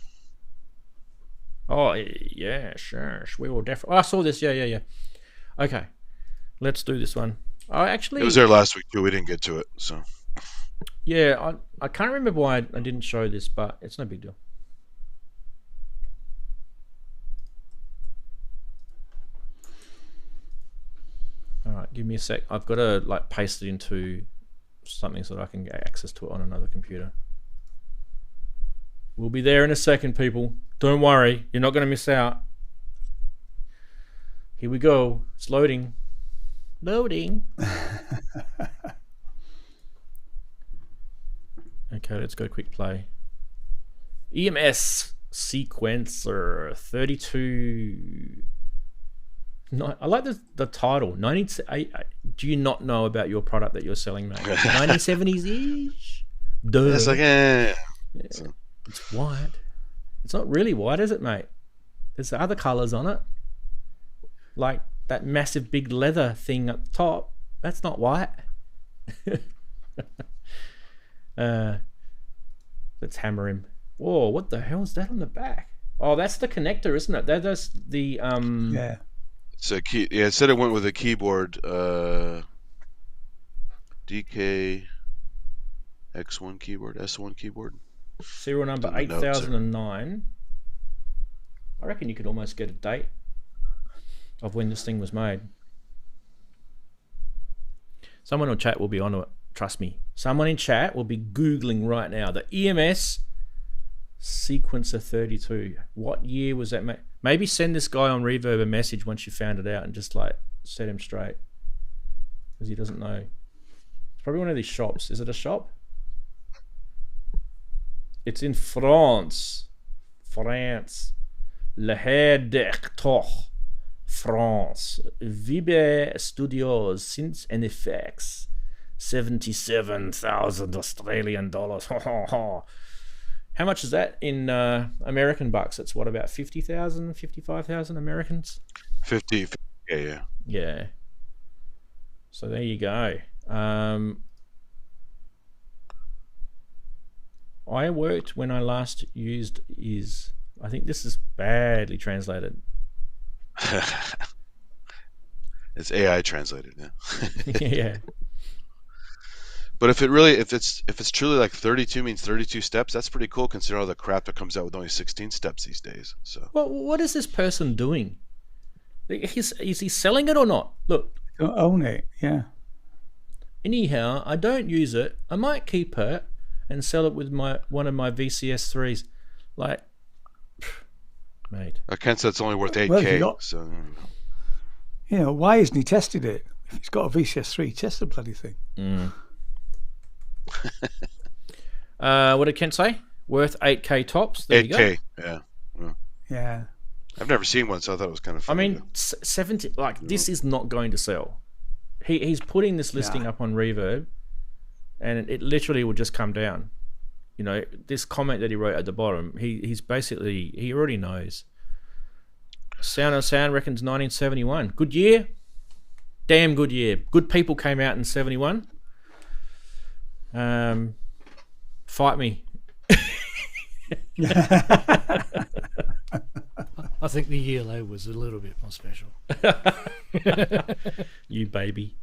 Oh yeah, sure. We will definitely. Oh, I saw this. Yeah. Okay, let's do this one. Actually, it was there last week too. We didn't get to it, so. Yeah, I can't remember why I didn't show this, but it's no big deal. All right, give me a sec. I've got to like paste it into something so that I can get access to it on another computer. We'll be there in a second, people. Don't worry, you're not going to miss out. Here we go. It's loading. Loading. Okay, let's go quick play. EMS sequencer 32. No, I like the title. 90. Do you not know about your product that you're selling, mate? 1970s-ish? Duh. Yes, I can. Yeah. It's white. It's not really white, is it, mate? There's other colours on it. Like that massive big leather thing at the top. That's not white. Let's hammer him. Whoa, what the hell is that on the back? Oh, that's the connector, isn't it? That's the Yeah. It's a key. Yeah, it said it went with a keyboard. DK X1 keyboard, S1 keyboard. Serial number 8009. I reckon you could almost get a date of when this thing was made. Someone in chat will be onto it. Trust me. Someone in chat will be Googling right now. The EMS Sequencer 32. What year was that? Maybe send this guy on Reverb a message once you found it out and just like set him straight, because he doesn't know. It's probably one of these shops. Is it a shop? It's in France. Le Herdector, France. Vibe Studios, Synths and Effects. 77,000 Australian dollars. How much is that in American bucks? It's what, about 50,000, 55,000 Americans? 50, yeah. Yeah. So there you go. I worked when I last used is. I think this is badly translated. It's AI translated, yeah. Yeah. But if it's truly like 32 means 32 steps, that's pretty cool considering all the crap that comes out with only 16 steps these days. So Well, what is this person doing? Is he selling it or not? Look. Don't own it, yeah. Anyhow, I don't use it. I might keep it and sell it with one of my VCS 3s. Like, mate. Ken said it's only worth 8K. Well, So you know, why hasn't he tested it? If he's got a VCS 3, test the bloody thing. What did Kent say? Worth 8K tops. There 8K, you go. yeah. Yeah. I've never seen one, so I thought it was kind of I funny. mean, 70. Like, this is not going to sell. He's putting this listing up on Reverb, and it literally will just come down. You know, this comment that he wrote at the bottom, he's basically, he already knows. Sound on Sound reckons 1971. Good year. Damn good year. Good people came out in 71. Fight me. I think the year low was a little bit more special. You baby.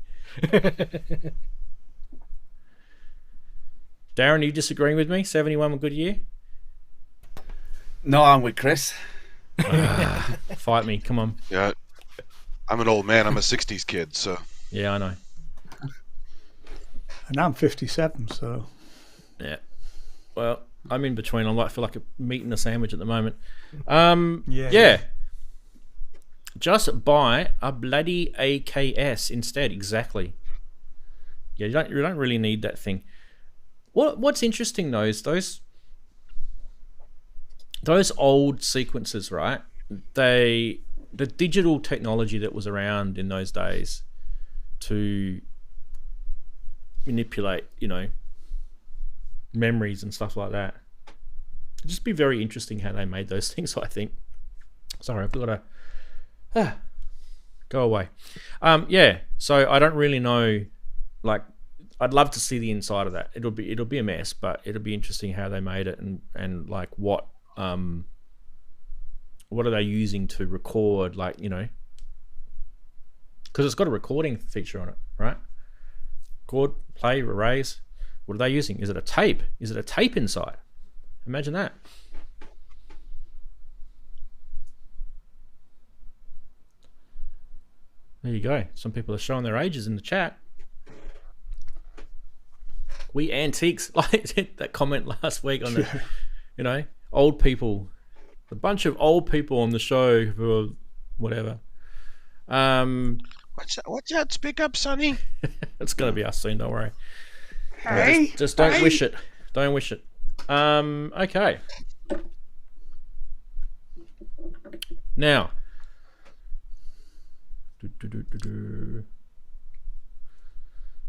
Darren, are you disagreeing with me? 71 a good year? No, I'm with Chris. Fight me, come on. Yeah, I'm an old man. I'm a 60s kid, so. Yeah, I know. And I'm 57, so. Yeah. Well, I'm in between. I feel like a meat and a sandwich at the moment. Yeah. Just buy a bloody AKS instead. Exactly. Yeah, you don't really need that thing. What's interesting though is those old sequences, right? The digital technology that was around in those days to manipulate, you know, memories and stuff like that. It'd just be very interesting how they made those things, I think. Sorry, I've got to go away. Yeah, so I don't really know, like, I'd love to see the inside of that. It'll be a mess, but it'll be interesting how they made it and like what are they using to record, like, you know, because it's got a recording feature on it, right? Record, play, erase. What are they using? Is it a tape? Is it a tape inside? Imagine that. There you go. Some people are showing their ages in the chat. We antiques, like that comment last week on the, you know, old people, a bunch of old people on the show who are whatever. What's that? Speak up, Sonny. It's gonna be us soon. Don't worry. Hey, Just don't wish it. Don't wish it. Okay. Now.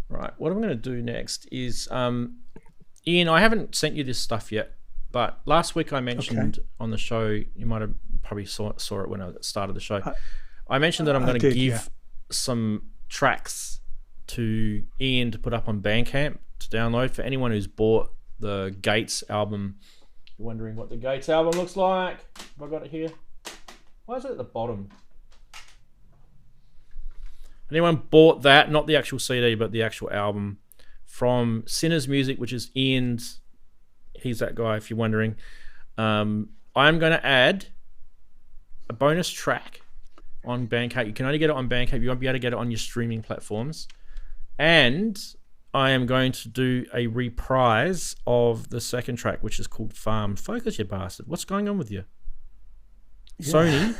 Right, what I'm going to do next is, Ian, I haven't sent you this stuff yet, but last week I mentioned on the show, you might have probably saw it when I started the show. I mentioned that I'm going to give some tracks to Ian to put up on Bandcamp to download for anyone who's bought the Gates album. You're wondering what the Gates album looks like. Have I got it here? Why is it at the bottom? Anyone bought that, not the actual CD, but the actual album from Sinners Music, which is Ian's. He's that guy, if you're wondering. I'm going to add a bonus track on Bandcamp. You can only get it on Bandcamp. You won't be able to get it on your streaming platforms. And I am going to do a reprise of the second track, which is called Farm. Focus, you bastard. What's going on with you? Yeah. Sony.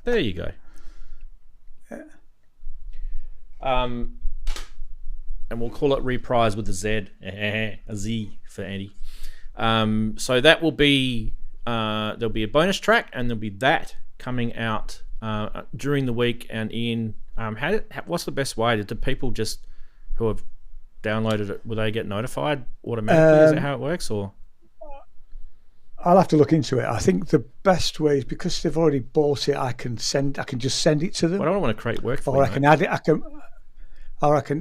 There you go. And we'll call it reprise with a Z. A Z for Andy. So that will be, there'll be a bonus track, and there'll be that coming out during the week. And Ian, what's the best way? Do people just who have downloaded it, will they get notified automatically? Is that how it works, or? I'll have to look into it. I think the best way is because they've already bought it. I can just send it to them. Well, I don't want to create work for or I can add it. I can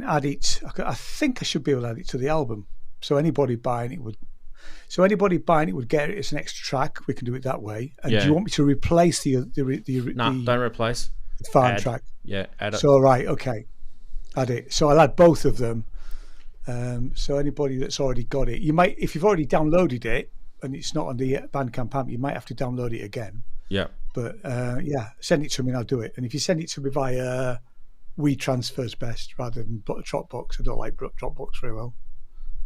add it. I think I should be able to add it to the album. So anybody buying it would get it as an extra track. We can do it that way. And do you want me to replace the don't replace the farm track? Yeah, add it. So right, okay, add it. So I'll add both of them. So anybody that's already got it, you might, if you've already downloaded it and it's not on the Bandcamp app, you might have to download it again. Yeah. But send it to me and I'll do it. And if you send it to me via WeTransfer's best rather than Dropbox. I don't like Dropbox very well.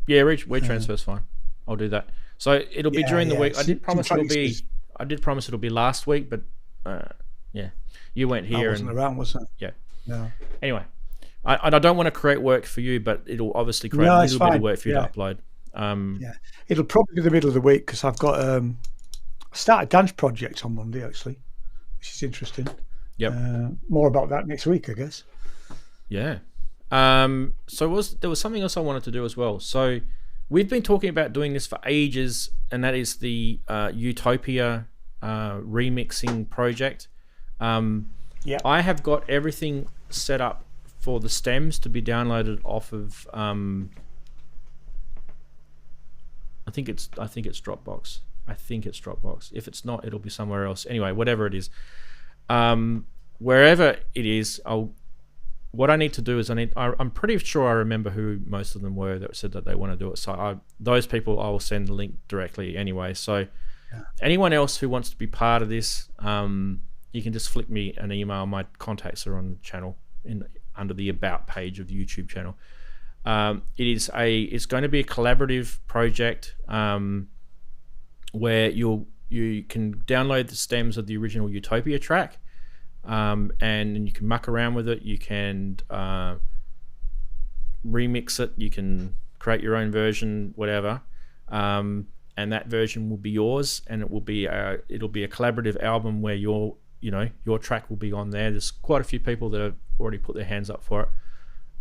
Yeah, WeTransfer's fine. I'll do that. So it'll be during the week. I did promise it'll be last week, but you went here. I wasn't around, was I? Yeah. No. Anyway, I don't want to create work for you, but it'll obviously create a little bit of work for you to upload. It'll probably be the middle of the week because I've got I start a dance project on Monday actually, which is interesting. Yep. More about that next week, I guess. Yeah. So there was something else I wanted to do as well. So we've been talking about doing this for ages, and that is the Utopia remixing project. I have got everything set up for the stems to be downloaded off of I think it's Dropbox. If it's not, it'll be somewhere else. Anyway, whatever it is, wherever it is, what I need to do is I'm pretty sure I remember who most of them were that said that they want to do it. So those people I will send the link directly anyway. So anyone else who wants to be part of this, you can just flick me an email. My contacts are on the channel under the About page of the YouTube channel. It's going to be a collaborative project where you can download the stems of the original Utopia track, and you can muck around with it. You can remix it. You can create your own version, whatever, and that version will be yours. And it'll be a collaborative album where your track will be on there. There's quite a few people that have already put their hands up for it.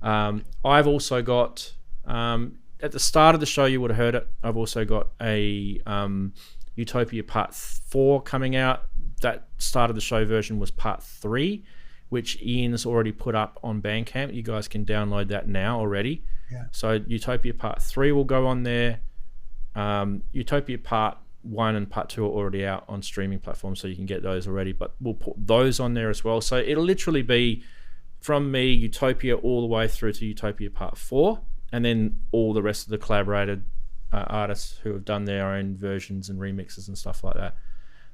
I've also got at the start of the show, you would have heard it. I've also got a Utopia Part 4 coming out. That start of the show version was Part 3, which Ian's already put up on Bandcamp. You guys can download that now already. Yeah. So Utopia Part 3 will go on there. Utopia Part 1 and Part 2 are already out on streaming platforms, so you can get those already. But we'll put those on there as well. So it'll literally be from me, Utopia, all the way through to Utopia Part 4, and then all the rest of the collaborated artists who have done their own versions and remixes and stuff like that.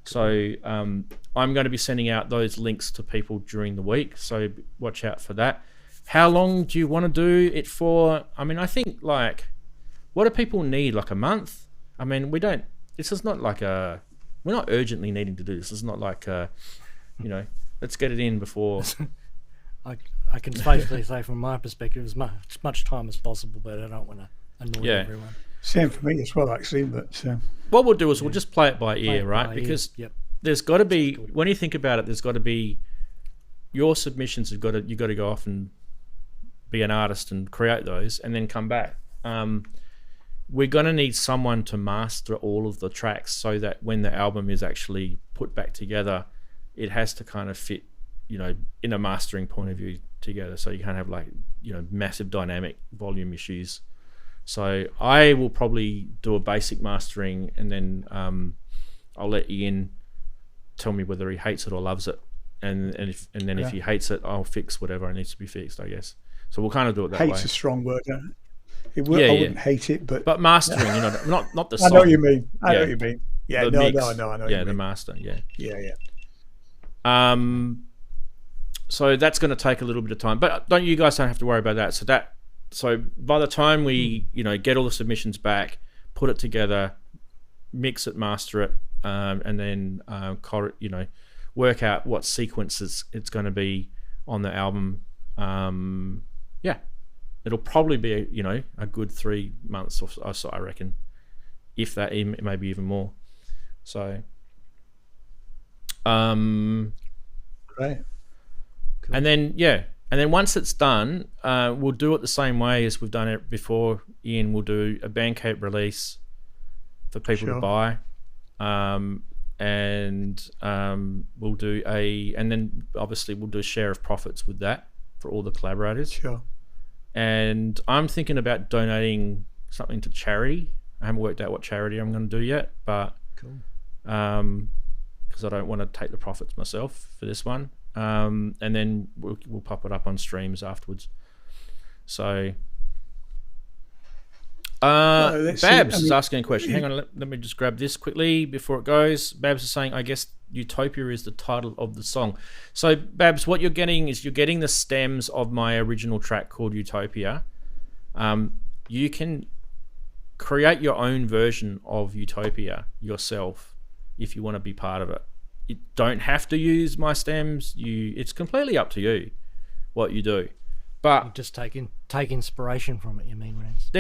So I'm going to be sending out those links to people during the week, so watch out for that. How long do you want to do it for? I mean, I think, like, what do people need? Like a month? I mean, this is not like we're not urgently needing to do this. It's not like, let's get it in before. I can safely say from my perspective as much time as possible, but I don't want to annoy everyone. Same for me as well, actually. But what we'll do is we'll just play it by ear, right? Because there's got to be, when you think about it, there's got to be, your submissions you've got to go off and be an artist and create those, and then come back. We're going to need someone to master all of the tracks so that when the album is actually put back together, it has to kind of fit, in a mastering point of view together. So you can't have massive dynamic volume issues. So I will probably do a basic mastering, and then I'll let Ian tell me whether he hates it or loves it, and if he hates it, I'll fix whatever needs to be fixed, I guess. So we'll kind of do it that way. Hate's a strong word. I wouldn't hate it, but mastering, not the song. I know what you mean. I know what you mean. Yeah, I know. Yeah, the master. Yeah. Yeah. So that's going to take a little bit of time, but you guys don't have to worry about that. So So by the time we, get all the submissions back, put it together, mix it, master it, and then work out what sequences it's going to be on the album. It'll probably be a good 3 months or so, I reckon, if that, maybe even more. So, Great. Cool. And then once it's done, we'll do it the same way as we've done it before. Ian, we'll do a Bandcamp release for people to buy, and we'll do and then obviously we'll do a share of profits with that for all the collaborators. Sure. And I'm thinking about donating something to charity. I haven't worked out what charity I'm going to do yet, but Cool. Because I don't want to take the profits myself for this one. And then we'll pop it up on streams afterwards. So, Babs is asking a question. Hang on, let me just grab this quickly before it goes. Babs is saying, I guess Utopia is the title of the song. So, Babs, what you're getting is you're getting the stems of my original track called Utopia. You can create your own version of Utopia yourself if you want to be part of it. You don't have to use my stems. It's completely up to you what you do. But You just take inspiration from it, you mean, Rance?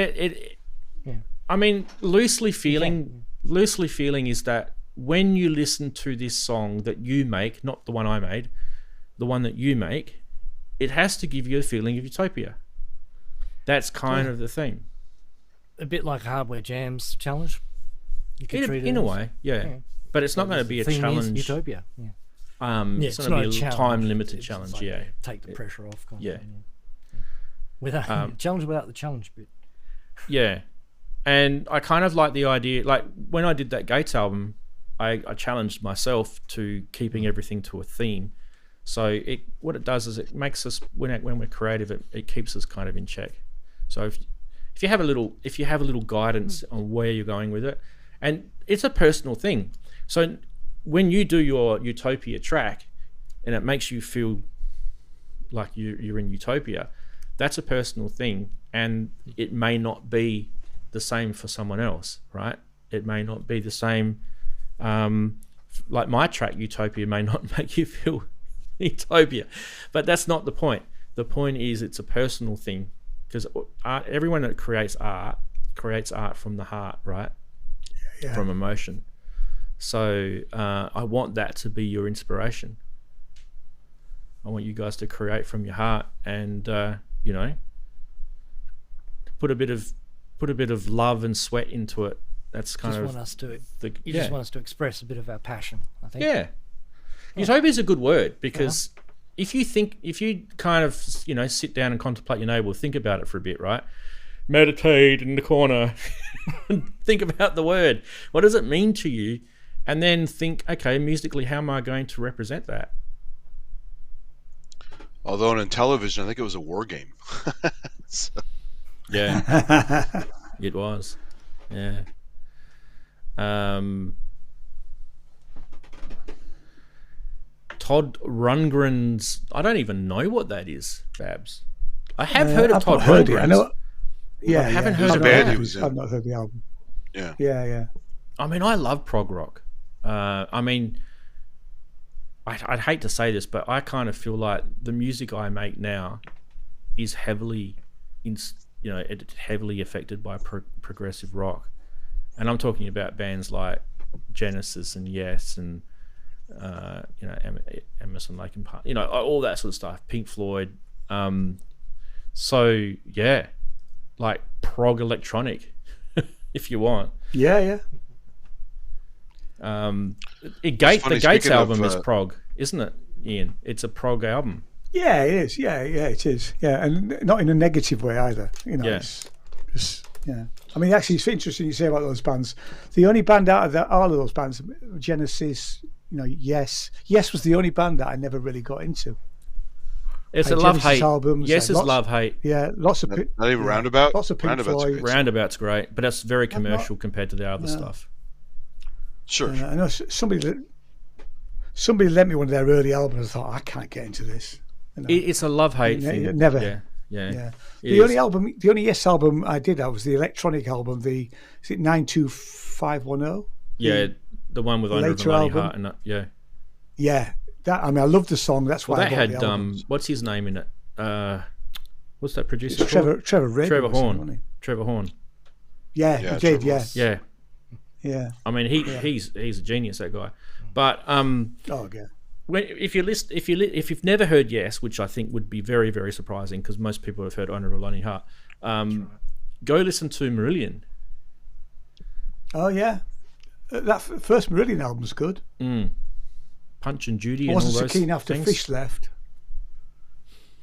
I mean, loosely feeling is that when you listen to this song that you make, not the one I made, the one that you make, it has to give you a feeling of Utopia. That's kind of the thing. A bit like Hardware Jams challenge. You could treat it In a as- way, yeah. But it's not going to be a theme is challenge. Utopia. Yeah. It's going to be a challenge. time-limited It's challenge, like yeah. Take the pressure off. Kind Yeah. of thing, Without challenge without the challenge bit. Yeah. And I kind of like the idea, like when I did that Gates album, I challenged myself to keeping everything to a theme. So what it does is it makes us, when we're creative, it keeps us kind of in check. So if you have a little guidance on where you're going with it, and it's a personal thing. So when you do your Utopia track and it makes you feel like you're in Utopia, that's a personal thing, and it may not be the same for someone else, right? It may not be the same. Like my track Utopia may not make you feel Utopia, but that's not the point. The point is it's a personal thing, because everyone that creates art from the heart, right? Yeah. From emotion. So I want that to be your inspiration. I want you guys to create from your heart, and put a bit of love and sweat into it. That's kind Just of want us to. the, You just want us to express a bit of our passion, I think. yeah. Utopia is a good word, because if you kind of sit down and contemplate your navel, think about it for a bit, right? Meditate in the corner, think about the word. What does it mean to you? And then think, okay, musically, how am I going to represent that? Although in television, I think it was a war game. So, Yeah, it was. Yeah. Todd Rundgren's. I don't even know what that is, Babs. I have heard of I've Todd not heard it. I Rundgren's. know. Yeah, I haven't heard It's a of band that. he was in. I've not heard the album. Yeah. Yeah. I mean, I love prog rock. I mean, I'd hate to say this, but I kind of feel like the music I make now is heavily, heavily affected by progressive rock, and I'm talking about bands like Genesis and Yes and Emerson, Lake and Palmer, all that sort of stuff. Pink Floyd. So yeah, like prog electronic, if you want. Yeah. funny, The Gates speaking album of, is prog, isn't it, Ian? It's a prog album. Yeah, it is. Yeah, it is. Yeah, and not in a negative way either. Yeah. It's just, yeah. I mean, actually, it's interesting you say about those bands. The only band out of all of those bands, Genesis, Yes was the only band that I never really got into. It's a Genesis love-hate. albums, Yes is lots- love-hate. Yeah, lots of Not even Roundabout. lots of Pink Roundabout's Floyd. great. Roundabout's great, but that's very not- commercial compared to the other Yeah. stuff. Sure. I know somebody lent me one of their early albums. I thought I can't get into this. It's a love-hate thing. Never. Yeah. The only Yes album I did have was the electronic album. Is it 92510? Yeah, the one with Owner of the later Mighty album. Heart and that, yeah. Yeah, that. I mean, I love the song. That's why Well, I that bought the had albums. what's his name in it? What's that producer? It's called? Trevor Redding, Trevor wasn't Horn. he? Trevor Horn. Yeah, Yeah, he did. Trevor Yeah, Yeah. yeah. I mean, he's a genius, that guy. But Oh, yeah. if you've never heard Yes, which I think would be very, very surprising because most people have heard Owner of a Lonely Heart, go listen to Marillion. Oh, yeah. That first Marillion album's good. Punch and Judy. I and wasn't all so those keen after things. Fish left.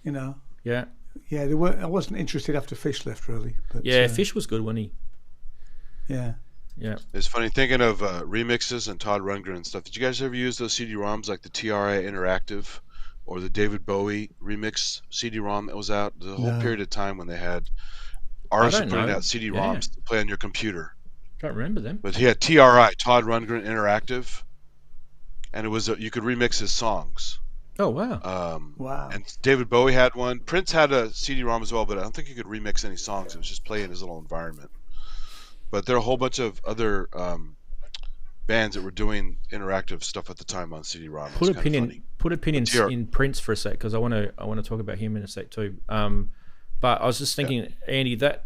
You know. Yeah. Yeah, they weren't. I wasn't interested after Fish left, really. But, Yeah, Fish was good, wasn't he? Yeah. Yeah. It's funny thinking of remixes and Todd Rundgren and stuff. Did you guys ever use those CD-ROMs like the TRI Interactive or the David Bowie remix CD-ROM that was out? The whole period of time when they had artists don't putting know. out CD-ROMs to play on your computer. Can't remember them. But he had TRI, Todd Rundgren Interactive, and it was you could remix his songs. Oh, wow. Wow. And David Bowie had one. Prince had a CD-ROM as well, but I don't think you could remix any songs. It was just play in his little environment. But there are a whole bunch of other bands that were doing interactive stuff at the time on CD-ROM. Put a pin in Prince for a sec because I want to talk about him in a sec too. But I was just thinking, Andy, that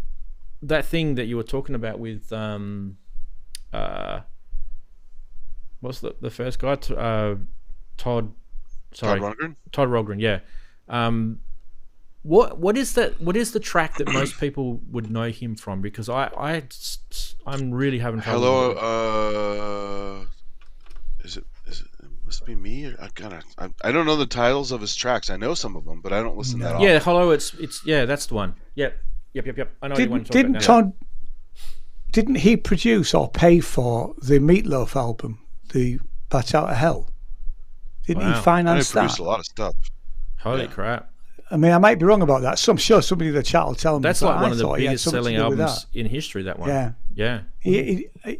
thing that you were talking about with what's the first guy? Todd Rundgren, yeah. What is that? What is the track that most people would know him from? Because I'm really having trouble. Hello, is it? It must be me. I don't know the titles of his tracks. I know some of them, but I don't listen that often. Yeah, hello. It's that's the one. Yep. I know you want to talk about now. Didn't he produce or pay for the Meatloaf album, the Bat Out of Hell? Didn't he finance that? He produced a lot of stuff. Holy crap! I mean, I might be wrong about that. So I'm sure somebody in the chat will tell me. That's like one of the biggest selling albums in history. That one. Yeah. Yeah.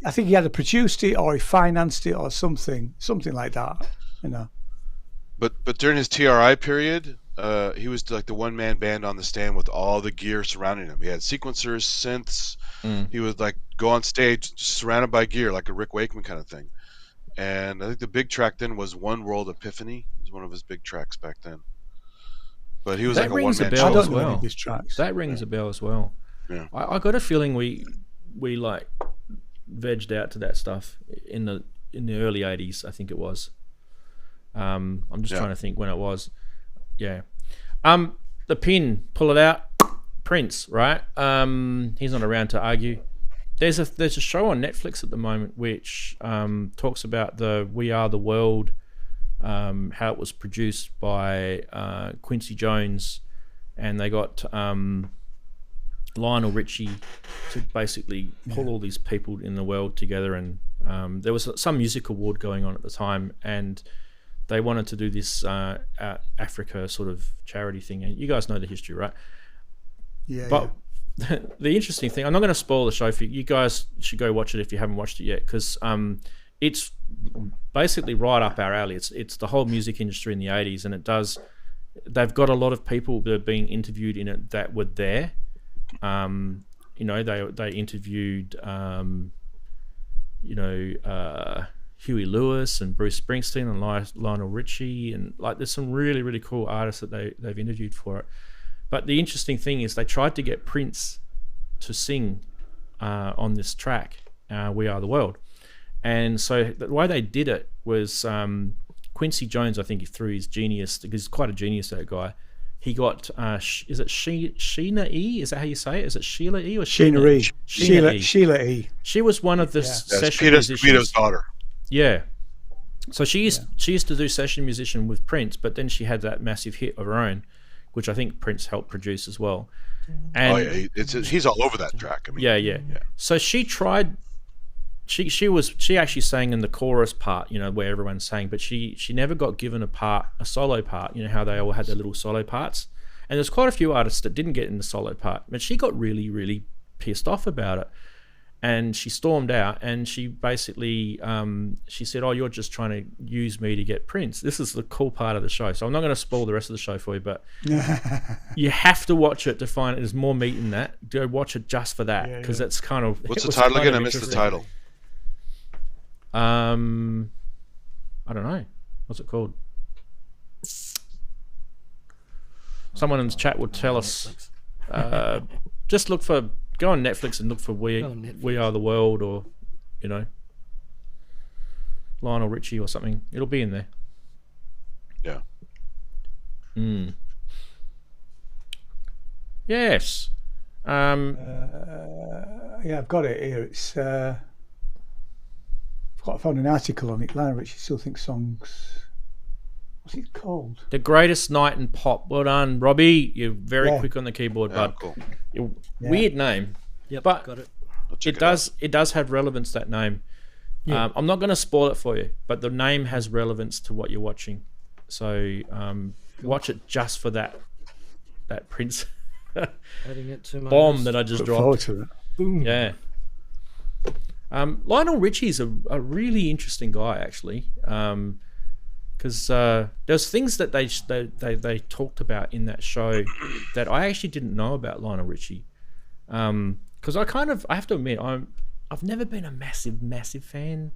I think he either produced it or he financed it or something like that. You know. But during his TRI period, he was like the one-man band on the stand with all the gear surrounding him. He had sequencers, synths. He would like go on stage surrounded by gear, like a Rick Wakeman kind of thing. And I think the big track then was One World Epiphany. It was one of his big tracks back then. But he was like a one-man show. I don't know any of his tracks. That rings a bell as well. Yeah. I got a feeling we like vegged out to that stuff in the early 80s, I think it was. I'm just trying to think when it was. Yeah. The pin, pull it out. Prince, right? He's not around to argue. There's a show on Netflix at the moment which talks about the We Are the World, how it was produced by Quincy Jones, and they got Lionel Richie to basically pull all these people in the world together, and there was some music award going on at the time, and they wanted to do this Africa sort of charity thing, and you guys know the history, right? Yeah. But the interesting thing, I'm not going to spoil the show for you. You guys should go watch it if you haven't watched it yet, because it's basically right up our alley. It's the whole music industry in the 80s, and they've got a lot of people that are being interviewed in it that were there. They interviewed Huey Lewis and Bruce Springsteen and Lionel Richie, and like there's some really, really cool artists that they've interviewed for it. But the interesting thing is they tried to get Prince to sing on this track, We Are the World. And so the way they did it was Quincy Jones, I think, through his genius, because he's quite a genius, that guy. He got, is it Sheena E? Is that how you say it? Is it Sheila E or Sheena E? Sheila E. She was one of the session musicians. musicians. Daughter. Yeah. So she used to do session musician with Prince, but then she had that massive hit of her own, which I think Prince helped produce as well. And he's all over that track. I mean, yeah. So she tried. She actually sang in the chorus part, where everyone's sang, but she never got given a solo part. You know how they all had their little solo parts, and there's quite a few artists that didn't get in the solo part, but she got really, really pissed off about it. and she stormed out, and she basically she said, "Oh, you're just trying to use me to get prints." This is the cool part of the show, so I'm not going to spoil the rest of the show for you, but you have to watch it to find it. There's more meat in that. Go watch it just for that, because it's kind of. What's the title again? I missed the title. I don't know. What's it called? Someone in the chat will tell us. Just go on Netflix and look for We Are the World, or Lionel Richie or something. It'll be in there. Yeah. Yes. Yeah, I've got it here. It's I found an article on it. Lionel Richie Still Thinks Songs. What's it called? The Greatest Night in Pop. Well done, Robbie. You're very quick on the keyboard, bud. Cool. Weird name. Yep, but got it. It does have relevance, that name. Yeah. I'm not going to spoil it for you, but the name has relevance to what you're watching. So watch it just for that Prince Adding it to my bomb list. that I just Look forward dropped. to it. Boom. Yeah. Lionel Richie's a really interesting guy, actually, because there's things that they talked about in that show that I actually didn't know about Lionel Richie. Because I have to admit, I've never been a massive fan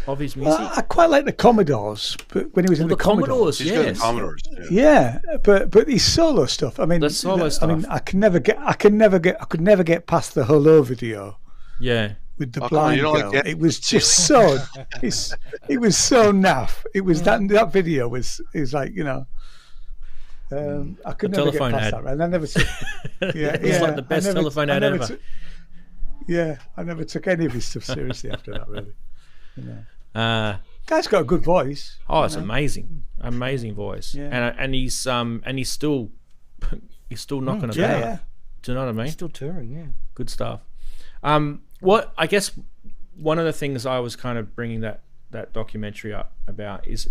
of his music. I quite like the Commodores, but when he was in the Commodores. He's good at Yes. Commodores. Yeah, but his solo stuff. I mean, The solo stuff. I mean, I could never get past the Hello video Yeah. with the Oh, come on, blind you don't like girl. that? It was just so. It was so naff. It was that video was like I could never get telephone past ad. that. And I never took. Yeah, It's like the best telephone ad ever. I never took any of his stuff seriously after that. Really, Uh, guy's got a good voice. it's amazing voice. Yeah. And he's still knocking about. Yeah. Do you know what I mean? Still touring, yeah. Good stuff. What I guess one of the things I was kind of bringing that documentary up about is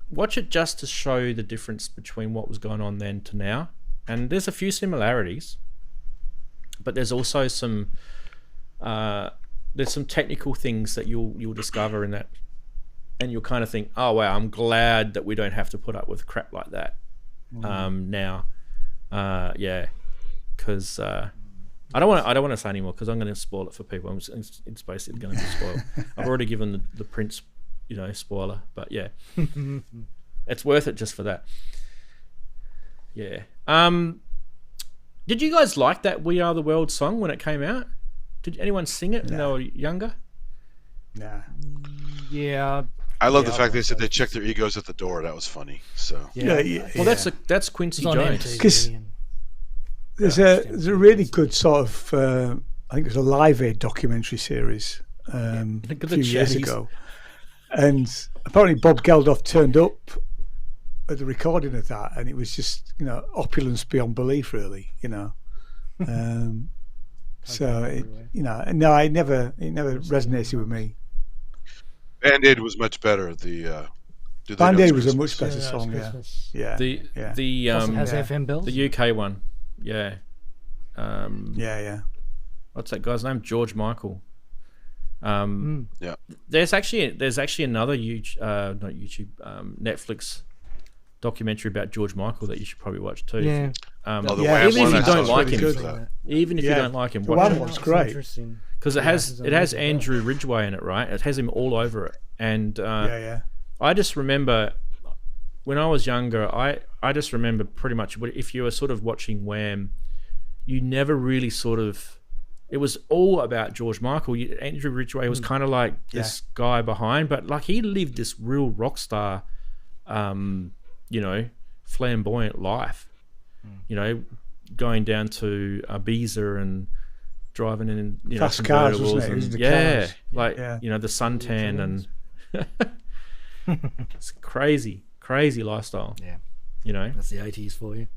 watch it just to show the difference between what was going on then to now. And there's a few similarities, but there's also some technical things that you'll discover in that, and you'll kind of think, oh wow, I'm glad that we don't have to put up with crap like that now. Because I don't want to say anymore because I'm going to spoil it for people. It's basically going to be spoiled. I've already given the Prince, spoiler, but yeah, it's worth it just for that. Yeah. Did you guys like that "We Are the World" song when it came out? Did anyone sing it when they were younger? Nah. Yeah. I love the fact they said they checked their egos at the door. That was funny. So Yeah. Well, that's Quincy It's on Jones. MTV. 'Cause There's a really good sort of I think it was a Live Aid documentary series a Look at few the years chatties. ago, and apparently Bob Geldof turned up at the recording of that, and it was just opulence beyond belief, really. So it never resonated with me. Band-Aid was much better. The Band-Aid was a much better song. Yeah. The Has FM bells? the UK one, yeah. Yeah. What's that guy's name? George Michael. Yeah. There's actually another Netflix documentary about George Michael that you should probably watch too. Yeah. Oh, the Yeah, Wham even if one, you I saw don't like really him, good for that. even if you Yeah. don't like him, The watch Wham it one's great. Interesting. because it has Andrew Ridgway in it, right? It has him all over it, and Yeah. I just remember when I was younger, I just remember pretty much if you were sort of watching Wham, you never really it was all about George Michael. Andrew Ridgway was kind of like this guy behind, but like he lived this real rock star, flamboyant life, going down to Ibiza and driving in Fast cars, convertibles wasn't it? It was and the cars. cars. The suntan and it's crazy lifestyle. Yeah. That's the 80s for you.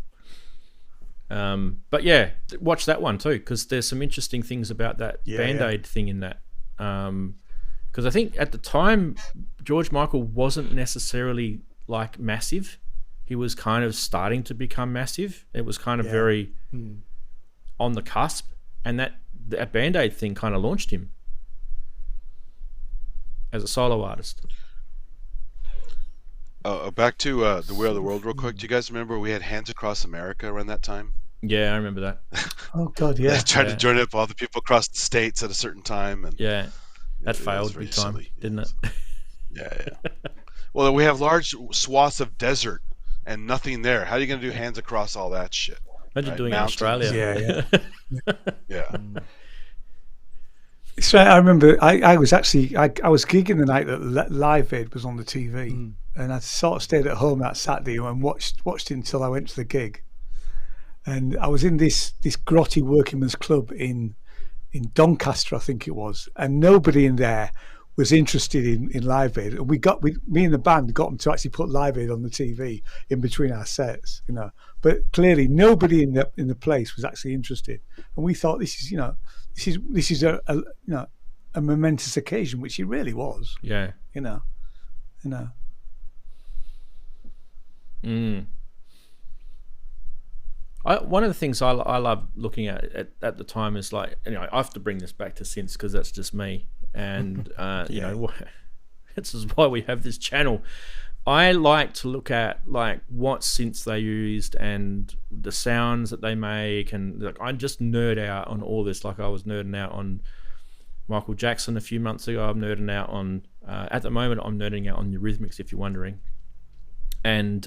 But yeah, watch that one too, because there's some interesting things about that Band-Aid thing in that. Because I think at the time, George Michael wasn't necessarily like massive. He was kind of starting to become massive. It was kind of very on the cusp, and that Band-Aid thing kind of launched him as a solo artist. Back to the Way of the World real quick. Do you guys remember we had Hands Across America around that time? Yeah, I remember that. Oh God, yeah. They tried to join up all the people across the states at a certain time, and Yeah, that it failed was very big time, silly. didn't it? Yeah. Well, we have large swaths of desert and nothing there. How are you going to do hands across all that shit? Imagine Right? doing it in Mountains. Australia. Yeah. So I remember I was actually I was gigging the night that Live Aid was on the TV, and I sort of stayed at home that Saturday and watched it until I went to the gig. And I was in this grotty workingmen's club in Doncaster, I think it was, and nobody in there was interested in Live Aid. And me and the band got them to actually put Live Aid on the TV in between our sets, you know. But clearly nobody in the place was actually interested. And we thought this is a momentous occasion, which it really was. Yeah. You know. One of the things I love looking at the time is like, anyway, I have to bring this back to synths because that's just me, and you know, this is why we have this channel. I like to look at like what synths they used and the sounds that they make, and like I just nerd out on all this. Like I was nerding out on Michael Jackson a few months ago. I'm nerding out on at the moment I'm nerding out on Eurythmics, if you're wondering, and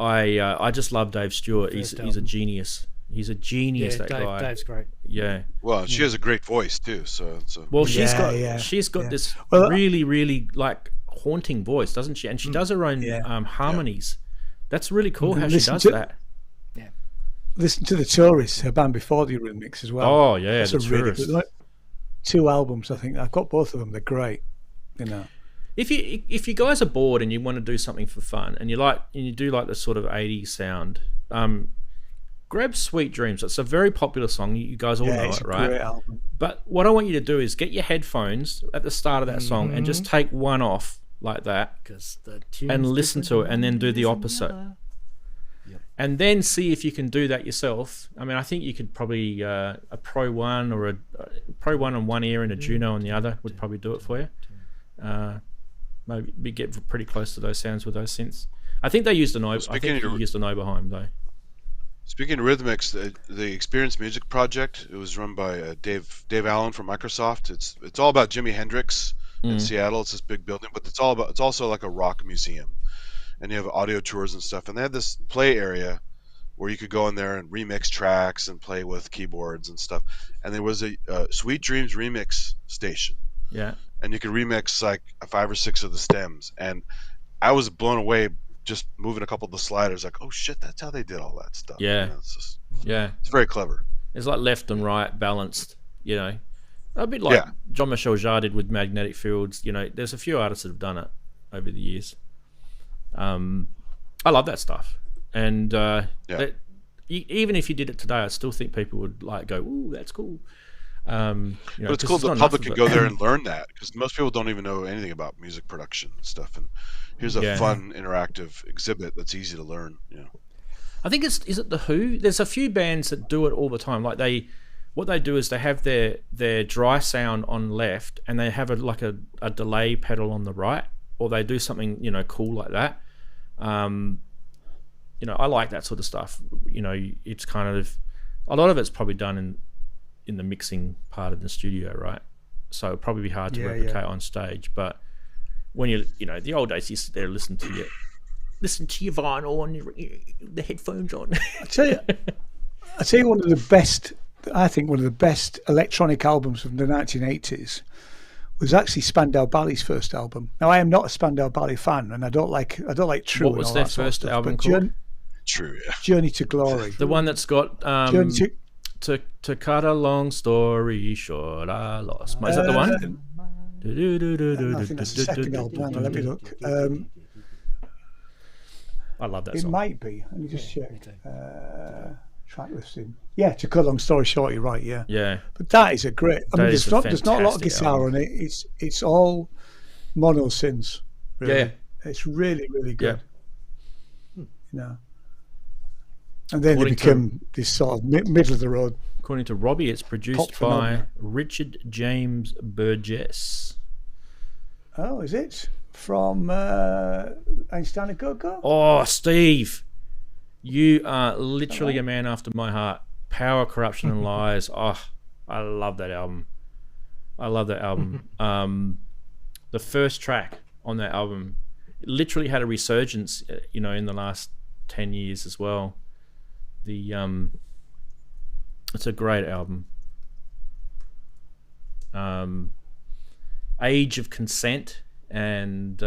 I just love Dave Stewart. He's a genius. He's a genius. Yeah, that guy. Dave's great. Yeah. Well, she has a great voice too. So. Well, she's got this really, really like haunting voice, doesn't she? And she does her own harmonies. That's really cool how she does that. Yeah. Listen to the Tourists, her band before the Eurythmics as well. Oh yeah, that's the a really Tourists. good, like, 2 albums, I think. I've got both of them. They're great. You know. If you guys are bored and you want to do something for fun, and you do like the sort of 80s sound, grab Sweet Dreams. It's a very popular song. You guys all know it's it, a right? great album. But what I want you to do is get your headphones at the start of that song and just take one off like that and listen to it, and then do the opposite. And then see if you can do that yourself. I mean, I think you could probably a Pro 1 or a Pro 1 on one ear and a Juno on the other would probably do it for you. Maybe get pretty close to those sounds with those synths. I think they used an Oberheim though. Speaking of Rhythmics, the Experience Music Project, it was run by Dave Allen from Microsoft. It's all about Jimi Hendrix in Seattle. It's this big building, but it's also like a rock museum, and you have audio tours and stuff. And they had this play area where you could go in there and remix tracks and play with keyboards and stuff. And there was a Sweet Dreams remix station. Yeah. And you could remix like 5 or 6 of the stems. And I was blown away just moving a couple of the sliders. Like, oh shit, that's how they did all that stuff. Yeah. You know, Yeah. It's very clever. It's like left and right balanced, you know. A bit like Jean-Michel Jarre did with Magnetic Fields. You know, there's a few artists that have done it over the years. I love that stuff. And even if you did it today, I still think people would like go, ooh, that's cool. You know, but it's cool the public can go there and learn that, because most people don't even know anything about music production and stuff. And here's a fun, interactive exhibit that's easy to learn. You know, I think is it the Who? There's a few bands that do it all the time. Like what they do is they have their dry sound on left, and they have a delay pedal on the right, or they do something cool like that. I like that sort of stuff. It's kind of a lot of it's probably done in the mixing part of the studio, right? So it'd probably be hard to replicate on stage. But when the old days, you sit there and listen to your vinyl on the headphones on. I tell you, one of the best electronic albums from the 1980s was actually Spandau Ballet's first album. Now, I am not a Spandau Ballet fan, and I don't like True. What was their first album called? True, yeah. Journey to Glory. The one that's got to cut a long story short, I lost. Is that the one? I think that's the second album. Let me look. I love that it song. It might be. Let me just check. Track listing. Yeah, to cut a long story short, you're right. Yeah. Yeah. But that is a great. I mean, there's not a lot of guitar album. on it. It's all mono synths. Really. Yeah. It's really, really good. And then they become this sort of middle of the road according to Robbie, it's produced Pop by phenomenon. Richard James Burgess. Oh, is it? From Einstein and Go-Go? Oh, Steve, you are literally a man after my heart. Power, Corruption, and Lies. Oh, I love that album. The first track on that album literally had a resurgence, in the last 10 years as well. It's a great album. Age of Consent, and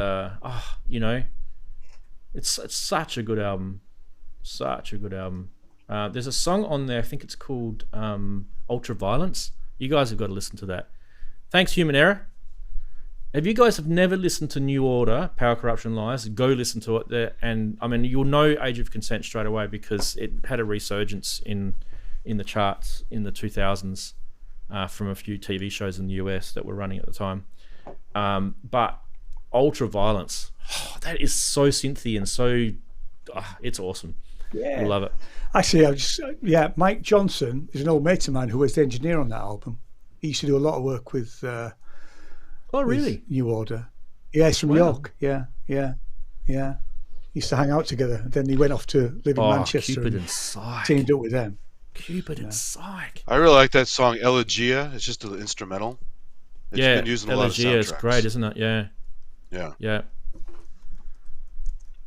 it's such a good album. There's a song on there, I think it's called Ultraviolence. You guys have got to listen to that. Thanks, Human Error. If you guys have never listened to New Order, Power, Corruption, Lies, go listen to it there. And I mean, you'll know Age of Consent straight away because it had a resurgence in the charts in the 2000s from a few TV shows in the US that were running at the time. But Ultraviolence, that is so synthy and so, it's awesome. Yeah. I love it. Actually, Mike Johnson is an old mate of mine who was the engineer on that album. He used to do a lot of work with Really? New Order. Yeah, he's from York. Yeah. Used to hang out together. Then he went off to live in Manchester. Cupid and Psych. Teamed up with them. Cupid and Psych. I really like that song Elegia. It's just an instrumental. It's been used in a lot of Elegia is soundtracks. great, isn't it? Yeah. Yeah.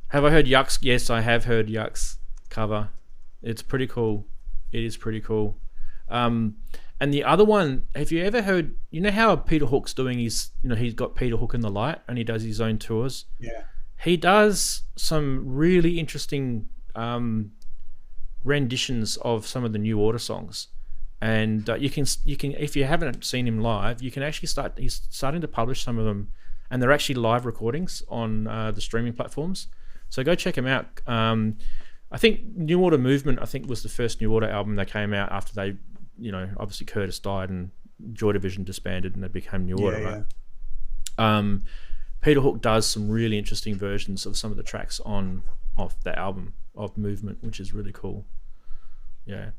Have I heard Yuck's? Yes, I have heard Yuck's cover. It's pretty cool. It is pretty cool. And the other one, have you ever heard, how Peter Hook's doing his, he's got Peter Hook in the Light and he does his own tours? Yeah. He does some really interesting renditions of some of the New Order songs. And you can, if you haven't seen him live, you can actually he's starting to publish some of them, and they're actually live recordings on the streaming platforms. So go check him out. I think New Order Movement, was the first New Order album that came out after they, obviously Curtis died and Joy Division disbanded and they became New Order, right? Peter Hook does some really interesting versions of some of the tracks off that album of Movement, which is really cool. Yeah.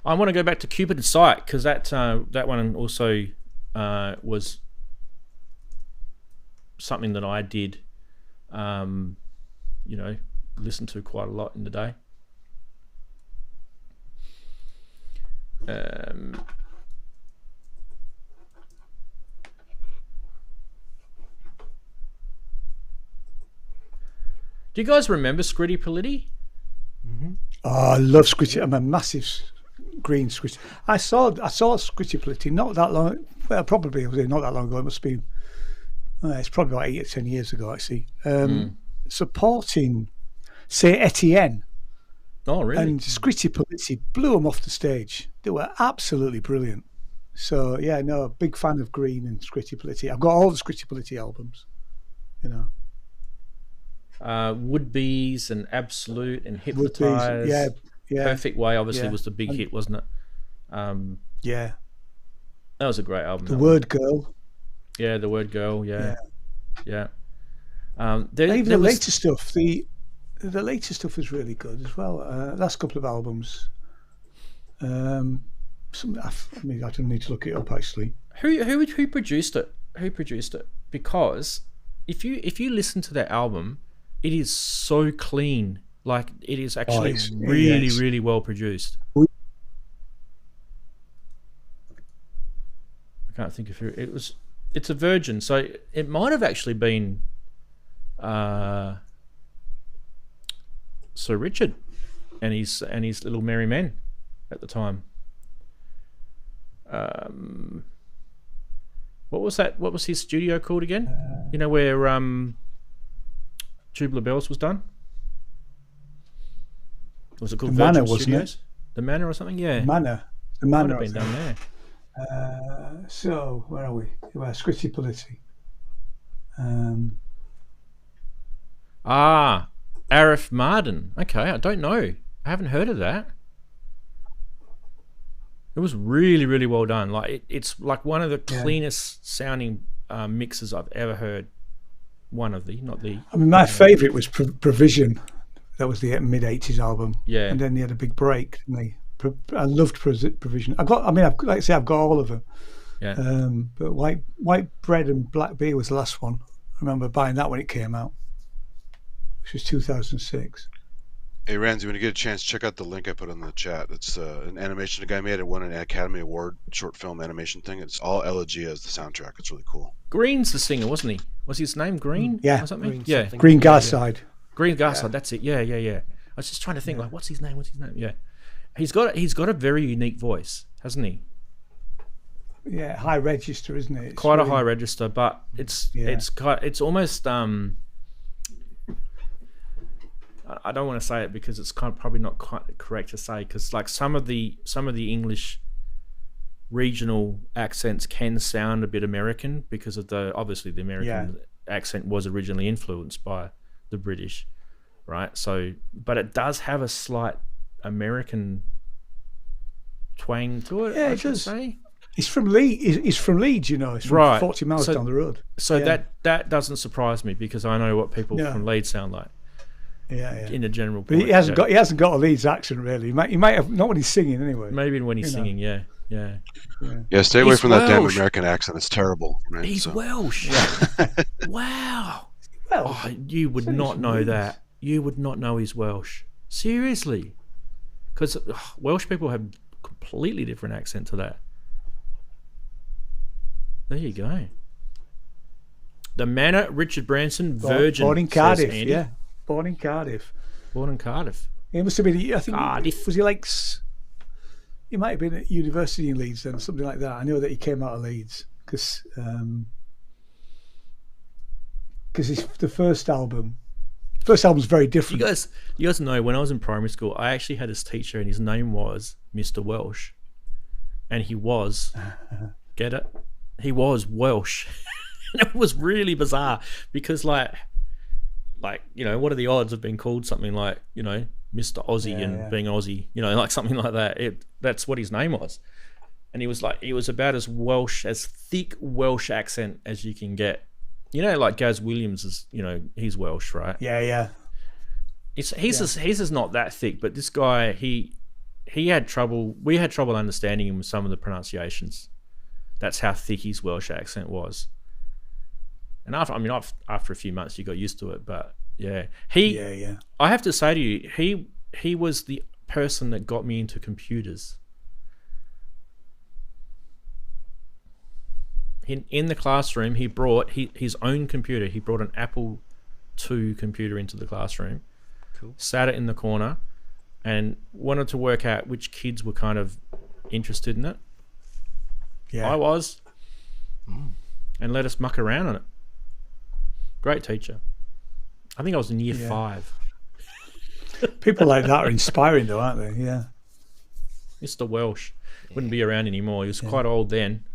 I want to go back to Cupid and Psych because that one also was something that I did, listen to quite a lot in the day. Do you guys remember Scritti Politti? Mm-hmm. Oh, I love Scritti. I'm a massive green Scritti. I saw Scritti Politti not that long. Well, probably not that long ago. It must be. It's probably about 8 or 10 years ago, actually. Supporting, say, Etienne. Oh, really? And Scritti Politti blew them off the stage. They were absolutely brilliant. So, big fan of Green and Scritti Politti. I've got all the Scritti Politti albums, Would Be's and Absolute and Hypnotize. Yeah. Perfect Way obviously was the big hit, wasn't it? Yeah. That was a great album. The Word Girl. Yeah, The Word Girl. Yeah. Even the later stuff. The later stuff is really good as well. Last couple of albums. I don't need to look it up actually. Who produced it? Who produced it? Because if you listen to that album, it is so clean. Like it is actually really well produced. I can't think of who it was. It's a Virgin, so it might have actually been Sir Richard and his little merry men at the time. What was that? What was his studio called again? Where Tubular Bells was done. Was it called The Virgin Manor, wasn't Studios? it? The Manor or something? Yeah. The Might Manor have been done there. So where are we? Scritti Politti. Arif Mardin. Okay, I don't know. I haven't heard of that. It was really, really well done. Like it's like one of the cleanest sounding mixes I've ever heard. One of the, not the. I mean, my favourite was Provision. That was the mid-80s album. Yeah. And then they had a big break, didn't they? I loved Provision. I've got all of them. Yeah. But White Bread and Black Beer was the last one. I remember buying that when it came out, which was 2006. Hey, Ranzee, when you get a chance, check out the link I put in the chat. It's an animation a guy made. It won an Academy Award short film animation thing. It's all Elegia as the soundtrack. It's really cool. Green's the singer, wasn't he? Was his name Green? Yeah. Or something? Green Yeah. something. Green Garside. Green Garside, that's it. Yeah. I was just trying to think, like, what's his name? Yeah. He's got a very unique voice, hasn't he? Yeah, high register, isn't it? It's Quite a really- high register, but it's almost I don't want to say it because it's probably not quite correct to say, because like some of the English regional accents can sound a bit American because of obviously the American accent was originally influenced by the British, right? So, but it does have a slight American twang to it. Yeah, I it should does. say. He's from Leeds. He's from Leeds, you know. It's from Right. 40 miles So- down the road. So Yeah. that doesn't surprise me because I know what people No. from Leeds sound like Yeah. in a general. But he point, hasn't yeah. got a Leeds accent really. He might have, not when he's singing anyway. Maybe when he's you know. singing, yeah. Yeah, stay away He's from that damn Welsh. American accent. It's terrible. Right? He's So- Welsh. Wow. Well, Oh, you would Sounds not know weird. that. You would not know he's Welsh. Seriously. Because Welsh people have completely different accent to that. There you go. The Manor, Richard Branson, Virgin. born in says Cardiff. Andy. Yeah, born in Cardiff. Born in Cardiff. He must have been. I think Cardiff. was he like? He might have been at university in Leeds then, something like that. I know that he came out of Leeds because the first album. First album's very different. You guys know when I was in primary school, I actually had this teacher and his name was Mr. Welsh. And he was, get it? He was Welsh. And it was really bizarre because like, you know, what are the odds of being called something like, you know, Mr. Aussie and being Aussie, you know, like something like that. That's what his name was. And he was about as Welsh, as thick Welsh accent as you can get. You know, like Gaz Williams is, you know, he's Welsh, right? Yeah. His is not that thick, but this guy, he had trouble. We had trouble understanding him with some of the pronunciations. That's how thick his Welsh accent was. And after a few months, you got used to it. But yeah, I have to say to you, he was the person that got me into computers. In the classroom, he brought his own computer. He brought an Apple II computer into the classroom. Cool. Sat it in the corner and wanted to work out which kids were kind of interested in it. Yeah. I was. And let us muck around on it. Great teacher. I think I was in year 5. People like that are inspiring, though, aren't they? Yeah. Mr. Welsh wouldn't be around anymore. He was quite old then.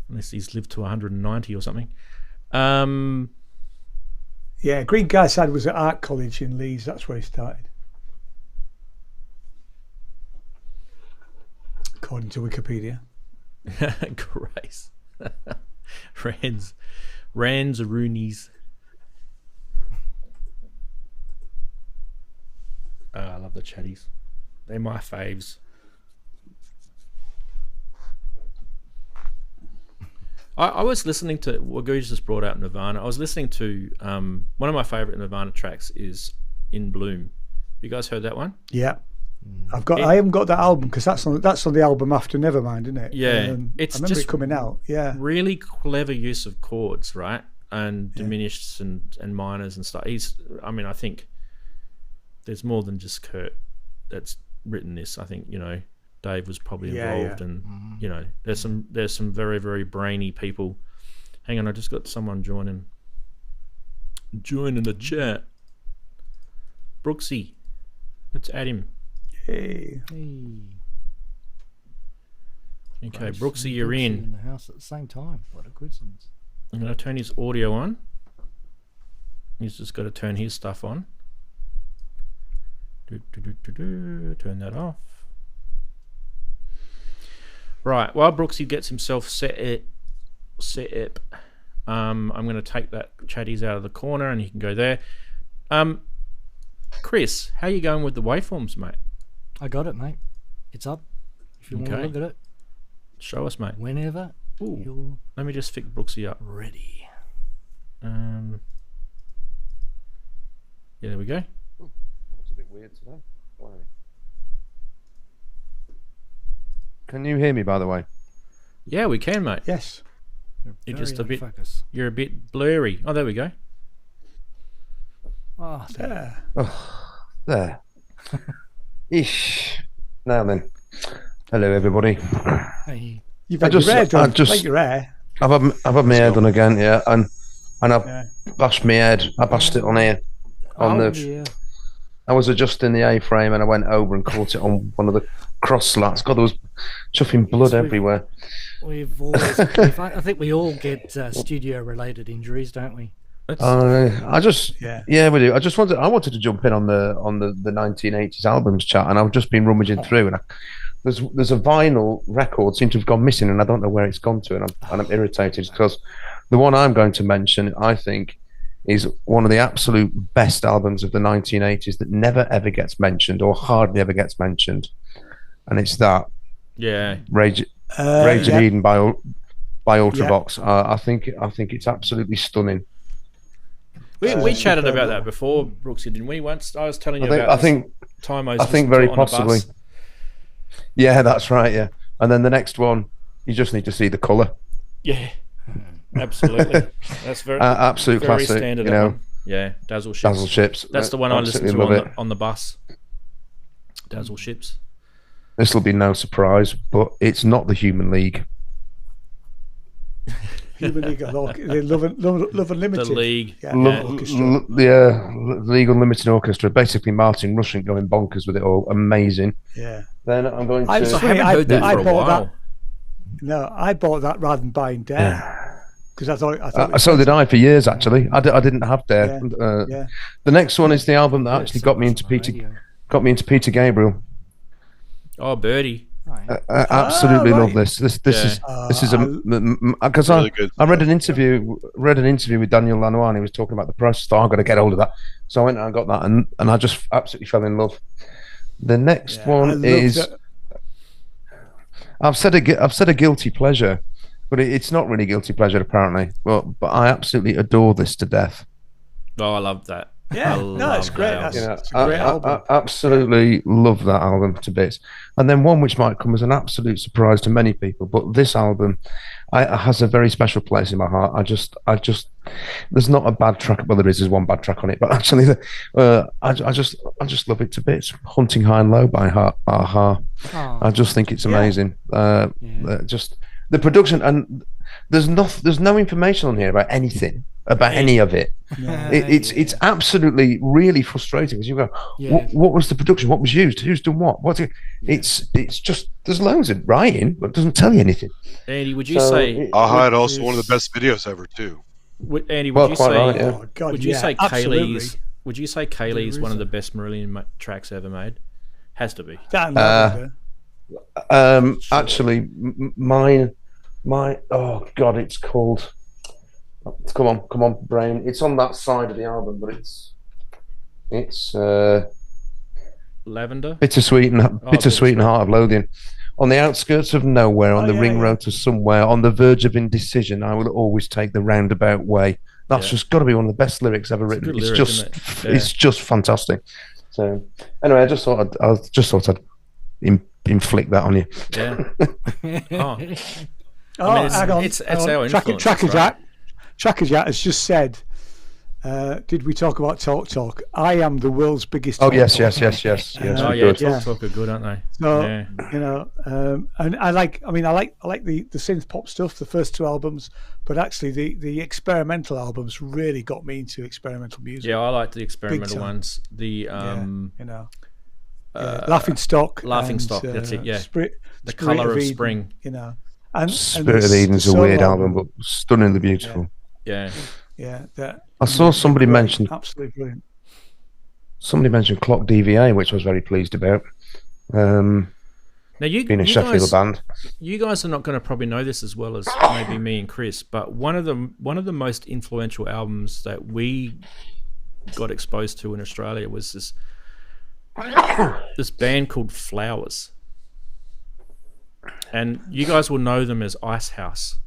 Unless he's lived to 190 or something. Yeah, Green Garside was at Art College in Leeds. That's where he started. According to Wikipedia. Grace. Ranzoonies. I love the chatties. They're my faves. I was listening to what Googe just brought out Nirvana. I was listening to one of my favorite Nirvana tracks is In Bloom. You guys heard that one? Yeah. I haven't got that album because that's on the album after Nevermind, isn't it? Yeah. I remember it coming out. Yeah. Really clever use of chords, right? And diminished and minors and stuff. I think there's more than just Kurt that's written this. I think, you know, Dave was probably involved and you know, there's some very, very brainy people. Hang on, I just got someone joining the chat. Brooksy. Let's add him. Hey. Okay, Brooksy, you're in. the house at the same time. What a coincidence. I'm going to turn his audio on. He's just got to turn his stuff on. Turn that off. Right, while Brooksy gets himself set up, I'm going to take that chatties out of the corner and he can go there. Chris, how you going with the waveforms, mate? I got it, mate. It's up. If you want to Okay. look at it, Show us, mate. whenever Ooh. you're Let me just fix Brooksy up. ready. Yeah, there we go. It's a bit weird today. Why? Can you hear me, by the way? Yeah, we can, mate. Yes. You're just a Very bit. focus. You're a bit blurry. Oh, there we go. Oh, Yeah. There. Ish. Now then. Hello, everybody. hey. You've I had your just- hair done. I just- Like your hair. I've had my hair done again, yeah, and I've Yeah. bashed my head. I bashed it on here. On Oh, the. yeah. I was adjusting the A-frame and I went over and caught it on one of the cross slats. God, there was chuffing blood Yes, everywhere. We've always. I think we all get studio-related injuries, don't we? That's, I just, Yeah. yeah, we do. I wanted to jump in on the 1980s albums chat, and I've just been rummaging through, and there's a vinyl record seems to have gone missing, and I don't know where it's gone to, and I'm irritated because the one I'm going to mention, I think, is one of the absolute best albums of the 1980s that never ever gets mentioned or hardly ever gets mentioned, and it's that yeah. Rage in Yeah. Eden by Ultravox. I think it's absolutely stunning. We chatted superb about that album. before, Brooksy, didn't we? Once I was telling you I about think time I think very possibly. Yeah, that's right. Yeah, and then the next one, you just need to see the color. Yeah, absolutely. That's very Absolute very classic. standard. You that know, one. Yeah, Dazzle Ships. Dazzle Ships. That's the one I listened to Absolutely love it. on the bus. Dazzle Ships. This will be no surprise, but it's not the Human League. Human League of the Love Unlimited. The League. Yeah. Love, Orchestra. League Unlimited Orchestra. Basically, Martin Rushing going bonkers with it all. Amazing. Yeah. Then I'm going to. I I Sweet, haven't heard that I for a bought while. that. No, I bought that rather than buying Dare because I thought. it was So did I for years, actually. I didn't have Dare. Yeah. The next one is the album that actually got me into Peter Gabriel. Oh, Birdie. Right. I absolutely right. love this. This Yeah. is because Really good. I read an interview with Daniel Lanois, and he was talking about the process. So I've got to get hold of that. So I went and I got that, and I just absolutely fell in love. The next Yeah, I one loved is it. I've said a guilty pleasure, but it's not really guilty pleasure apparently. But I absolutely adore this to death. Oh, I love that. Yeah, I no, love it's great. that You album. know, It's a great album. I absolutely love that album to bits. And then one which might come as an absolute surprise to many people, but this album has a very special place in my heart. I just, there's not a bad track. Well, there's one bad track on it, but actually, I just love it to bits. Hunting High and Low by Aha. Oh, I just think it's Yeah. amazing. Just the production, and there's no information on here about anything. About any of it, it's absolutely really frustrating because you go, Yeah. what was the production? What was used? Who's done what? It's just there's loads of writing, but it doesn't tell you anything. Andy, would you So say? it- Aha had also one of the best videos ever too. Andy, Well, would you quite say? right, yeah. Oh, God, Would you yeah, say absolutely. Kaylee's? Would you say Kaylee's one of the best Marillion tracks ever made? Has to be. Dan Lavender. Actually, my oh god, it's called. Come on, brain. It's on that side of the album, but it's Lavender. Bittersweet and Heart of Loathing. On the outskirts of nowhere, on the ring road to somewhere, on the verge of indecision, I will always take the roundabout way. That's just got to be one of the best lyrics ever written. good It's lyric, just, isn't it? Yeah. it's just fantastic. So, anyway, I just thought I'd inflict that on you. Yeah. Oh. Oh, mean, it's- hang on. it's hang on. our influence, right? Tracker Jack has just said, did we talk about Talk? I am the world's biggest Oh Talk yes. Talk. Oh we're yeah, good. Talk are good, aren't they? So Yeah. you know, and I like the synth pop stuff, the first two albums, but actually the experimental albums really got me into experimental music. Yeah, I like the experimental time. ones. The You know, Laughing Stock. Laughing and, Stock, that's it, yeah. The The Colour of Eden, Spring. You know, and Spirit of the Eden's a solo weird album, but stunningly beautiful. Yeah. Yeah, that. I saw somebody brilliant, mention absolutely brilliant. Clock DVA, which I was very pleased about. Now you, Being a you Sheffield guys, band. you guys are not going to probably know this as well as maybe me and Chris, but one of the most influential albums that we got exposed to in Australia was this this band called Flowers, and you guys will know them as Ice House.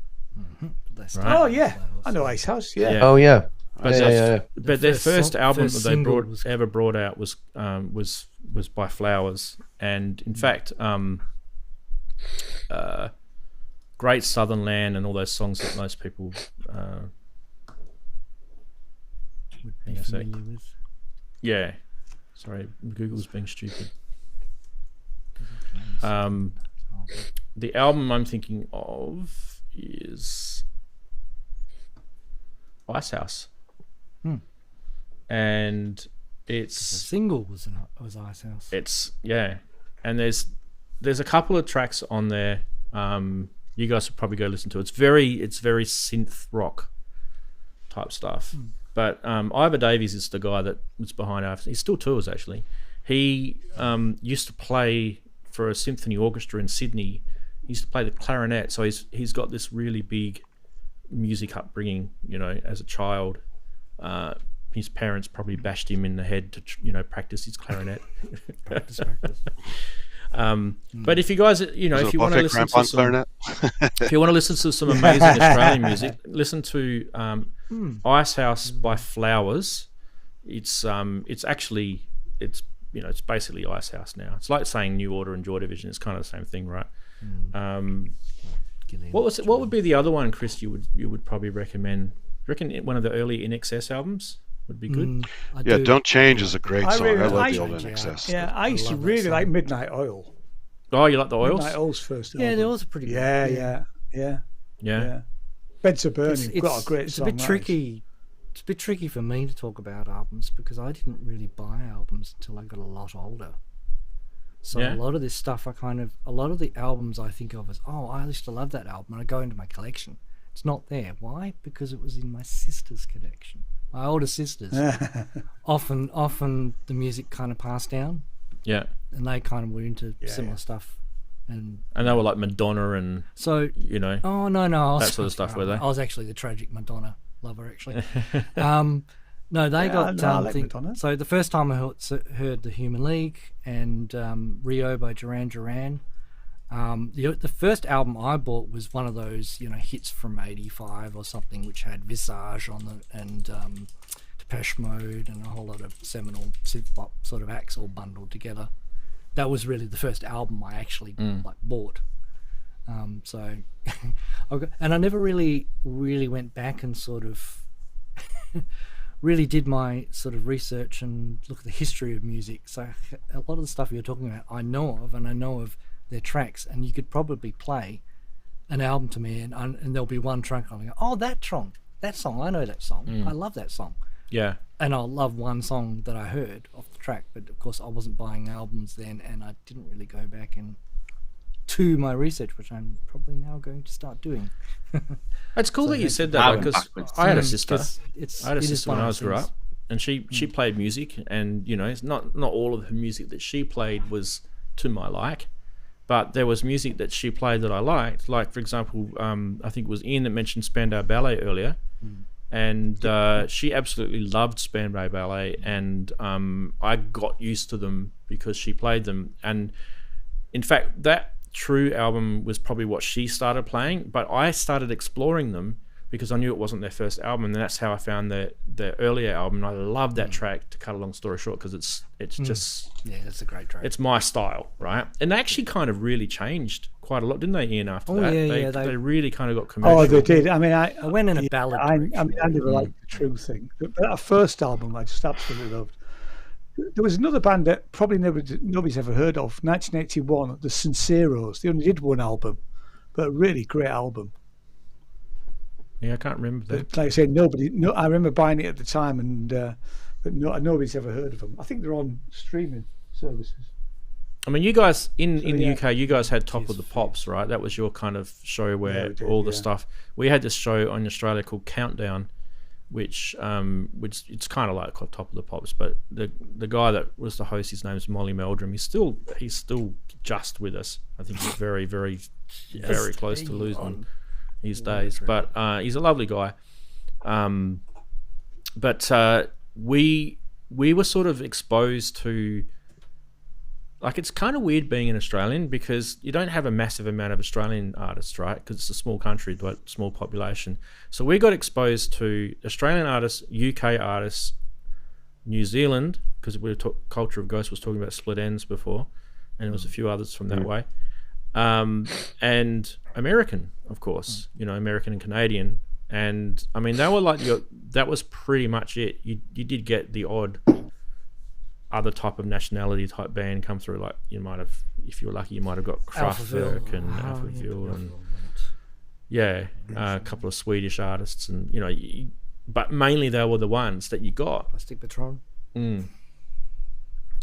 That's Right. Oh yeah, I know Ice House. Yeah. Oh yeah. But, but their first album first that they single was- ever brought out was by Flowers, and in fact, Great Southern Land and all those songs that most people Would be hang on a sec. familiar with. yeah. Sorry, Google's being stupid. The album I'm thinking of is Ice House, and The it's single was Ice House. and there's a couple of tracks on there. You guys should probably go listen to it. It's very synth rock type stuff. But Ivor Davies is the guy that was behind it. He still tours actually. He used to play for a symphony orchestra in Sydney. He used to play the clarinet, so he's got this really big music upbringing. You know, as a child, his parents probably bashed him in the head to practice his clarinet. Practice. But if you guys, if you want to listen to some, clarinet. if you want to listen to some amazing Australian music, listen to Ice House by Flowers. It's actually it's basically Ice House now. It's like saying New Order and Joy Division. It's kind of the same thing, right? What would be the other one, Chris? You would probably recommend? You reckon one of the early INXS albums would be good? Yeah, Don't Change is a great song. I love the old yeah. NXS. Yeah, I used to love that really song. like Midnight Oil. Oh, you like the Oils? Midnight Oil's first Yeah, album. the Oils are pretty good. Yeah. Beds of Burning. Got a great it's song. a bit tricky. It's a bit tricky for me to talk about albums because I didn't really buy albums until I got a lot older. So Yeah. a lot of this stuff, a lot of the albums I think of as, oh, I used to love that album, and I go into my collection. It's not there. Why? Because it was in my sister's collection. My older sisters. Often the music kind of passed down, Yeah, and they kind of were into similar stuff. And and they were like Madonna and so, oh no, I was, that sort of stuff, were they? I was actually the tragic Madonna lover, actually. No, they got I like Madonna. so the first time I heard the Human League and Rio by Duran Duran. The first album I bought was one of those hits from '85 or something, which had Visage on it and Depeche Mode and a whole lot of seminal synth pop sort of acts all bundled together. That was really the first album I actually bought. So, and I never really went back and sort of really did my sort of research and look at the history of music. So a lot of the stuff you're talking about, I know of, and I know of their tracks, and you could probably play an album to me, and there'll be one track I'll go, oh, that song, I know that song, I love that song. Yeah. And I'll love one song that I heard off the track, but of course I wasn't buying albums then, and I didn't really go back and to my research, which I'm probably now going to start doing. It's cool that you said I that went because backwards. I had a sister. It's I had a it is sister one when I of was those grew things. up, and she played music, and it's not all of her music that she played was to my like, but there was music that she played that I liked. Like for example, I think it was Ian that mentioned Spandau Ballet earlier, and she absolutely loved Spandau Ballet, and I got used to them because she played them, and in fact that True album was probably what she started playing, but I started exploring them because I knew it wasn't their first album, and that's how I found their earlier album. And I love that track, to cut a long story short, because it's just that's a great track. it's my style, right? And they actually kind of really changed quite a lot, didn't they, Ian? After that, they really kind of got commercial. Oh, they did. I mean, I went in a ballad I direction. never liked the True thing, but that first album I just absolutely loved. There was another band that probably nobody's ever heard of, 1981, the Sinceros. They only did one album, but a really great album. Yeah, I can't remember that. But like I said, I remember buying it at the time, and but nobody's ever heard of them. I think they're on streaming services. I mean, you guys in the yeah. UK, you guys had Top of the Pops, right? That was your kind of show where we did, all the yeah. stuff. We had this show on Australia called Countdown, which it's kind of like Top of the Pops, but the guy that was the host, his name's Molly Meldrum. He's still just with us. I think he's very, very, very close to losing his days, but he's a lovely guy. But we were sort of exposed to like it's kind of weird being an Australian because you don't have a massive amount of Australian artists, right? Because it's a small country but small population. So we got exposed to Australian artists, UK artists, New Zealand, because Culture of Ghost was talking about Split Ends before, and there was a few others from that way, and American, of course, American and Canadian. And I mean, they were like that was pretty much it. You did get the odd other type of nationality type band come through, like you might have, if you were lucky, you might have got Kraftwerk and Alphaville and a couple of Swedish artists, and but mainly they were the ones that you got. Plastic Patron.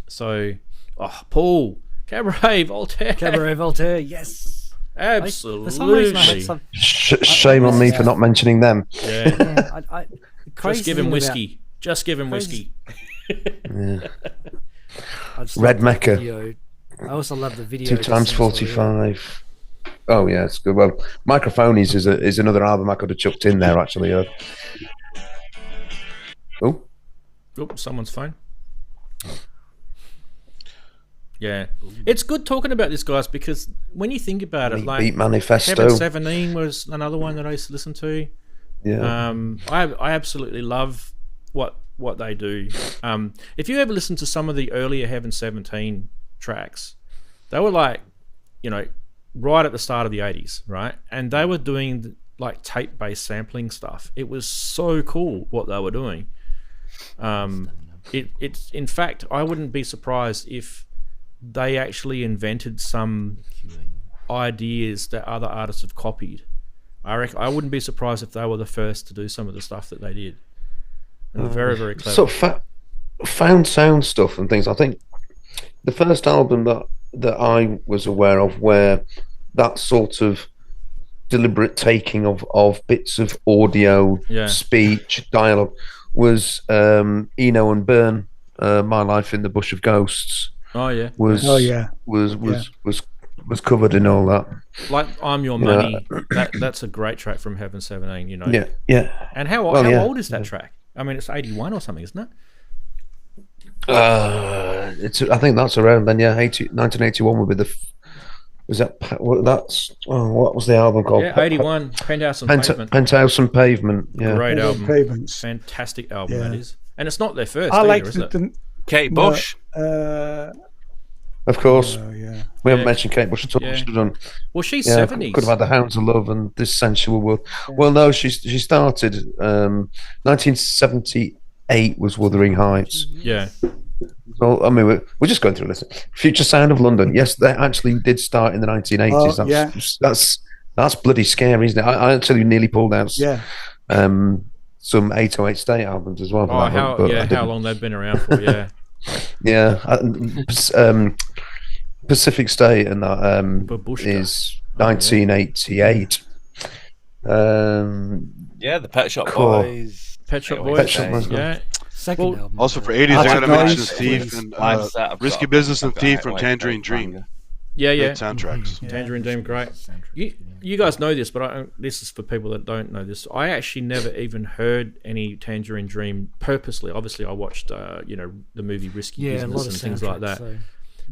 So, Paul, Cabaret Voltaire, yes, absolutely. For some reason I had some, Shame on me for not mentioning them. Yeah, just give him whiskey. Just give him whiskey. Yeah. Red Mecca. I also love the video. 2 times 45. Oh yeah, it's good. Well, Microphonies is another album I could have chucked in there actually. Oh, someone's phone. Yeah, it's good talking about this, guys, because when you think about it, like Beat Manifesto, Heaven 17 was another one that I used to listen to. Yeah, I absolutely love what they do. If you ever listen to some of the earlier Heaven 17 tracks, they were like, right at the start of the 80s, right? And they were doing like tape-based sampling stuff. It was so cool what they were doing. It's in fact, I wouldn't be surprised if they actually invented some ideas that other artists have copied. I wouldn't be surprised if they were the first to do some of the stuff that they did. And very, very clever. Sort of found sound stuff and things. I think the first album that I was aware of where that sort of deliberate taking of bits of audio, speech, dialogue was Eno and Byrne, My Life in the Bush of Ghosts. Was covered in all that. Like I'm Your Money. That's a great track from Heaven 17, Yeah. And how old is that track? I mean, it's 81 or something, isn't it? I think that's around then. Yeah, 1981 would be the. Was that? What was the album called? Yeah, 81. Penthouse and Pavement. Penthouse and Pavement. Yeah, great album. Pavements. Fantastic album that is, and it's not their first. I like is it? Kate Bush. Of course. We haven't Yeah. mentioned Kate Bush at all. Yeah. Should have done. Well, she's 70s. Could have had the Hounds of Love and This Sensual World. Well, no, she started 1978 was Wuthering Heights. Yeah. Well, I mean, we're just going through this. Future Sound of London. Yes, they actually did start in the 1980s. That's bloody scary, isn't it? I actually nearly pulled out some 808 State albums as well. How long they've been around for? Yeah. Pacific State and that is 1988. The Pet Shop Boys. Pet Shop Boys. Yeah. Second album. Also for 80s, I gotta mention Thief and Risky Business and Thief from Tangerine Dream. Yeah. Great soundtracks. Tangerine Dream, great. You guys know this, but this is for people that don't know this. I actually never even heard any Tangerine Dream purposely. Obviously, I watched the movie Risky Business and things like that. So.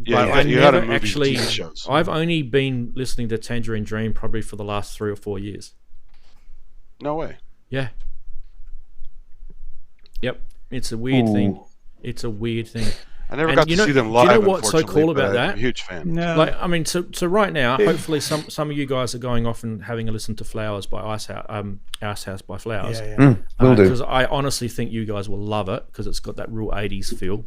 Yeah, you had a movie TV shows. I've only been listening to Tangerine Dream probably for the last 3 or 4 years. No way. Yeah. Yep. It's a weird thing. It's a weird thing. I never got to see them live. Do you know what's so cool about that? I'm a huge fan. No. Like, I mean, so right now, hopefully some of you guys are going off and having a listen to Flowers by Ice House by Flowers. Will do. Because I honestly think you guys will love it because it's got that real 80s feel.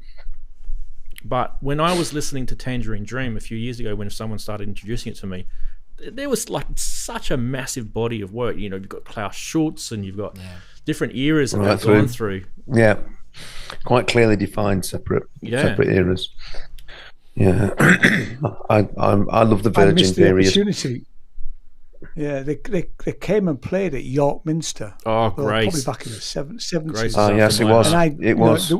But when I was listening to Tangerine Dream a few years ago, when someone started introducing it to me, there was like such a massive body of work. You've got Klaus Schultze and you've got different eras that they've gone through. Yeah, quite clearly defined separate eras. Yeah, I love the Virgin period. Opportunity. Yeah, they came and played at York Minster. Oh, great! Probably back in the 70s. Oh, yes, it was. It was.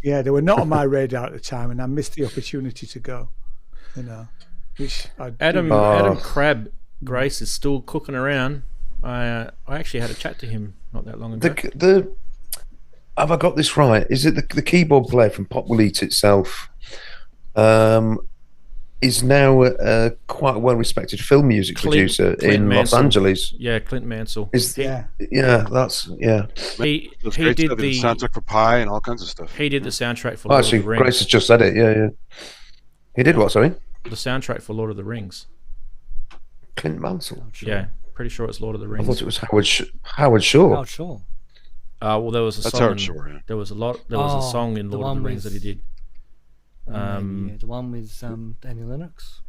They were not on my radar at the time, and I missed the opportunity to go. Which Adam Crab Grace is still cooking around. I actually had a chat to him not that long ago. Have I got this right? Is it the keyboard player from Pop Will Eat Itself? is now quite a well-respected film music producer in Los Angeles. Yeah, Clint Mansell. That's He Those he great did stuff, the soundtrack for Pi and all kinds of stuff. he did the soundtrack for Oh, Lord actually, of the Rings. Grace has just said it. Yeah. He did what? Sorry, The soundtrack for Lord of the Rings. Clint Mansell. Yeah, pretty sure it's Lord of the I Rings. thought it was Howard Shaw. Oh, sure. Well, there was a That's song. Howard Shore, yeah. There was a song in the Lord of the one Rings that he did. Maybe, the one with Danny Lennox.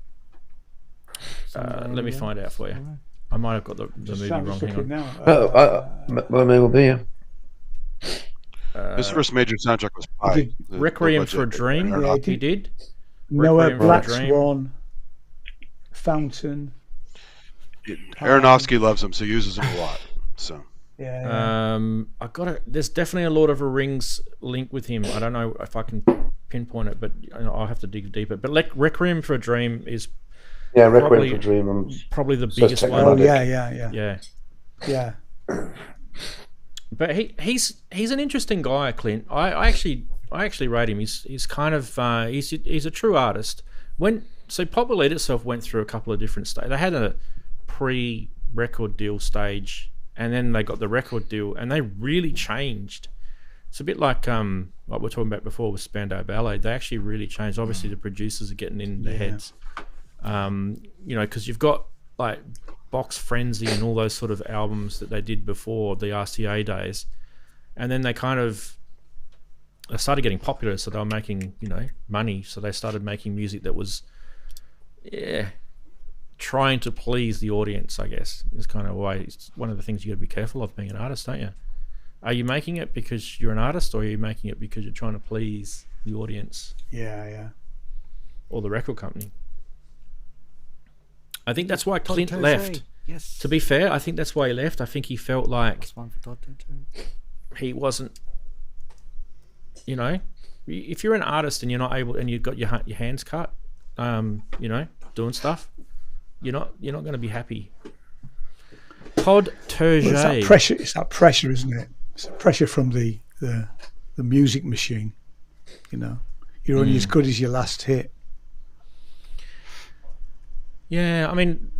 Let me find out for you. I might have got the movie I'm wrong. just Hang looking on. now. Well, maybe will be. Yeah. His first major soundtrack was Pi. the Requiem budget for a Dream. Yeah, He did. Noah, Requiem for a Black Dream. Swan, Fountain. Aronofsky loves him, so he uses him a lot. So Yeah. I got it. There's definitely a Lord of the Rings link with him. I don't know if I can pinpoint it, but I'll have to dig deeper. But Requiem for a Dream is Yeah, Probably- Requiem for a Dream. probably the So biggest take one. Oh Melodic. yeah. Yeah. But he's an interesting guy, Clint. I actually rate him. He's kind of he's a true artist. So Pop Will Eat Itself went through a couple of different stages. They had a pre-record deal stage, and then they got the record deal, and they really changed. It's a bit like what we're talking about before with Spandau Ballet. They actually really changed. Obviously, the producers are getting in their heads, because you've got like Box Frenzy and all those sort of albums that they did before the RCA days, and then they started getting popular, so they were making money. So they started making music that was trying to please the audience, I guess, is kind of why it's one of the things you got to be careful of being an artist, don't you? Are you making it because you're an artist, or are you making it because you're trying to please the audience Yeah. or the record company? I think that's why Clint Todd left. Terje. Yes. To be fair, I think that's why he left. I think he felt like That's one for Todd Terje. he wasn't, if you're an artist and you're not able, and you've got your hands cut, doing stuff, you're not going to be happy. Todd Terje. Well, it's that pressure. It's that pressure, isn't it? It's the pressure from the music machine. You're only as good as your last hit. Yeah, I mean,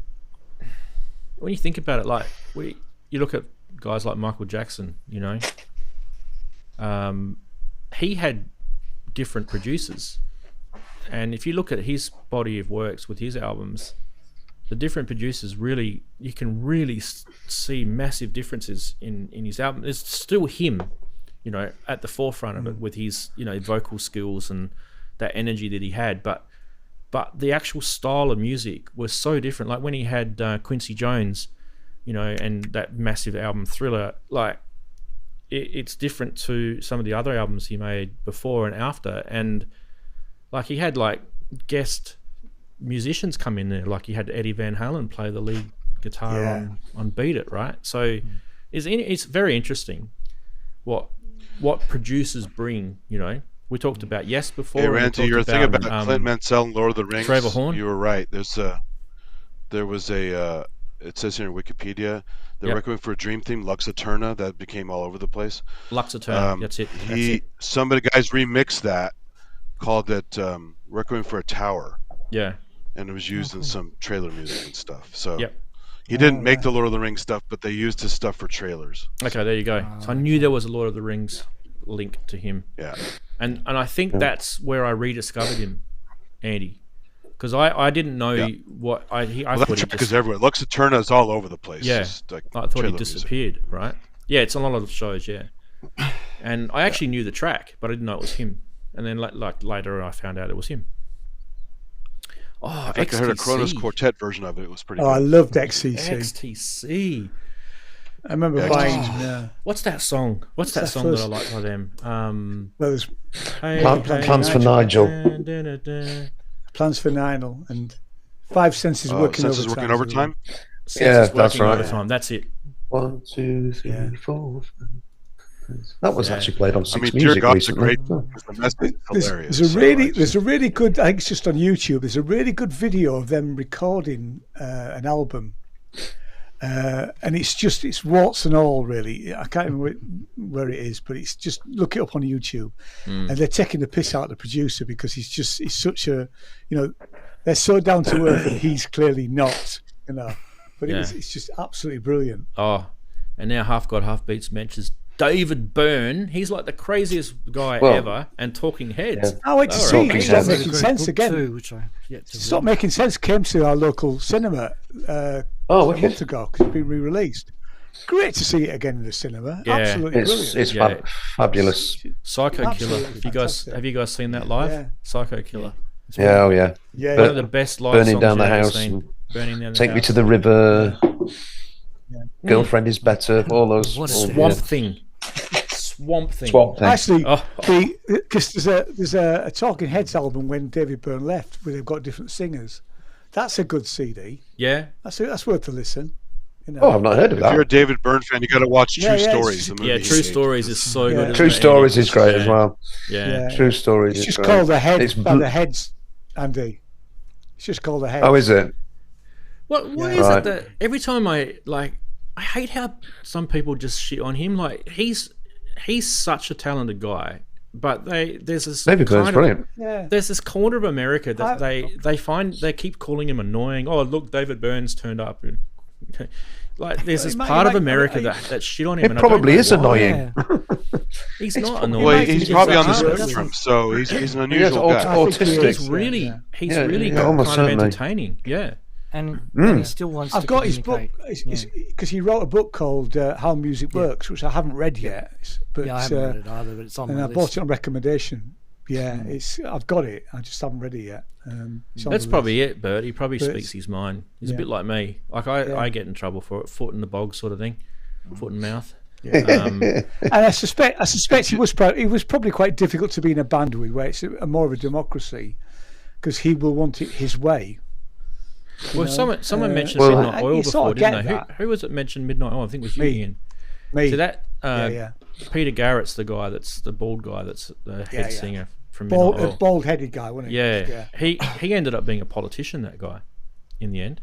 when you think about it, like you look at guys like Michael Jackson, he had different producers, and if you look at his body of works with his albums, the different producers you can really see massive differences in his album. It's still him, at the forefront of it with his, vocal skills and that energy that he had, but the actual style of music was so different. Like when he had Quincy Jones, and that massive album Thriller, like it's different to some of the other albums he made before and after. And like he had like guest musicians come in there, like he had Eddie Van Halen play the lead guitar on Beat It, right? So it's very interesting what producers bring. We talked about Yes before. Hey, Ranzee, you're thinking about Clint Mansell and Lord of the Rings. Trevor Horn. You were right. There was a it says here in Wikipedia, the Requiem for a Dream theme, Lux Eterna, that became all over the place. Lux Eterna, that's it. Some of the guys remixed that, called it Requiem for a Tower. Yeah. And it was used in some trailer music and stuff. So Yep. he didn't make the Lord of the Rings stuff, but they used his stuff for trailers. Okay, there you go. So I knew there was a Lord of the Rings link to him. Yeah. And I think that's where I rediscovered him, Andy, because I didn't know what I thought he because everywhere Lux Eterna is all over the place. Yeah, like I thought he trailer disappeared. music. Right? Yeah, it's on a lot of shows. Yeah, and I actually knew the track, but I didn't know it was him. And then like later, I found out it was him. Oh, I heard a Kronos Quartet version of it. It was pretty. Oh, good. I loved XTC. XTC. I remember buying. What's that song? What's that song that I like by them? Well, there's Plans for Nigel. Plans for Nigel and Five Senses Working Senses Overtime. Working Overtime. Yeah, that's right. Overtime. That's it. 1, 2, 3, 4. That was actually played on Six I mean, Dear Music God's recently. a great. The message is hilarious. There's a really good. I think it's just on YouTube. There's a really good video of them recording an album, and it's warts and all, really. I can't remember where it is, but it's just, look it up on YouTube. And they're taking the piss out of the producer because he's such a, they're so down to earth and he's clearly not, But it's just absolutely brilliant. Oh, and now Half God Half Beats mentions David Byrne. He's like the craziest guy ever, and Talking Heads. I went to see it. It stopped making sense again. Too, which I yet to stopped making sense. Came to our local cinema a month ago because it's been re-released. Great to see it again in the cinema. Yeah. Absolutely brilliant. It's fabulous. Psycho Killer. Have you guys seen that live? Yeah. Psycho Killer. Yeah, oh yeah. Yeah, One of the best live Burning songs down the I've ever house. seen. Burning down the Take house. me to the river. Girlfriend is better. All those. What a Swamp Thing. Swamp Thing. Swamp Thing. Actually, because there's a Talking Heads album when David Byrne left, where they've got different singers. That's a good CD. Yeah. That's worth a listen. Oh, I've not heard of If you're a that. David Byrne fan, you got to watch True Yeah, Stories. The movie Yeah, he True made. Stories is so good. isn't True it? Stories is great as well. Yeah. True Stories It's is just great. called The Head It's by The Heads, Andy. It's just called The Head. Oh, is it? What is Right. it that every time I hate how some people just shit on him. Like he's such a talented guy, but there's this David Byrne's brilliant. Yeah. There's this corner of America that they keep calling him annoying. Oh, look, David Byrne's turned up. Like there's this part of America that shit on him. It and I don't probably know is why. annoying. He's not annoying. Well, he's probably on the artist. spectrum, so he's an unusual guy. autistic. He's really kind almost of certainly. entertaining. Yeah. and he still wants I've to got his book communicate. because he wrote a book called How Music Works, which I haven't read yet. But I haven't read it either, but it's on and my I list. bought it on recommendation. Yeah, I've got it. I just haven't read it yet. It's on That's the probably list. it, Bert. He probably But speaks his mind. He's a yeah. bit like me. Like I get in trouble for it. Foot in the bog sort of thing. Foot in mouth. And I suspect he was probably quite difficult to be in a band with, where it's more of a democracy, because he will want it his way. Well, someone mentioned well, Midnight Oil you before, sort of didn't they? get Who was it mentioned Midnight Oil? I think it was you, Me. Ian. Me, So that yeah. Peter Garrett's the guy that's the bald guy that's the head singer from Midnight Bald, Oil. bald-headed guy, wasn't he? Yeah. He ended up being a politician, that guy, in the end.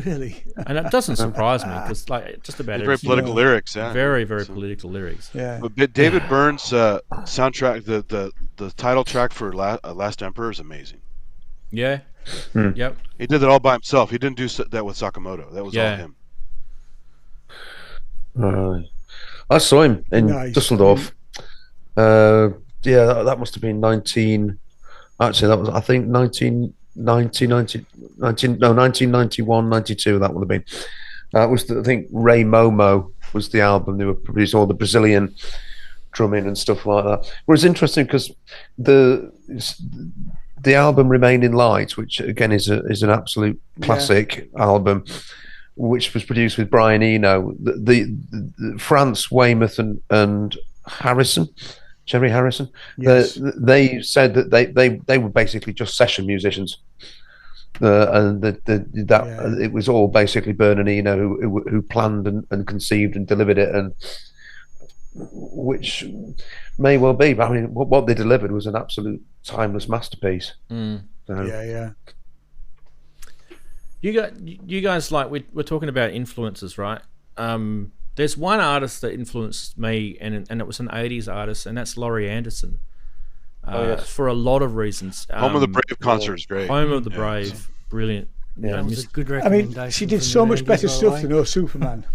Really? And it doesn't surprise me because just about Very everything- political lyrics, yeah. very political lyrics. Yeah. But David Byrne's soundtrack, the title track for Last Emperor is amazing. Yeah. Yep. He did that all by himself. He didn't do that with Sakamoto. That was all him. I saw him in Nice. Dusseldorf. That must have been 19. Actually, that was, I think, 1991, 92. That would have been. I think Ray Momo was the album. They were producing all the Brazilian drumming and stuff like that. It was interesting because the album Remaining Light, which again is an absolute classic album, which was produced with Brian Eno, the France, Weymouth and Harrison, Jerry Harrison. Yes. They said that they were basically just session musicians, and it was all basically Byrne and Eno who planned and conceived and delivered it, and which may well be. But I mean, what they delivered was an absolute timeless masterpiece. So, Yeah. You guys, like we're talking about influences, right? There's one artist that influenced me, and it was an '80s artist, and that's Laurie Anderson. For a lot of reasons. Home of the Brave concert is great. Home of the Brave, brilliant. Yeah. That was a good I recommendation. mean, she did from so the much 90s, better by the stuff way. than Superman,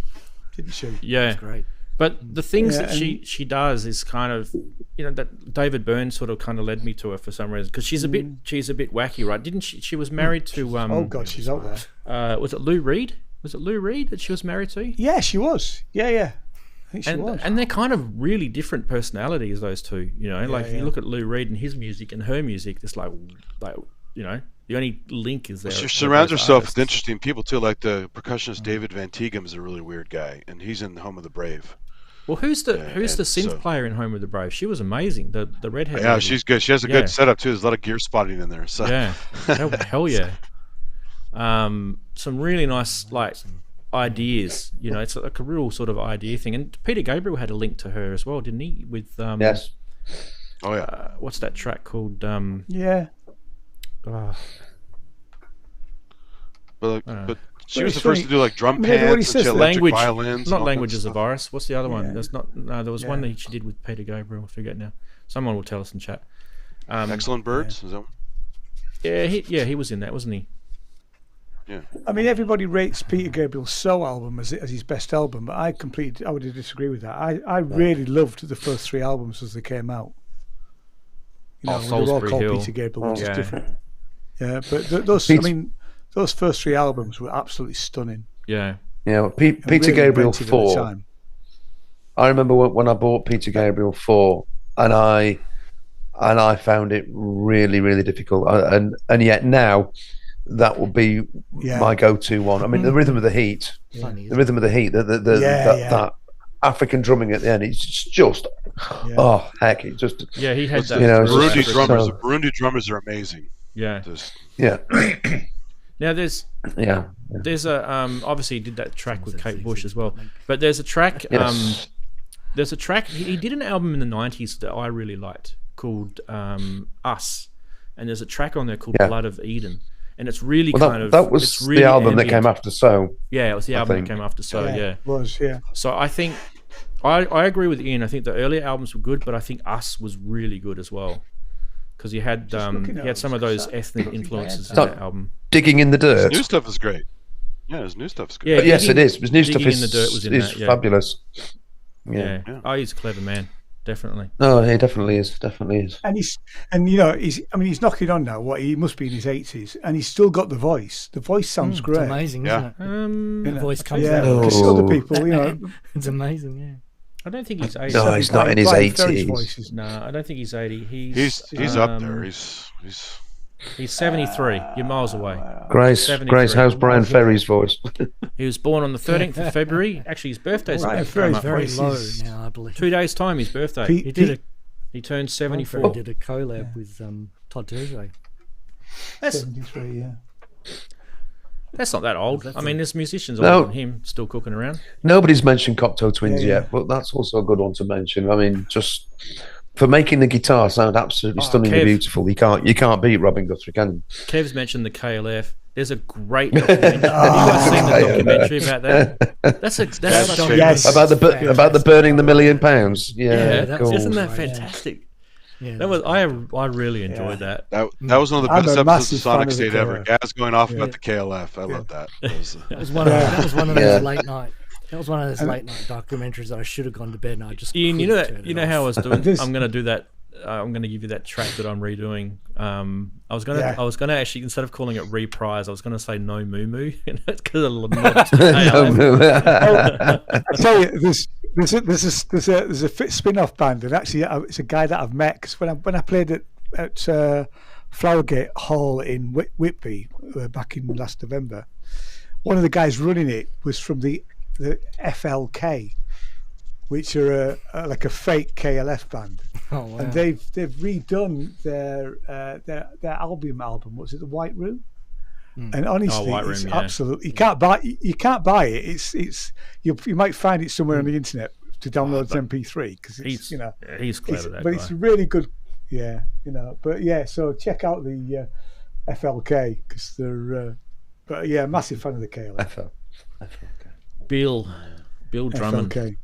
didn't she? Yeah, That's great. but the things that and- she does is kind of, that David Byrne sort of kind of led me to her for some reason, because she's a bit wacky, right? Didn't she? She was married to Oh God, she's out there. was it Lou Reed? Was it Lou Reed that she was married to? Yeah, she was. Yeah. I think she was. And they're kind of really different personalities, those two. Like if you look at Lou Reed and his music and her music, it's like the only link is there. She of surrounds those herself artists. with interesting people too, like the percussionist David Van Tighem is a really weird guy, and he's in Home of the Brave. Well, who's the and synth so- player in Home of the Brave? She was amazing. The redhead. Yeah, lady. she's good. She has a Yeah. good setup too. There's a lot of gear spotting in there. So. Yeah, hell yeah. Some really nice ideas. It's like a real sort of idea thing. And Peter Gabriel had a link to her as well, didn't he? With yes. Oh yeah. What's that track called? Yeah. But She was the first to do like drum pants and she had electric language, violins. not and all Languages kinds of Iris. What's the other one? There's not. No, there was one Yeah. that she did with Peter Gabriel. I forget now. Someone will tell us in chat. Excellent Birds. Is that one? Yeah, he was in that, wasn't he? Yeah. I mean, everybody rates Peter Gabriel's "So" album as his best album, but I would disagree with that. I really loved the first 3 albums as they came out. You know, when they were all Salisbury called Hill. Peter Gabriel, which Yeah. is different. Yeah, but those first 3 albums were absolutely stunning. Yeah. Yeah, well, And Peter really Gabriel inventive at the 4. time. I remember when I bought Peter Gabriel 4, and I found it really, really difficult. And yet now, that will be my go-to one. I mean, the Rhythm of the Heat, Funny, the Rhythm of the Heat, that African drumming at the end. It's just, oh heck! It just he had that. You know, Burundi drummers are amazing. Yeah. Yeah. Now there's a obviously he did that track with Kate Bush as well, but there's a track he did an album in the 90s that I really liked called Us, and there's a track on there called Blood of Eden, and it's really that was it's really the album ambient. that came after So. Yeah, it was the album that came after So. It was. So I think I agree with Ian. I think the earlier albums were good, but I think Us was really good as well, because he had some of those ethnic influences in that album. Digging in the Dirt. His new stuff is great. Yeah, his new stuff's good. Yeah, yes, it is. His new stuff Digging in the Dirt was in is that, fabulous. Yeah. Oh, he's a clever man, definitely. No, he definitely is. Definitely is. And he's knocking on now. What, he must be in his 80s, and he's still got the voice. The voice sounds great. It's amazing, isn't it? The voice comes out. out. Because other people, It's amazing, yeah. I don't think he's 80. No, he's not in his 80s. No, I don't think he's 80. He's up there. He's 73. You're miles away. Grace, how's Brian Ferry's voice? He was born on the 13th of February. Actually, his birthday's very low now, I believe. 2 days' time, his birthday. He turned 74. He did a collab with Todd Terje. That's 73, That's not that old. I mean, there's musicians older than him still cooking around. Nobody's mentioned Cocteau Twins yet, but that's also a good one to mention. I mean, just for making the guitar sound absolutely stunningly beautiful, you can't beat Robin Guthrie, can you? Kev's mentioned the KLF. There's a great documentary. Have you guys seen the documentary about that? That's about the burning the £1 million. Yeah, cool. Isn't that fantastic? Yeah, that was I really enjoyed that. That was one of the best episodes of Sonic State ever. Gaz going off about the KLF. I love that. That was one of those late night. That was one of those late night documentaries that I should have gone to bed and I just. Ian, you know how I was doing. I'm going to do that. I'm going to give you that track that I'm redoing. I was going to actually, instead of calling it Reprise, I was going to say No Moo Moo. Because I tell you, there's a spin-off band, and actually it's a guy that I've met, because when I played at Flowergate Hall in Whitby back in last November, one of the guys running it was from the FLK, which are like a fake KLF band. Oh, wow. And they've redone their album. Was it the White Room? And honestly, it's absolutely you can't buy it. It's you might find it somewhere on the internet to download as MP3, because it's he's clever. But it's really good. Yeah, But yeah, so check out the FLK, because they're. But yeah, massive fan of the KLF. Bill Drummond. FLK.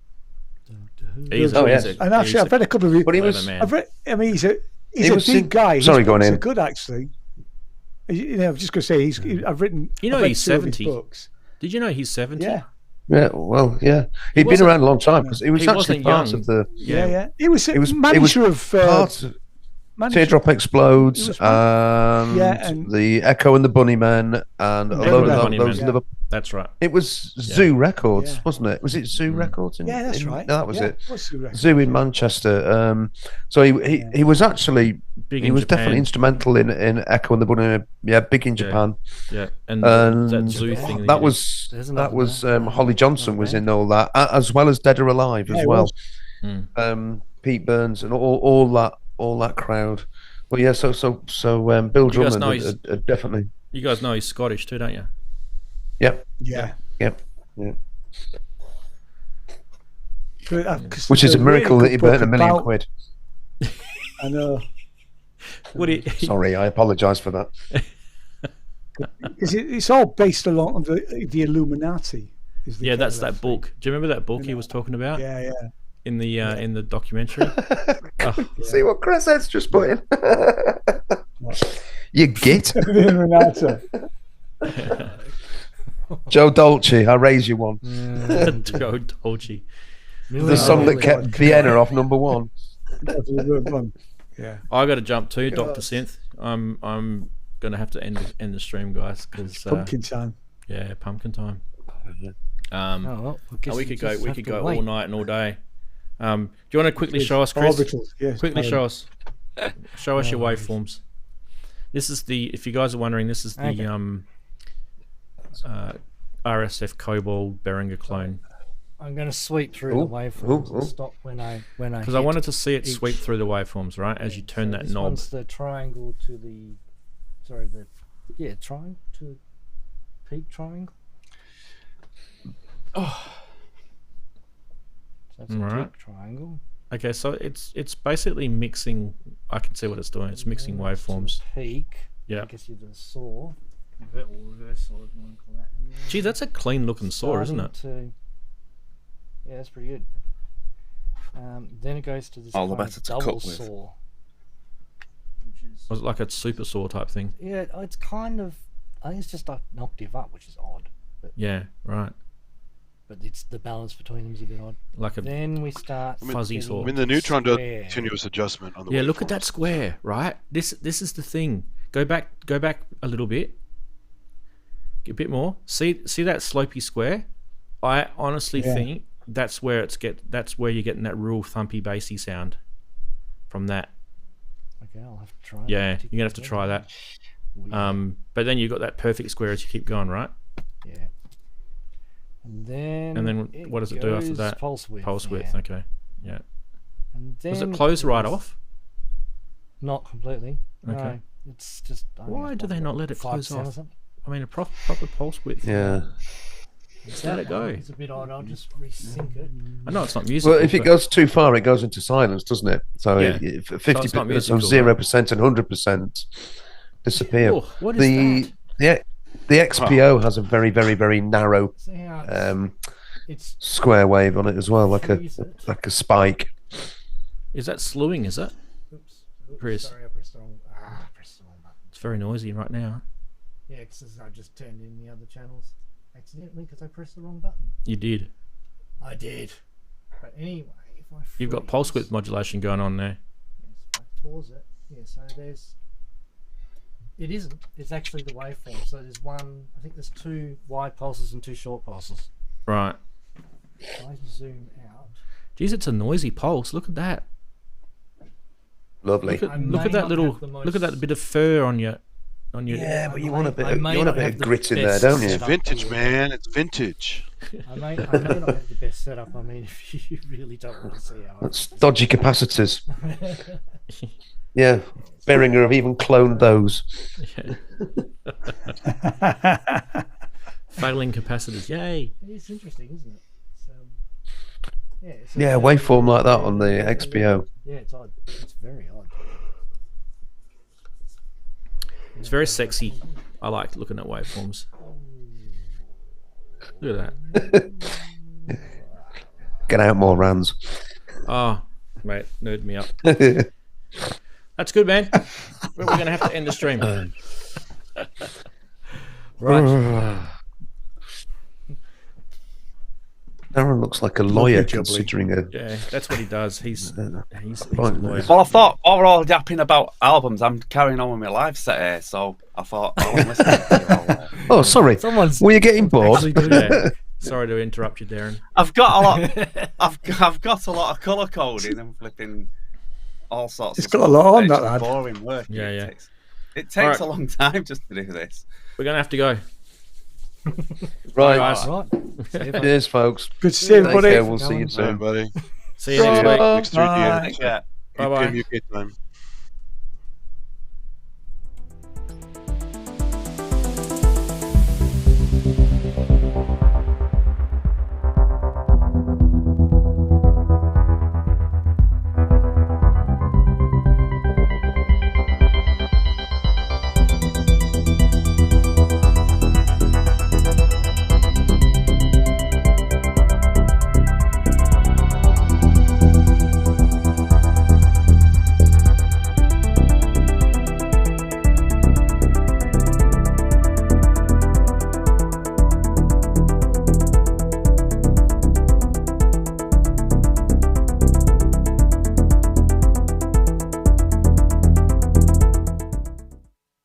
And actually, I've read a couple of. But he was. I've read. I mean, he's a big guy. Sorry, going in. Good, actually. I'm just going to say I've written. He's 70. Books. Did you know he's 70? Yeah. Yeah. Well, yeah. He'd been around a long time, because he was actually part of the. Yeah. He was manager of. Teardrop Explodes, and the Echo and the Bunnymen, and a load of those. That's right. It was Zoo Records, wasn't it? Was it Zoo Records? Yeah, that's right. That was it. Was Zoo in Manchester. So he was actually definitely instrumental in Echo and the Bunnymen. Yeah, big in Japan. Yeah, and that Zoo thing. That was Holly Johnson was in all that, as well as Dead or Alive as well. Pete Burns and all that crowd. Well, yeah. So Bill Drummond definitely. You guys know he's Scottish too, don't you? Yep. Yeah. Yep. Which is a miracle that he burnt £1 million. I know. Sorry, I apologise for that. Because it's all based along the Illuminati. Is the Yeah, kind that's of that thing. book. Do you remember that book he was talking about Yeah, yeah. in the documentary? See what Chris has just put in. You git. The Illuminati. Joe Dolce, I raise you one. Joe Dolce. The song that kept Vienna off #1. Yeah. I got to jump too, Dr. Synth. I'm gonna have to end the stream, guys, because Pumpkin time. yeah, pumpkin time. well, I guess We you could go. just We have could to go wait. all night and all day. Do you want to quickly show us, Chris? Orbitals, yes. Quickly show us. Show us your waveforms. This is the. If you guys are wondering, this is the RSF Cobalt Behringer clone. I'm going to sweep through the waveforms and stop when I Because I wanted to see it sweep through the waveforms, right? As you turn that this knob. one's the triangle to the triangle to peak triangle. So that's a Right. peak triangle. Okay, so it's basically mixing. I can see what it's doing. It's mixing waveforms. Peak. Yeah. I guess you do a saw. Or reverse saw, if you want to call that. And then Gee, that's a clean looking saw, isn't it? Yeah, that's pretty good. Then it goes to this All the kind better of to double cut with. saw. Which is, Was it like a super saw type thing? yeah, it's kind of. I think it's just like an octave up, which is odd. Yeah, right. But it's the balance between them is a bit odd. Like a Then we start fuzzy getting saw. I mean, the neutron does square. continuous adjustment on the. Yeah, look at that waveforms. square, right? This is the thing. Go back a little bit. A bit more. See that slopey square? I honestly think that's where you're getting that real thumpy bassy sound from that. Okay, I'll have to try. Yeah, that you're gonna have to try that. Weird. But then you've got that perfect square as you keep going, right? Yeah. And then What does it do after goes that? Pulse width. Pulse width. yeah. Okay. Yeah. And then Does it close right goes- off? Not completely. Okay. No, it's just. I think Why it's do they like not let it close 5% or off? something. I mean, a proper pulse width. Yeah. Let it go. It's a bit odd. I'll just resync it. I know it's not musical. Well, if it but- goes too far, it goes into silence, doesn't it? So Yeah. 50, it's not so musical, 0% and 100% disappear. Oh, what is that? The XPO has a very, very, very narrow See how it's square wave on it as well, like freeze it. a spike. Is that slewing? Is it? Oops, Chris. Sorry, I pressed the wrong. Pressed the wrong button. It's very noisy right now. Yeah, because I just turned in the other channels accidentally because I pressed the wrong button. You did. I did. But anyway, if I You've got pulse width modulation going on there. Yes, if I pause it. Yeah, so there's. It isn't. It's actually the waveform. So there's one. I think there's 2 wide pulses and 2 short pulses. Right. If I zoom out. Geez, it's a noisy pulse. Look at that. Lovely. Look I at may that not little. have the Look at that bit of fur on your. Yeah, but you I want a may- bit, I of, may you want a not bit have of the grit in there, best don't you? setup. Vintage, man. It's vintage. I may not have the best setup. I mean, if you really don't want to see how. That's dodgy capacitors. Yeah, Behringer have even cloned those. Failing capacitors. Yay. It's interesting, isn't it? It's, Yeah, waveform like that on the XPO. Yeah, it's odd. It's very odd. It's very sexy. I like looking at waveforms. Look at that. Get out more Ranz. Oh, mate, nerd me up. That's good, man. We're going to have to end the stream. Right. Aaron looks like a lawyer jubbly. considering a. Yeah, that's what he does. He's a Right. lawyer. Well, I thought while we're all yapping about albums, I'm carrying on with my live set here, so I thought I was listening to you all. Oh, sorry. Someone's Were you getting bored? actually doing Yeah. Sorry to interrupt you, Darren. I've got a lot. I've got a lot of colour coding and flipping all sorts. It's of got a stuff. lot on It's that, just lad. boring work. Yeah, yeah. It takes Alright. a long time just to do this. We're going to have to go. Right. guys. Right. See you, bye. Cheers, folks. Good to see Take everybody. care. We'll see you Bye, soon. buddy. See you next week. Next 3D. Bye. Take care. Bye-bye. UK time.